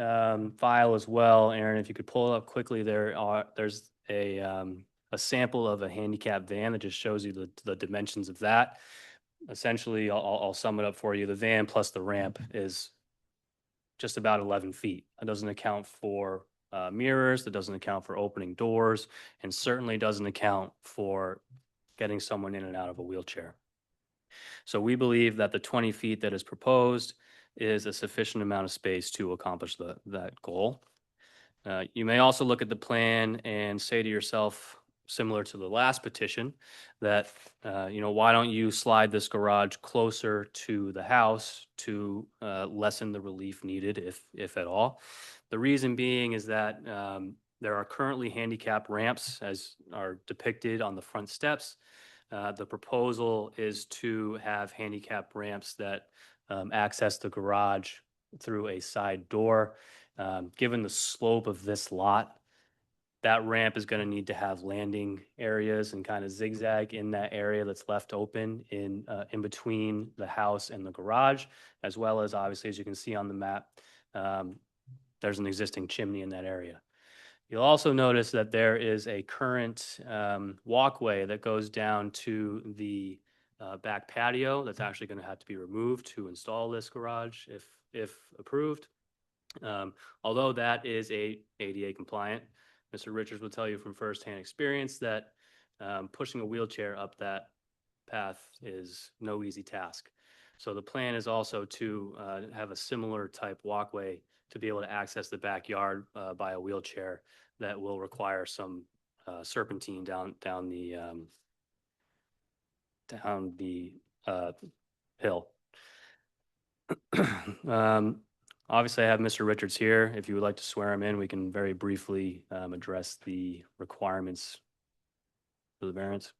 file as well, Aaron, if you could pull it up quickly, there's a sample of a handicap van that just shows you the dimensions of that. Essentially, I'll sum it up for you. The van plus the ramp is just about 11 feet. That doesn't account for mirrors, that doesn't account for opening doors, and certainly doesn't account for getting someone in and out of a wheelchair. So we believe that the 20 feet that is proposed is a sufficient amount of space to accomplish that goal. You may also look at the plan and say to yourself, similar to the last petition, that, why don't you slide this garage closer to the house to lessen the relief needed, if at all. The reason being is that there are currently handicap ramps as are depicted on the front steps. The proposal is to have handicap ramps that access the garage through a side door. Given the slope of this lot, that ramp is going to need to have landing areas and kind of zigzag in that area that's left open in between the house and the garage, as well as obviously, as you can see on the map, there's an existing chimney in that area. You'll also notice that there is a current walkway that goes down to the back patio that's actually going to have to be removed to install this garage if approved. Although that is ADA compliant, Mr. Richards will tell you from firsthand experience that pushing a wheelchair up that path is no easy task. So the plan is also to have a similar type walkway to be able to access the backyard by a wheelchair that will require some serpentine down the hill. Obviously, I have Mr. Richards here. If you would like to swear him in, we can very briefly address the requirements for the variance.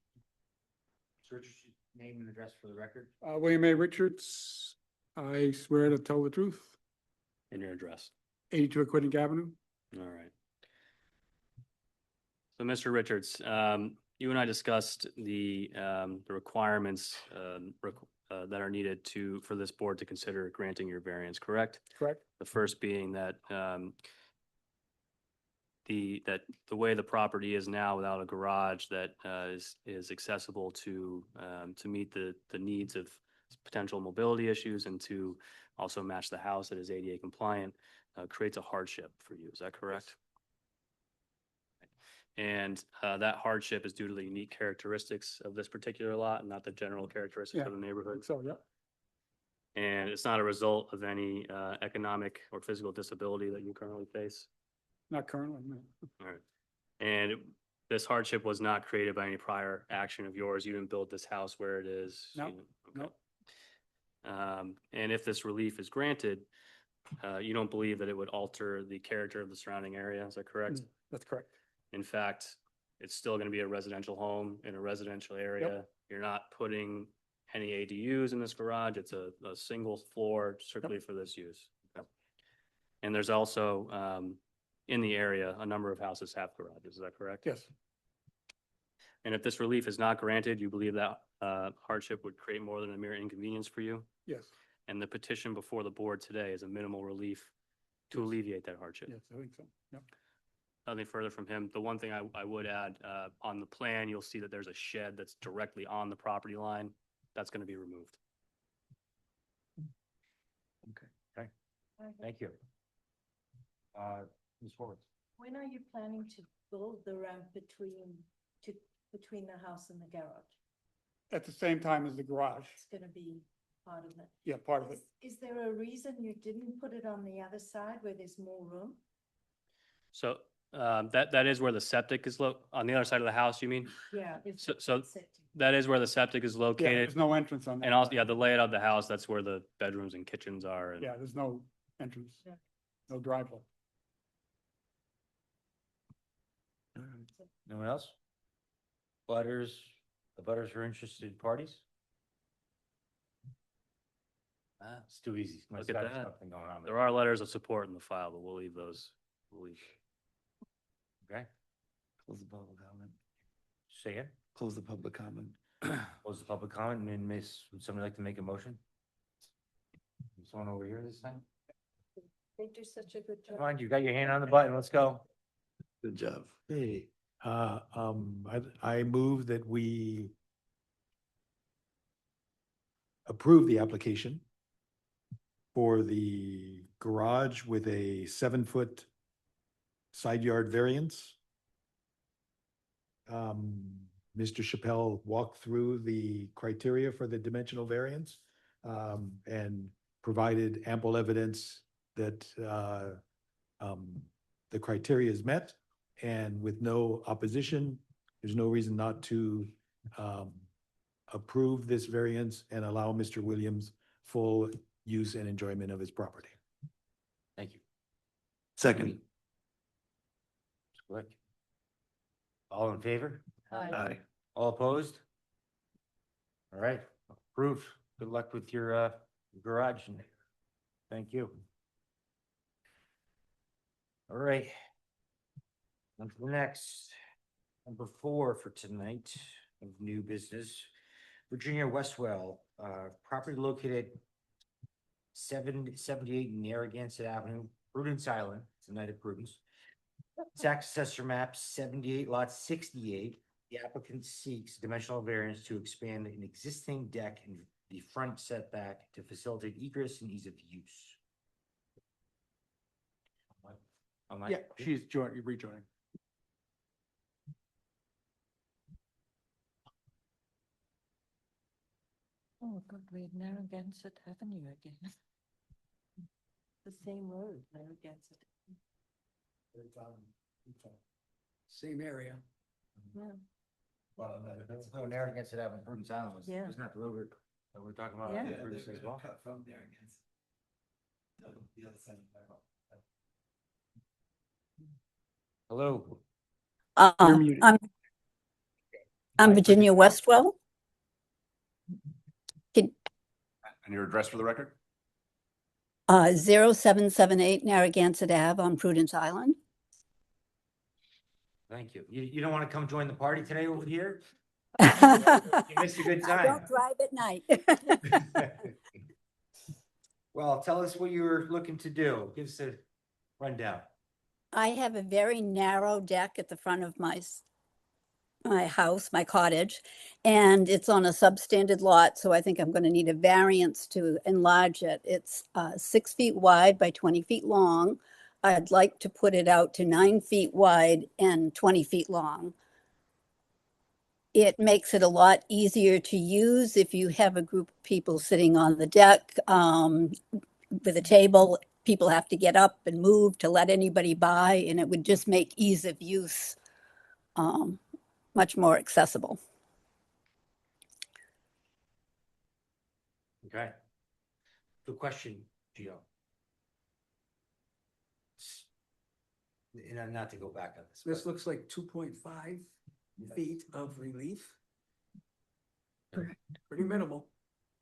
Mr. Richards, name and address for the record. William A. Richards, I swear to tell the truth. And your address. 82 Aquidneck Avenue. All right. So, Mr. Richards, you and I discussed the requirements that are needed for this board to consider granting your variance, correct? Correct. The first being that that the way the property is now without a garage that is accessible to meet the needs of potential mobility issues and to also match the house that is ADA compliant creates a hardship for you. Is that correct? And that hardship is due to the unique characteristics of this particular lot and not the general characteristics of the neighborhood. So, yeah. And it's not a result of any economic or physical disability that you currently face. Not currently, no. All right. And this hardship was not created by any prior action of yours. You didn't build this house where it is. No, You didn't- okay. And if this relief is granted, you don't believe that it would alter the character of the surrounding area. Is that correct? That's correct. In fact, it's still going to be a residential home in a residential area. You're not putting any ADUs in this garage. It's a single floor strictly for this use. Okay. And there's also, in the area, a number of houses have garages. Is that correct? Yes. And if this relief is not granted, you believe that hardship would create more than a mere inconvenience for you? Yes. And the petition before the board today is a minimal relief to alleviate that hardship? Yes, I think so. Yep. Nothing further from him. The one thing I would add, on the plan, you'll see that there's a shed that's directly on the property line. That's going to be removed. Okay, thank you. Ms. Horowitz. When are you planning to build the ramp between the house and the garage? At the same time as the garage. It's gonna be part of it. Yeah, part of it. Is there a reason you didn't put it on the other side where there's more room? So that is where the septic is on the other side of the house, you mean? Yeah. So that is where the septic is Yeah, located. there's no entrance on that. And also, side. yeah, the layout of the house, that's where the bedrooms and kitchens are. And Yeah, there's no entrance. Yeah. No driveway. No one else? The butters are interested parties? It's too easy. Look at that. There are letters of support in the file, but we'll leave those. Okay, Close the public comment. say it. Close the public comment. Close the public comment, and Miss, would somebody like to make a motion? Someone over here this time? They do such a good job. Come on, you got your hand on the button, let's go. Good job. Hey, I move that we approve the application for the garage with a 7-foot side yard variance. Mr. Chappelle walked through the criteria for the dimensional variance, and provided ample evidence that, the criteria is met. And with no opposition, there's no reason not to approve this variance and allow Mr. Williams full use and enjoyment of his property. Thank you. Second. Quick. All in favor? Aye. All opposed? All right, approved. Good luck with your garage. Thank you. All right. On to the next, number 4 for tonight of new business. Virginia Westwell, property located 778 Narragansett Avenue, Prudence Island, it's a night of Prudence. Tax assessor map 78 lot 68. The applicant seeks dimensional variance to expand an existing deck in the front setback to facilitate egress and ease of use. Yeah, she's rejoining. Oh, God, we're Narragansett Avenue again. The same road, Narragansett. Same area. Yeah. No, Narragansett Avenue, Prudence Island was, Yeah. isn't that the road that we're talking about? Yeah. Prudence as well? From Narragansett. The other side. Hello. I'm Virginia Westwell. And your address for the record? 0778 Narragansett Ave on Prudence Island. Thank you. You don't want to come join the party today over here? You missed a good I time. don't drive at night. Well, tell us what you were looking to do. Give us a rundown. I have a very narrow deck at the front of my house, my cottage, and it's on a substandard lot, so I think I'm going to need a variance to enlarge it. It's 6 feet wide by 20 feet long. I'd like to put it out to 9 feet wide and 20 feet long. It makes it a lot easier to use if you have a group of people sitting on the deck with a table. People have to get up and move to let anybody by, and it would just make ease of use much more accessible. Okay. Good question, Gio. And not to go back on this. This looks like 2.5 feet of relief. Correct. Pretty minimal.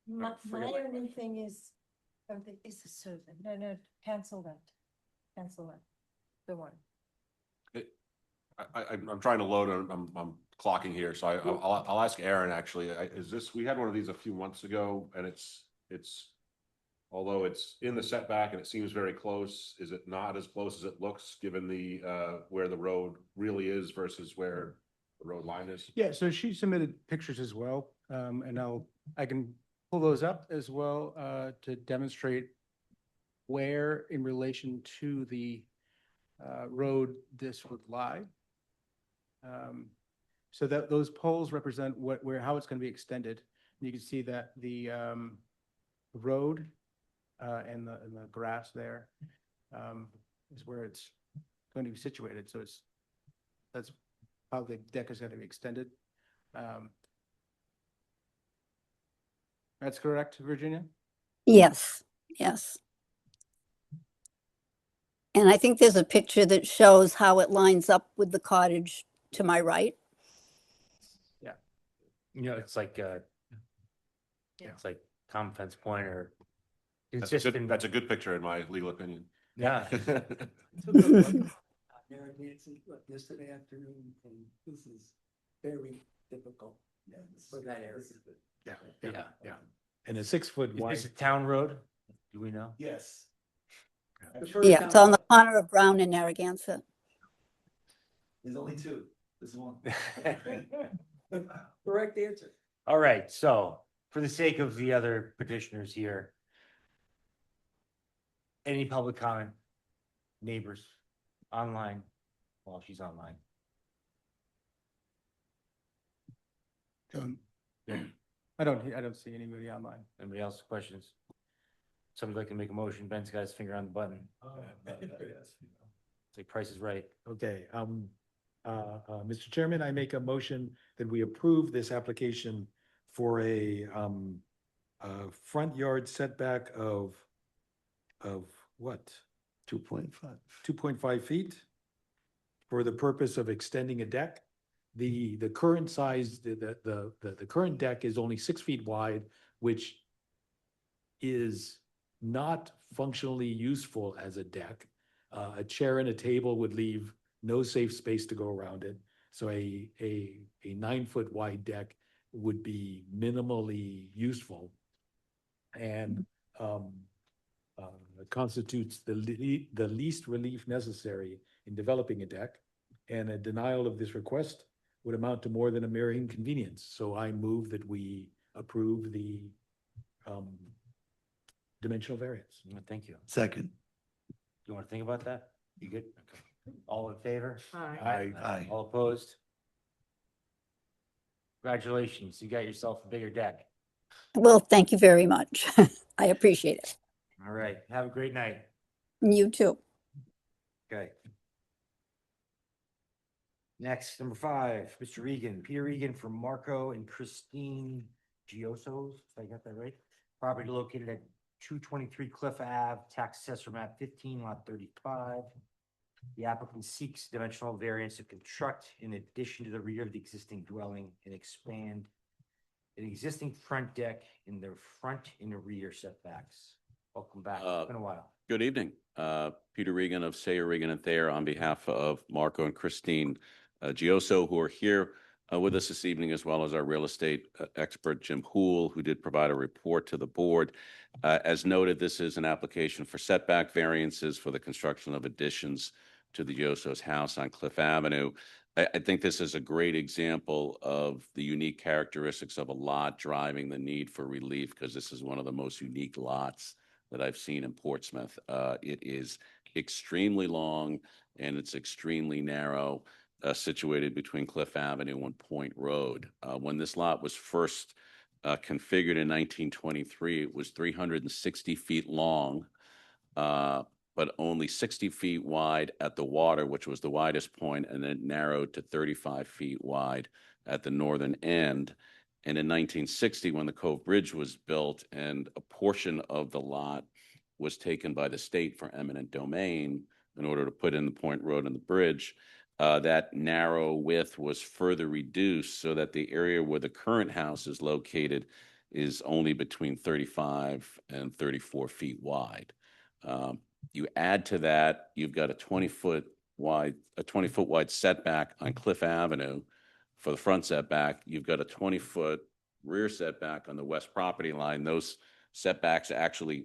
My only thing is, is a survey. No, cancel that. Cancel that. The one. I'm trying to load, I'm clocking here, so I'll ask Aaron, actually, is this, we had one of these a few months ago, and it's, although it's in the setback and it seems very close, is it not as close as it looks, given the, where the road really is versus where the road line is? Yeah, so she submitted pictures as well, and I can pull those up as well, to demonstrate where in relation to the road this would lie. So that those poles represent how it's going to be extended. You can see that the road and the grass there is where it's going to be situated. So that's how the deck is going to be extended. That's correct, Virginia? Yes, yes. And I think there's a picture that shows how it lines up with the cottage to my right. Yeah. You know, it's like, it's like Tom Fence Point or. It's just That's a good picture in my legal opinion. Yeah. Narragansett yesterday afternoon, and this is very difficult for that area. Yeah. And a 6 foot Is wide. this a town road? Do we know? Yes. Yeah, it's on the corner of Brown and Narragansett. There's only two. There's one. Correct answer. All right, so for the sake of the other petitioners here, any public comment? Neighbors online? Well, she's online. I don't see anybody online. Anybody else with questions? Somebody like to make a motion? Ben's got his finger on the button. It's like Price is Right. Okay, Mr. Chairman, I make a motion that we approve this application for a front yard setback of what? 2.5. 2.5 feet for the purpose of extending a deck. The current size, the current deck is only 6 feet wide, which is not functionally useful as a deck. A chair and a table would leave no safe space to go around it. So a 9 foot wide deck would be minimally useful and constitutes the least relief necessary in developing a deck. And a denial of this request would amount to more than a mere inconvenience. So I move that we approve the dimensional variance. Thank you. Second. You want to think about that? You good? Okay. All in favor? Aye. Aye. All opposed? Congratulations, you got yourself a bigger deck. Well, thank you very much. I appreciate it. All right, have a great night. You too. Okay. Next, number 5, Mr. Regan, Peter Regan from Marco and Christine Giosos, if I got that right. Property located at 223 Cliff Ave, tax assessor map 15, lot 35. The applicant seeks dimensional variance to construct in addition to the rear of the existing dwelling and expand an existing front deck in their front and rear setbacks. Welcome back. It's been a while. Good evening. Peter Regan of Sayer, Regan and Thayer on behalf of Marco and Christine Gioso, who are here with us this evening, as well as our real estate expert, Jim Hool, who did provide a report to the board. As noted, this is an application for setback variances for the construction of additions to the Gioso's house on Cliff Avenue. I think this is a great example of the unique characteristics of a lot driving the need for relief, because this is one of the most unique lots that I've seen in Portsmouth. It is extremely long and it's extremely narrow, situated between Cliff Avenue and Point Road. When this lot was first configured in 1923, it was 360 feet long, but only 60 feet wide at the water, which was the widest point, and then narrowed to 35 feet wide at the northern end. And in 1960, when the Cove Bridge was built and a portion of the lot was taken by the state for eminent domain in order to put in the Point Road and the bridge, that narrow width was further reduced so that the area where the current house is located is only between 35 and 34 feet wide. You add to that, you've got a 20-foot wide setback on Cliff Avenue for the front setback. You've got a 20-foot rear setback on the west property line. Those setbacks actually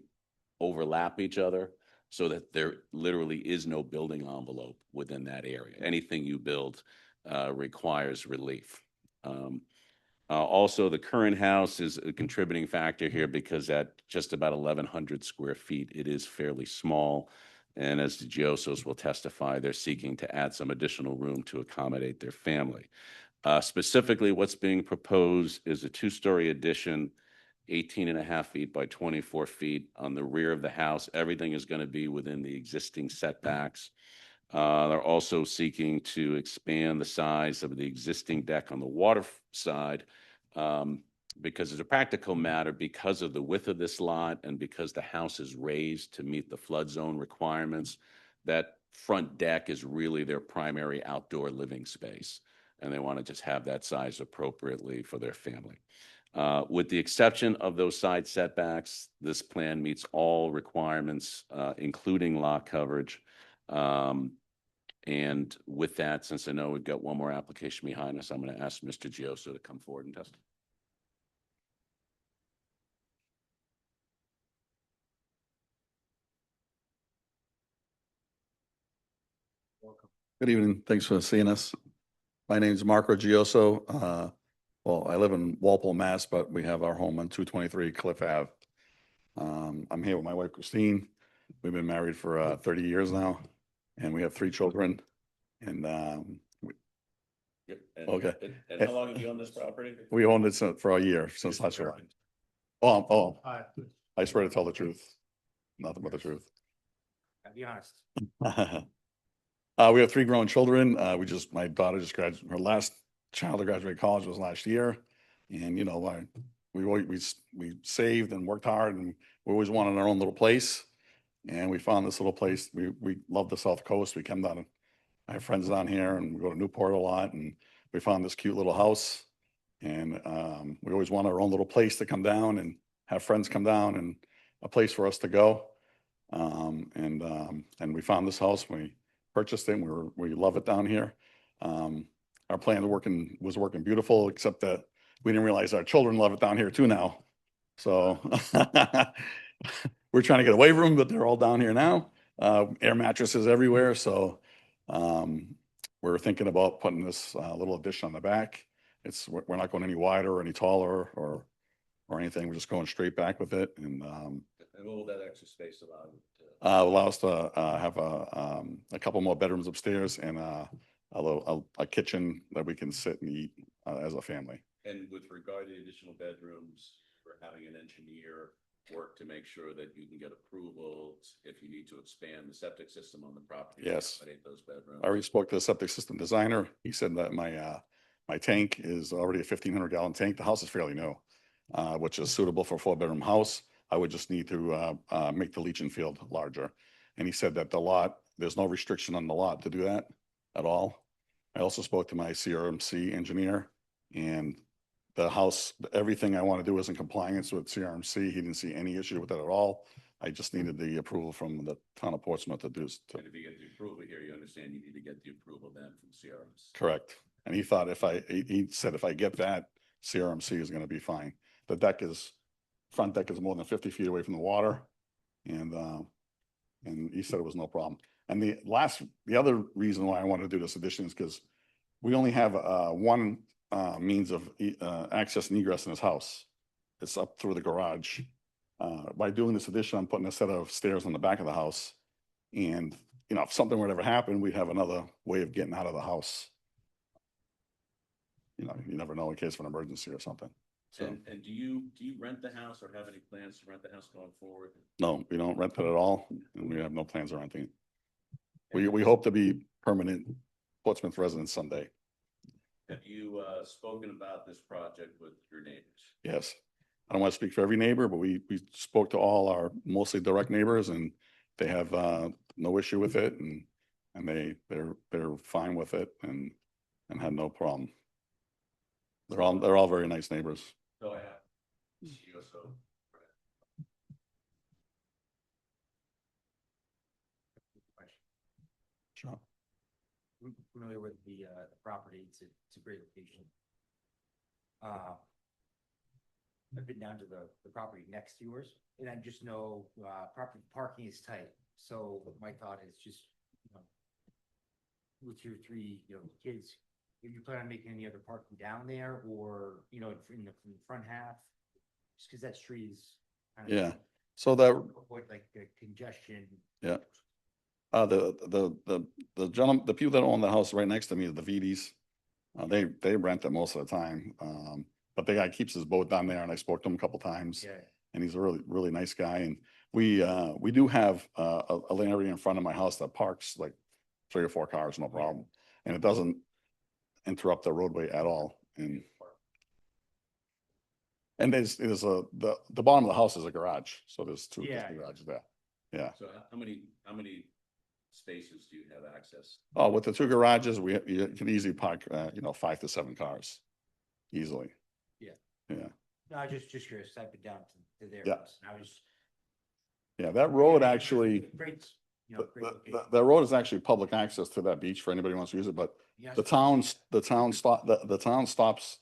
overlap each other so that there literally is no building envelope within that area. Anything you build requires relief. Also, the current house is a contributing factor here because at just about 1,100 square feet, it is fairly small. And as the Giosos will testify, they're seeking to add some additional room to accommodate their family. Specifically, what's being proposed is a two-story addition, 18.5 feet by 24 feet on the rear of the house. Everything is going to be within the existing setbacks. They're also seeking to expand the size of the existing deck on the water side, because as a practical matter, because of the width of this lot and because the house is raised to meet the flood zone requirements, that front deck is really their primary outdoor living space, and they want to just have that size appropriately for their family. With the exception of those side setbacks, this plan meets all requirements, including lot coverage. And with that, since I know we've got one more application behind us, I'm going to ask Mr. Gioso to come forward and testify. Good evening. Thanks for seeing us. My name is Marco Gioso. Well, I live in Walpole, Mass, but we have our home on 223 Cliff Ave. I'm here with my wife, Christine. We've been married for 30 years now, and we have 3 children. And okay. And how long have you owned this property? We owned it for a year, since last year. I swear to tell the truth, nothing but the truth. I'll be honest. We have 3 grown children. My daughter just graduated, her last child to graduate college was last year. And, you know, we saved and worked hard, and we always wanted our own little place. And we found this little place. We love the South Coast. We come down, I have friends down here, and we go to Newport a lot, and we found this cute little house. And we always want our own little place to come down and have friends come down and a place for us to go. And we found this house. We purchased it. We love it down here. Our plan was working beautiful, except that we didn't realize our children love it down here too now. So we're trying to get away from them, but they're all down here now. Air mattresses everywhere. So we're thinking about putting this little addition on the back. We're not going any wider or any taller or anything. We're just going straight back with it. And what will that extra space allow you to? Allow us to have a couple more bedrooms upstairs and a kitchen that we can sit and eat as a family. And with regard to the additional bedrooms, we're having an engineer work to make sure that you can get approvals if you need to expand the septic system on the property. Yes. To accommodate those bedrooms. I already spoke to the septic system designer. He said that my tank is already a 1,500 gallon tank. The house is fairly new, which is suitable for a 4-bedroom house. I would just need to make the leaching field larger. And he said that there's no restriction on the lot to do that at all. I also spoke to my CRMC engineer, and the house, everything I want to do is in compliance with CRMC. He didn't see any issue with that at all. I just needed the approval from the town of Portsmouth to do. And if you get the approval here, you understand you need to get the approval then from CRMC. Correct. And he thought he said if I get that, CRMC is going to be fine. The front deck is more than 50 feet away from the water. And he said it was no problem. And the other reason why I want to do this addition is because we only have one means of access and egress in this house. It's up through the garage. By doing this addition, I'm putting a set of stairs on the back of the house. And, you know, if something were to ever happen, we'd have another way of getting out of the house. You know, you never know in case of an emergency or something. So, And do you rent the house or have any plans to rent the house going forward? no, we don't rent it at all, and we have no plans of renting it. We hope to be permanent Portsmouth residents someday. Have you spoken about this project with your neighbors? Yes. I don't want to speak for every neighbor, but we spoke to all our mostly direct neighbors, and they have no issue with it, and they're fine with it and had no problem. They're all very nice neighbors. So I have. Sure. I'm familiar with the property. It's a great location. I've been down to the property next to yours, and I just know property parking is tight. So my thought is just, you know, with your three, you know, kids, if you plan on making any other parking down there, or, you know, in the front half, just because that street is kind of, Yeah. So that, avoid like the congestion. yeah. The gentleman, the people that own the house right next to me, the Vides, they rent it most of the time. But the guy keeps his boat down there, and I spoke to him a couple times. Yeah. And he's a really nice guy. And we do have a lane area in front of my house that parks like 3 or 4 cars, no problem. And it doesn't interrupt the roadway at all. And there's the bottom of the house is a garage. So there's two garages there. Yeah. So how many spaces do you have access? Oh, with the 2 garages, you can easily park, 5 to 7 cars easily. Yeah. Yeah. No, I was just curious. I've been down to their Yeah. house, and I was. Yeah, that road actually, Great, you know, great location. the road is actually public access to that beach for anybody who wants to use it, but Yes. the town stops,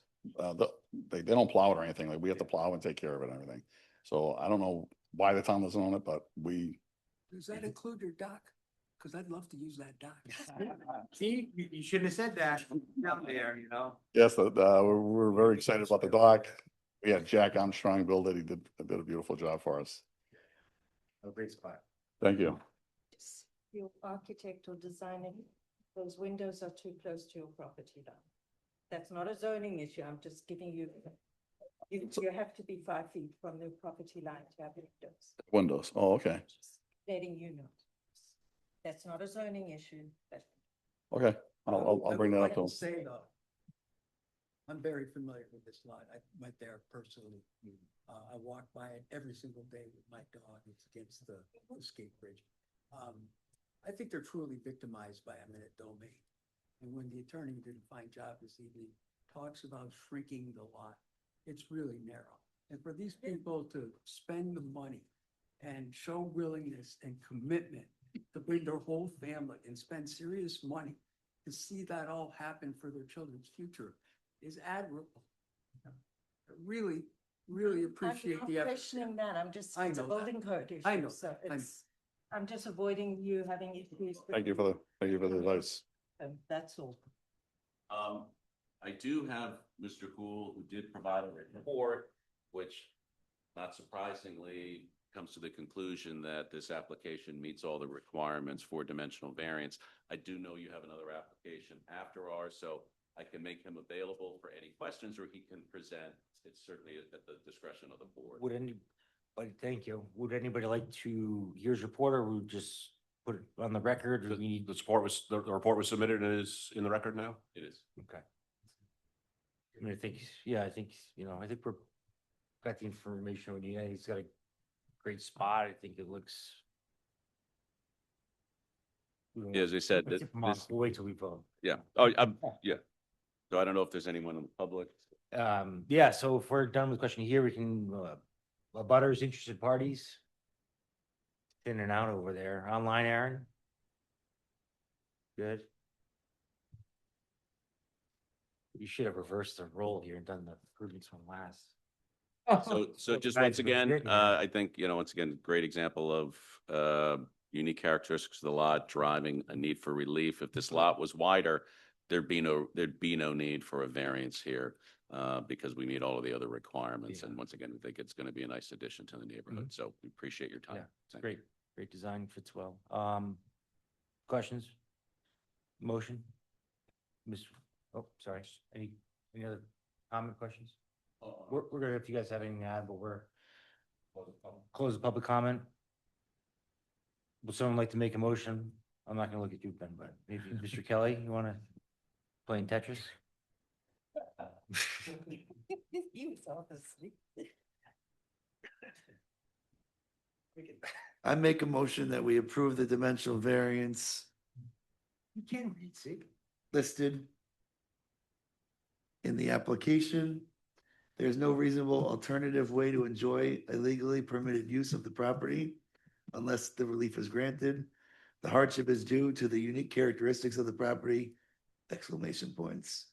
they don't plow it or anything. Like, we have to plow and take care of it and everything. So I don't know why the town doesn't own it, but Does that include your dock? Because I'd love to use that dock. See, you shouldn't have said that down there, you know? yes, we're very excited about the dock. We had Jack Armstrong build it. He did a beautiful job for us. A great spot. Thank you. Your architect or designer, those windows are too close to your property line. That's not a zoning issue. I'm just giving you, you have to be 5 feet from the property line to have windows. Windows. Oh, okay. Just letting you know. That's not a zoning issue, but. Okay. I'll bring that up to him. Say though, I'm very familiar with this lot. I went there personally. I walk by it every single day with my dog. It's against the escape bridge. I think they're truly victimized by eminent domain. And when the attorney who did a fine job this evening talks about shrinking the lot, it's really narrow. And for these people to spend the money and show willingness and commitment to bring their whole family and spend serious money to see that all happen for their children's future is admirable. I really appreciate I'm the not effort. questioning that. I'm just, I it's a know building code issue. I know. So I know. I'm just avoiding you having issues. Thank you for the advice. That's all. I do have Mr. Cool, who did provide a written report, which not surprisingly comes to the conclusion that this application meets all the requirements for dimensional variance. I do know you have another application after ours, so I can make him available for any questions, or he can present. It's certainly at the discretion of the board. Thank you. Would anybody like to hear his report, or we just put it on the record? Or we need The report was submitted and is in the record now? It is. Okay. I mean, I think we're got the information we need. He's got a great spot. I think it looks. As I said, We'll wait till we vote. yeah. Yeah. So I don't know if there's anyone in the public. Yeah, so if we're done with the question here, we can, abutters, interested parties. In and out over there. Online, Aaron? Good. You should have reversed the role here and done the prudence one last. So just Guys, once again, good, yeah. I think, once again, great example of unique characteristics of the lot driving a need for relief. If this lot was wider, there'd be no need for a variance here because we meet all of the other requirements. And once again, we think it's going to be a nice addition to the neighborhood. So we appreciate your time. Yeah, it's Thank great. you. Great design, fits well. Questions? Motion? Mr. Oh, sorry. Any other comment, questions? We're gonna, if you guys have anything to add, but we're close the public comment. Would someone like to make a motion? I'm not gonna look at you, Ben, but maybe Mr. Kelly, you wanna play in Tetris? You saw this. I make a motion that we approve the dimensional variance You can't read, see? listed in the application. There's no reasonable alternative way to enjoy a legally permitted use of the property unless the relief is granted. The hardship is due to the unique characteristics of the property, exclamation points.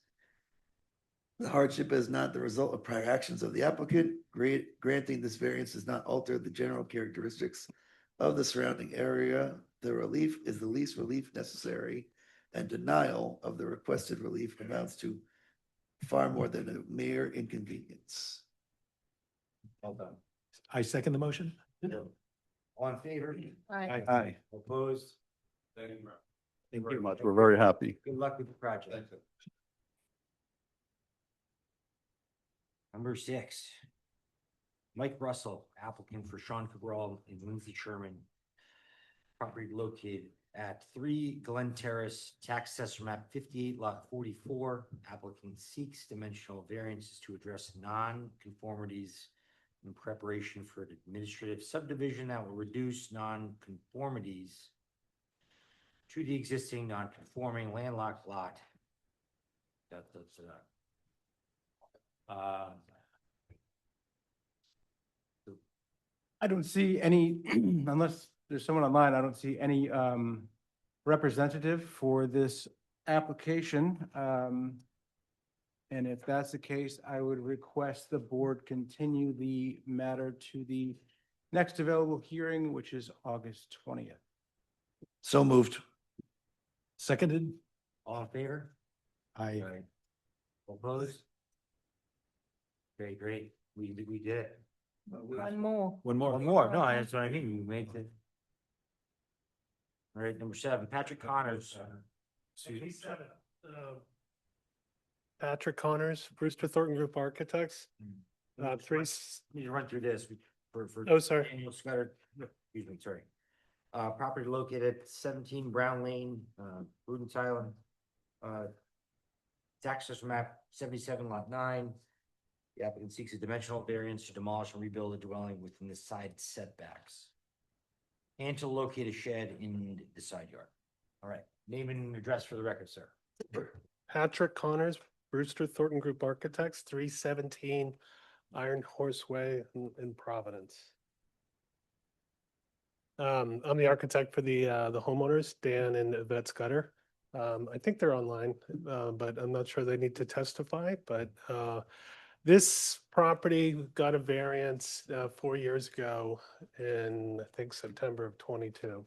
The hardship is not the result of prior actions of the applicant. Granting this variance does not alter the general characteristics of the surrounding area. The relief is the least relief necessary, and denial of the requested relief amounts to far more than a mere inconvenience. Well done. I second the motion. All in favor? Aye. Opposed? Thank you very much. We're very happy. Good luck with the project. Number 6. Mike Russell, applicant for Sean Cabral and Lindsay Sherman. Property located at 3 Glen Terrace, tax assessor map 58, lot 44. Applicant seeks dimensional variances to address non-conformities in preparation for an administrative subdivision that will reduce non-conformities to the existing non-conforming landlocked lot. I don't see any, unless there's someone online, I don't see any representative for this application. And if that's the case, I would request the board continue the matter to the next available hearing, which is August 20th. So moved. Seconded. All in favor? Aye. Opposed? Okay, great. We did it. One more. One more. One more. No, that's what I mean. We made it. All right, number 7, Patrick Connors. Excuse me. Patrick Connors, Brewster Thornton Group Architects. Three. Need to run through this for. Oh, sorry. Daniel Scudder. Excuse me, sorry. Property located at 17 Brown Lane, Prudence Island. Tax assessor map 77 lot 9. The applicant seeks a dimensional variance to demolish and rebuild a dwelling within the side setbacks and to locate a shed in the side yard. All right, name and address for the record, sir. Patrick Connors, Brewster Thornton Group Architects, 317 Iron Horse Way in Providence. I'm the architect for the homeowners, Dan and Yvette Scudder. I think they're online, but I'm not sure they need to testify. But this property got a variance 4 years ago in, I think, September of 22.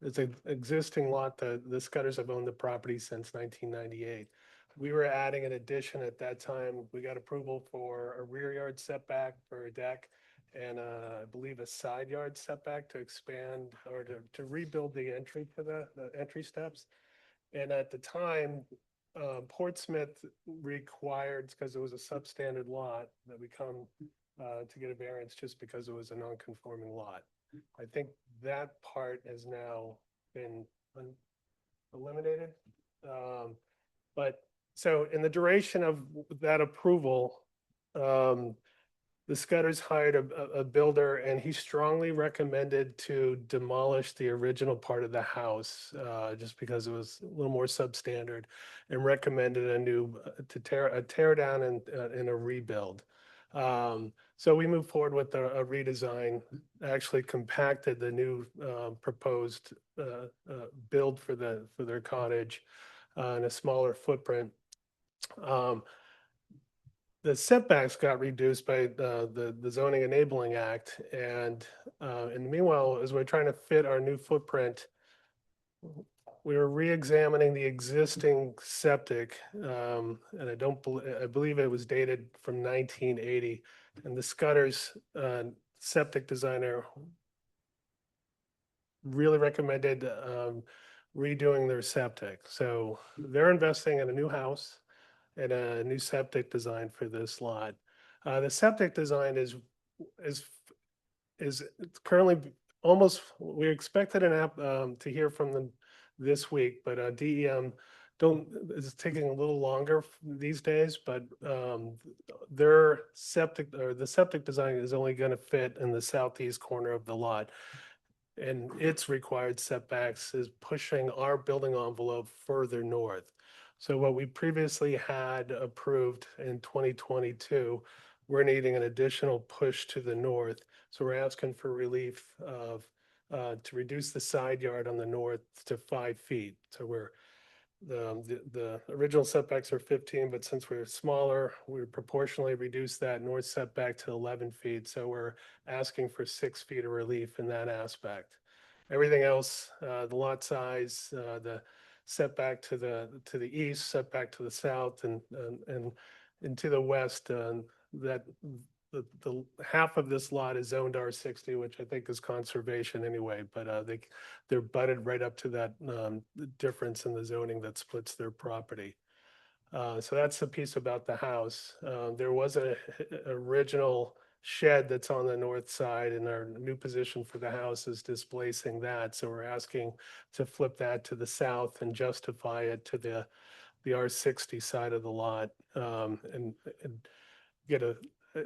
It's an existing lot. The Scudders have owned the property since 1998. We were adding an addition at that time. We got approval for a rear yard setback for a deck and I believe a side yard setback to expand or to rebuild the entry to the entry steps. And at the time, Portsmouth required, because it was a substandard lot, that we come to get a variance just because it was a non-conforming lot. I think that part has now been eliminated. But so in the duration of that approval, the Scudders hired a builder, and he strongly recommended to demolish the original part of the house just because it was a little more substandard, and recommended a new tear down and a rebuild. So we moved forward with a redesign, actually compacted the new proposed build for their cottage in a smaller footprint. the setbacks got reduced by the zoning enabling act. And in the meanwhile, as we're trying to fit our new footprint, we were re-examining the existing septic, and I believe it was dated from 1980. And the Scudder's septic designer really recommended redoing their septic. So they're investing in a new house and a new septic design for this lot. The septic design is currently almost, we expected an app to hear from them this week, but DEM is taking a little longer these days, but their septic, or the septic design is only going to fit in the southeast corner of the lot. And its required setbacks is pushing our building envelope further north. So what we previously had approved in 2022, we're needing an additional push to the north. So we're asking for relief of to reduce the side yard on the north to 5 feet. So we're the original setbacks are 15, but since we're smaller, we proportionally reduced that north setback to 11 feet. So we're asking for 6 feet of relief in that aspect. Everything else, the lot size, the setback to the east, setback to the south, and to the west, that the half of this lot is zoned R60, which I think is conservation anyway, but they're butted right up to that difference in the zoning that splits their property. So that's the piece about the house. There was a original shed that's on the north side, and our new position for the house is displacing that. So we're asking to flip that to the south and justify it to the R60 side of the lot, and get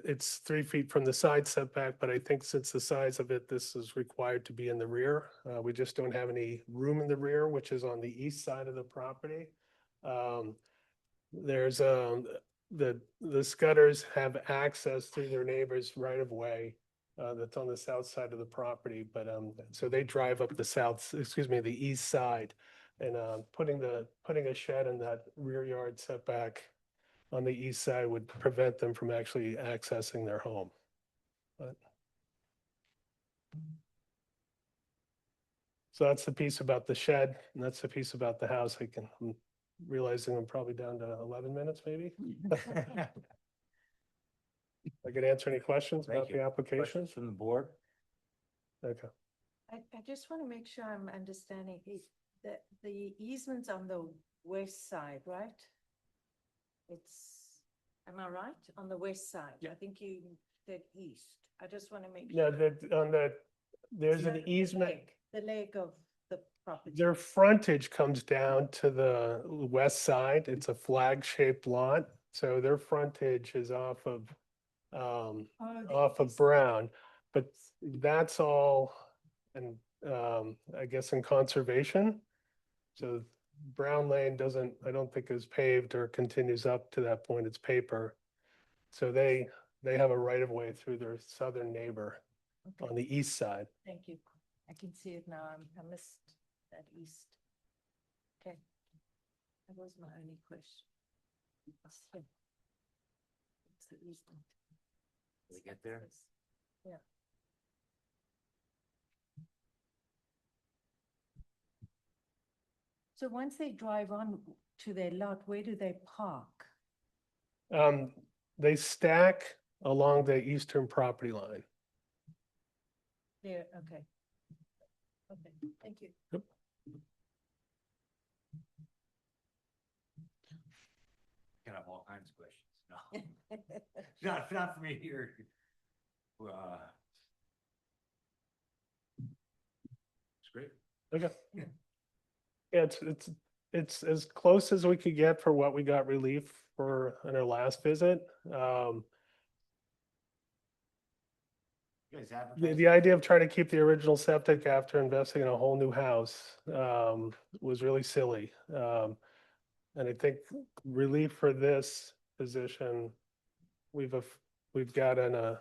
it's 3 feet from the side setback, but I think since the size of it, this is required to be in the rear. We just don't have any room in the rear, which is on the east side of the property. There's the Scudders have access through their neighbors right of way that's on the south side of the property, but so they drive up the east side, and putting a shed in that rear yard setback on the east side would prevent them from actually accessing their home. But so that's the piece about the shed, and that's the piece about the house. I'm realizing I'm probably down to 11 minutes, maybe. I could answer any questions about the application. Questions from the board? Okay. I just want to make sure I'm understanding the easement's on the west side, right? Am I right? On the west side? I think you said east. I just want to make sure. No, there's an easement. The leg of the property. Their frontage comes down to the west side. It's a flag-shaped lot. So their frontage is off of Brown, but that's all, and I guess in conservation. So Brown Lane I don't think is paved or continues up to that point. It's paper. So they have a right of way through their southern neighbor on the east side. Thank you. I can see it now. I missed that east. Okay. That was my only question. It's the easement. Did we get there? Yeah. So once they drive on to their lot, where do they park? They stack along the eastern property line. There, okay. Okay, thank you. Yep. Can have all kinds of questions. No, not for me here. It's great. Okay. Yeah, it's as close as we could get for what we got relief for in our last visit. The idea of trying to keep the original septic after investing in a whole new house was really silly. And I think relief for this position, we've gotten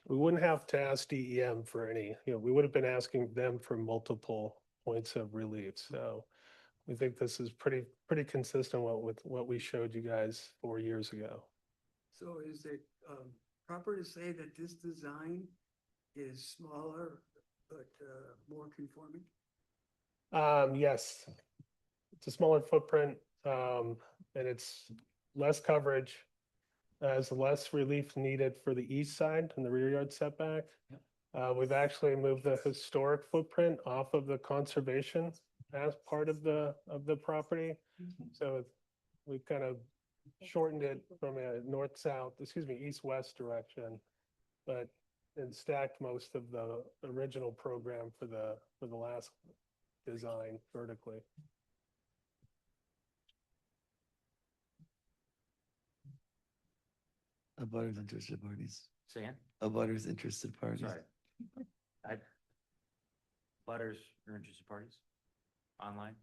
we wouldn't have to ask DEM for any, we would have been asking them for multiple points of relief. So we think this is pretty consistent with what we showed you guys 4 years ago. So is it proper to say that this design is smaller but more conforming? Yes. It's a smaller footprint, and it's less coverage, has less relief needed for the east side and the rear yard setback. We've actually moved the historic footprint off of the conservation as part of the property. So we've kind of shortened it from a north-south, east-west direction, but and stacked most of the original program for the last design vertically. Abutters interested parties. Say again? Abutters interested parties. Sorry. Butters or interested parties online?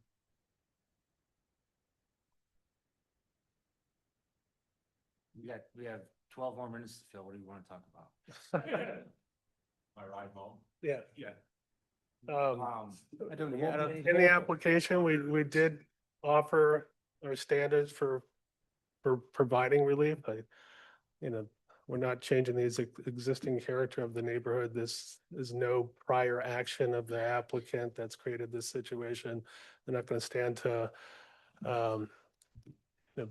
We have 12 more minutes to fill. What do you want to talk about? My ride home? Yeah. Yeah. In the application, we did offer our standards for providing relief. We're not changing the existing character of the neighborhood. This is no prior action of the applicant that's created this situation. They're not going to stand to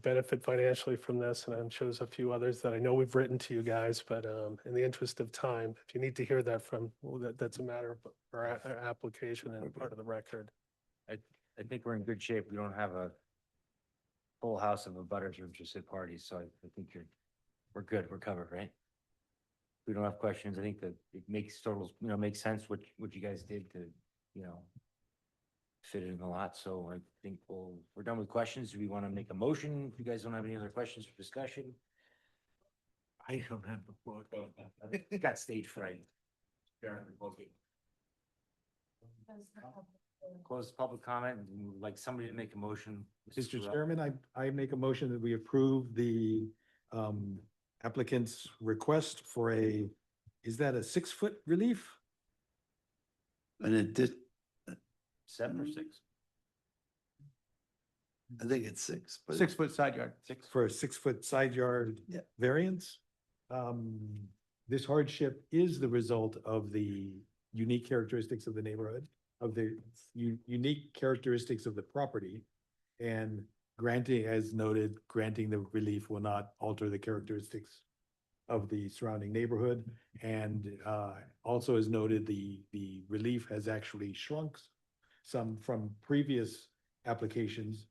benefit financially from this, and I'm sure there's a few others that I know we've written to you guys, but in the interest of time, if you need to hear that from, that's a matter of our application and part of the record. I think we're in good shape. We don't have a full house of abutters or interested parties, so I think we're good. We're covered, right? We don't have questions. I think that it makes makes sense what you guys did to, fit in a lot. So I think we're done with questions. Do we want to make a motion? If you guys don't have any other questions for discussion? I don't have the book. Got stage fright. Close public comment and we would like somebody to make a motion. Mr. Chairman, I make a motion that we approve the applicant's request for is that a 6-foot relief? And it did, 7 or 6? I think it's 6, but 6-foot side yard. For a 6-foot side yard Yeah. variance. This hardship is the result of the unique characteristics of the neighborhood, of the unique characteristics of the property. And granting, as noted, granting the relief will not alter the characteristics of the surrounding neighborhood. And also as noted, the relief has actually shrunk some from previous applications,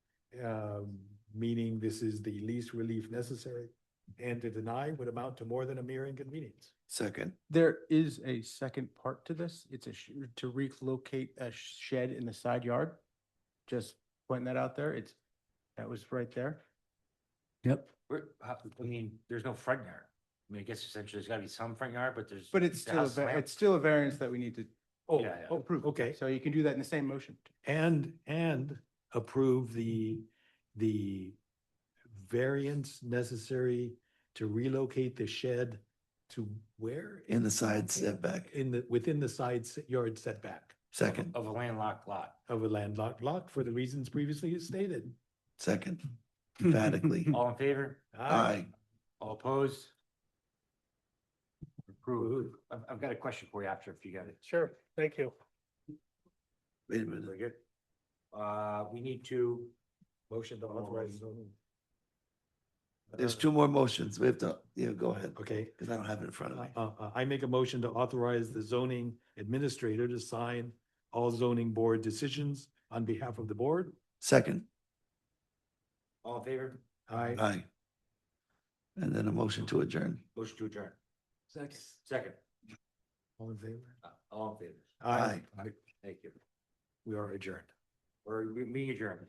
meaning this is the least relief necessary. And to deny would amount to more than a mere inconvenience. second. There is a second part to this. It's to relocate a shed in the side yard. Just pointing that out there. That was right there. Yep. There's no front yard. I guess essentially there's gotta be some front yard, but there's. But it's the still, house is it's still a variance that we need to Yeah. approve. Okay. So you can do that in the same motion. And approve the variance necessary to relocate the shed to where? In the side setback. Within the side yard setback Second, Of a landlocked lot. of a landlocked lot for the reasons previously stated. second, emphatically. All in favor? Aye. All opposed? Approved. I've got a question for you after if you got it. Sure, thank you. Wait a minute. Very good. We need to. Motion to authorize zoning. There's 2 more motions. We have to, go ahead. Okay. Because I don't have it in front of me. I make a motion to authorize the zoning administrator to sign all zoning board decisions on behalf of the board. Second, All in favor? Aye. aye. And then a motion to adjourn. Motion to adjourn. Second. Second. All in favor? All in favor? Aye. Thank you. We are adjourned. We're meeting adjourned.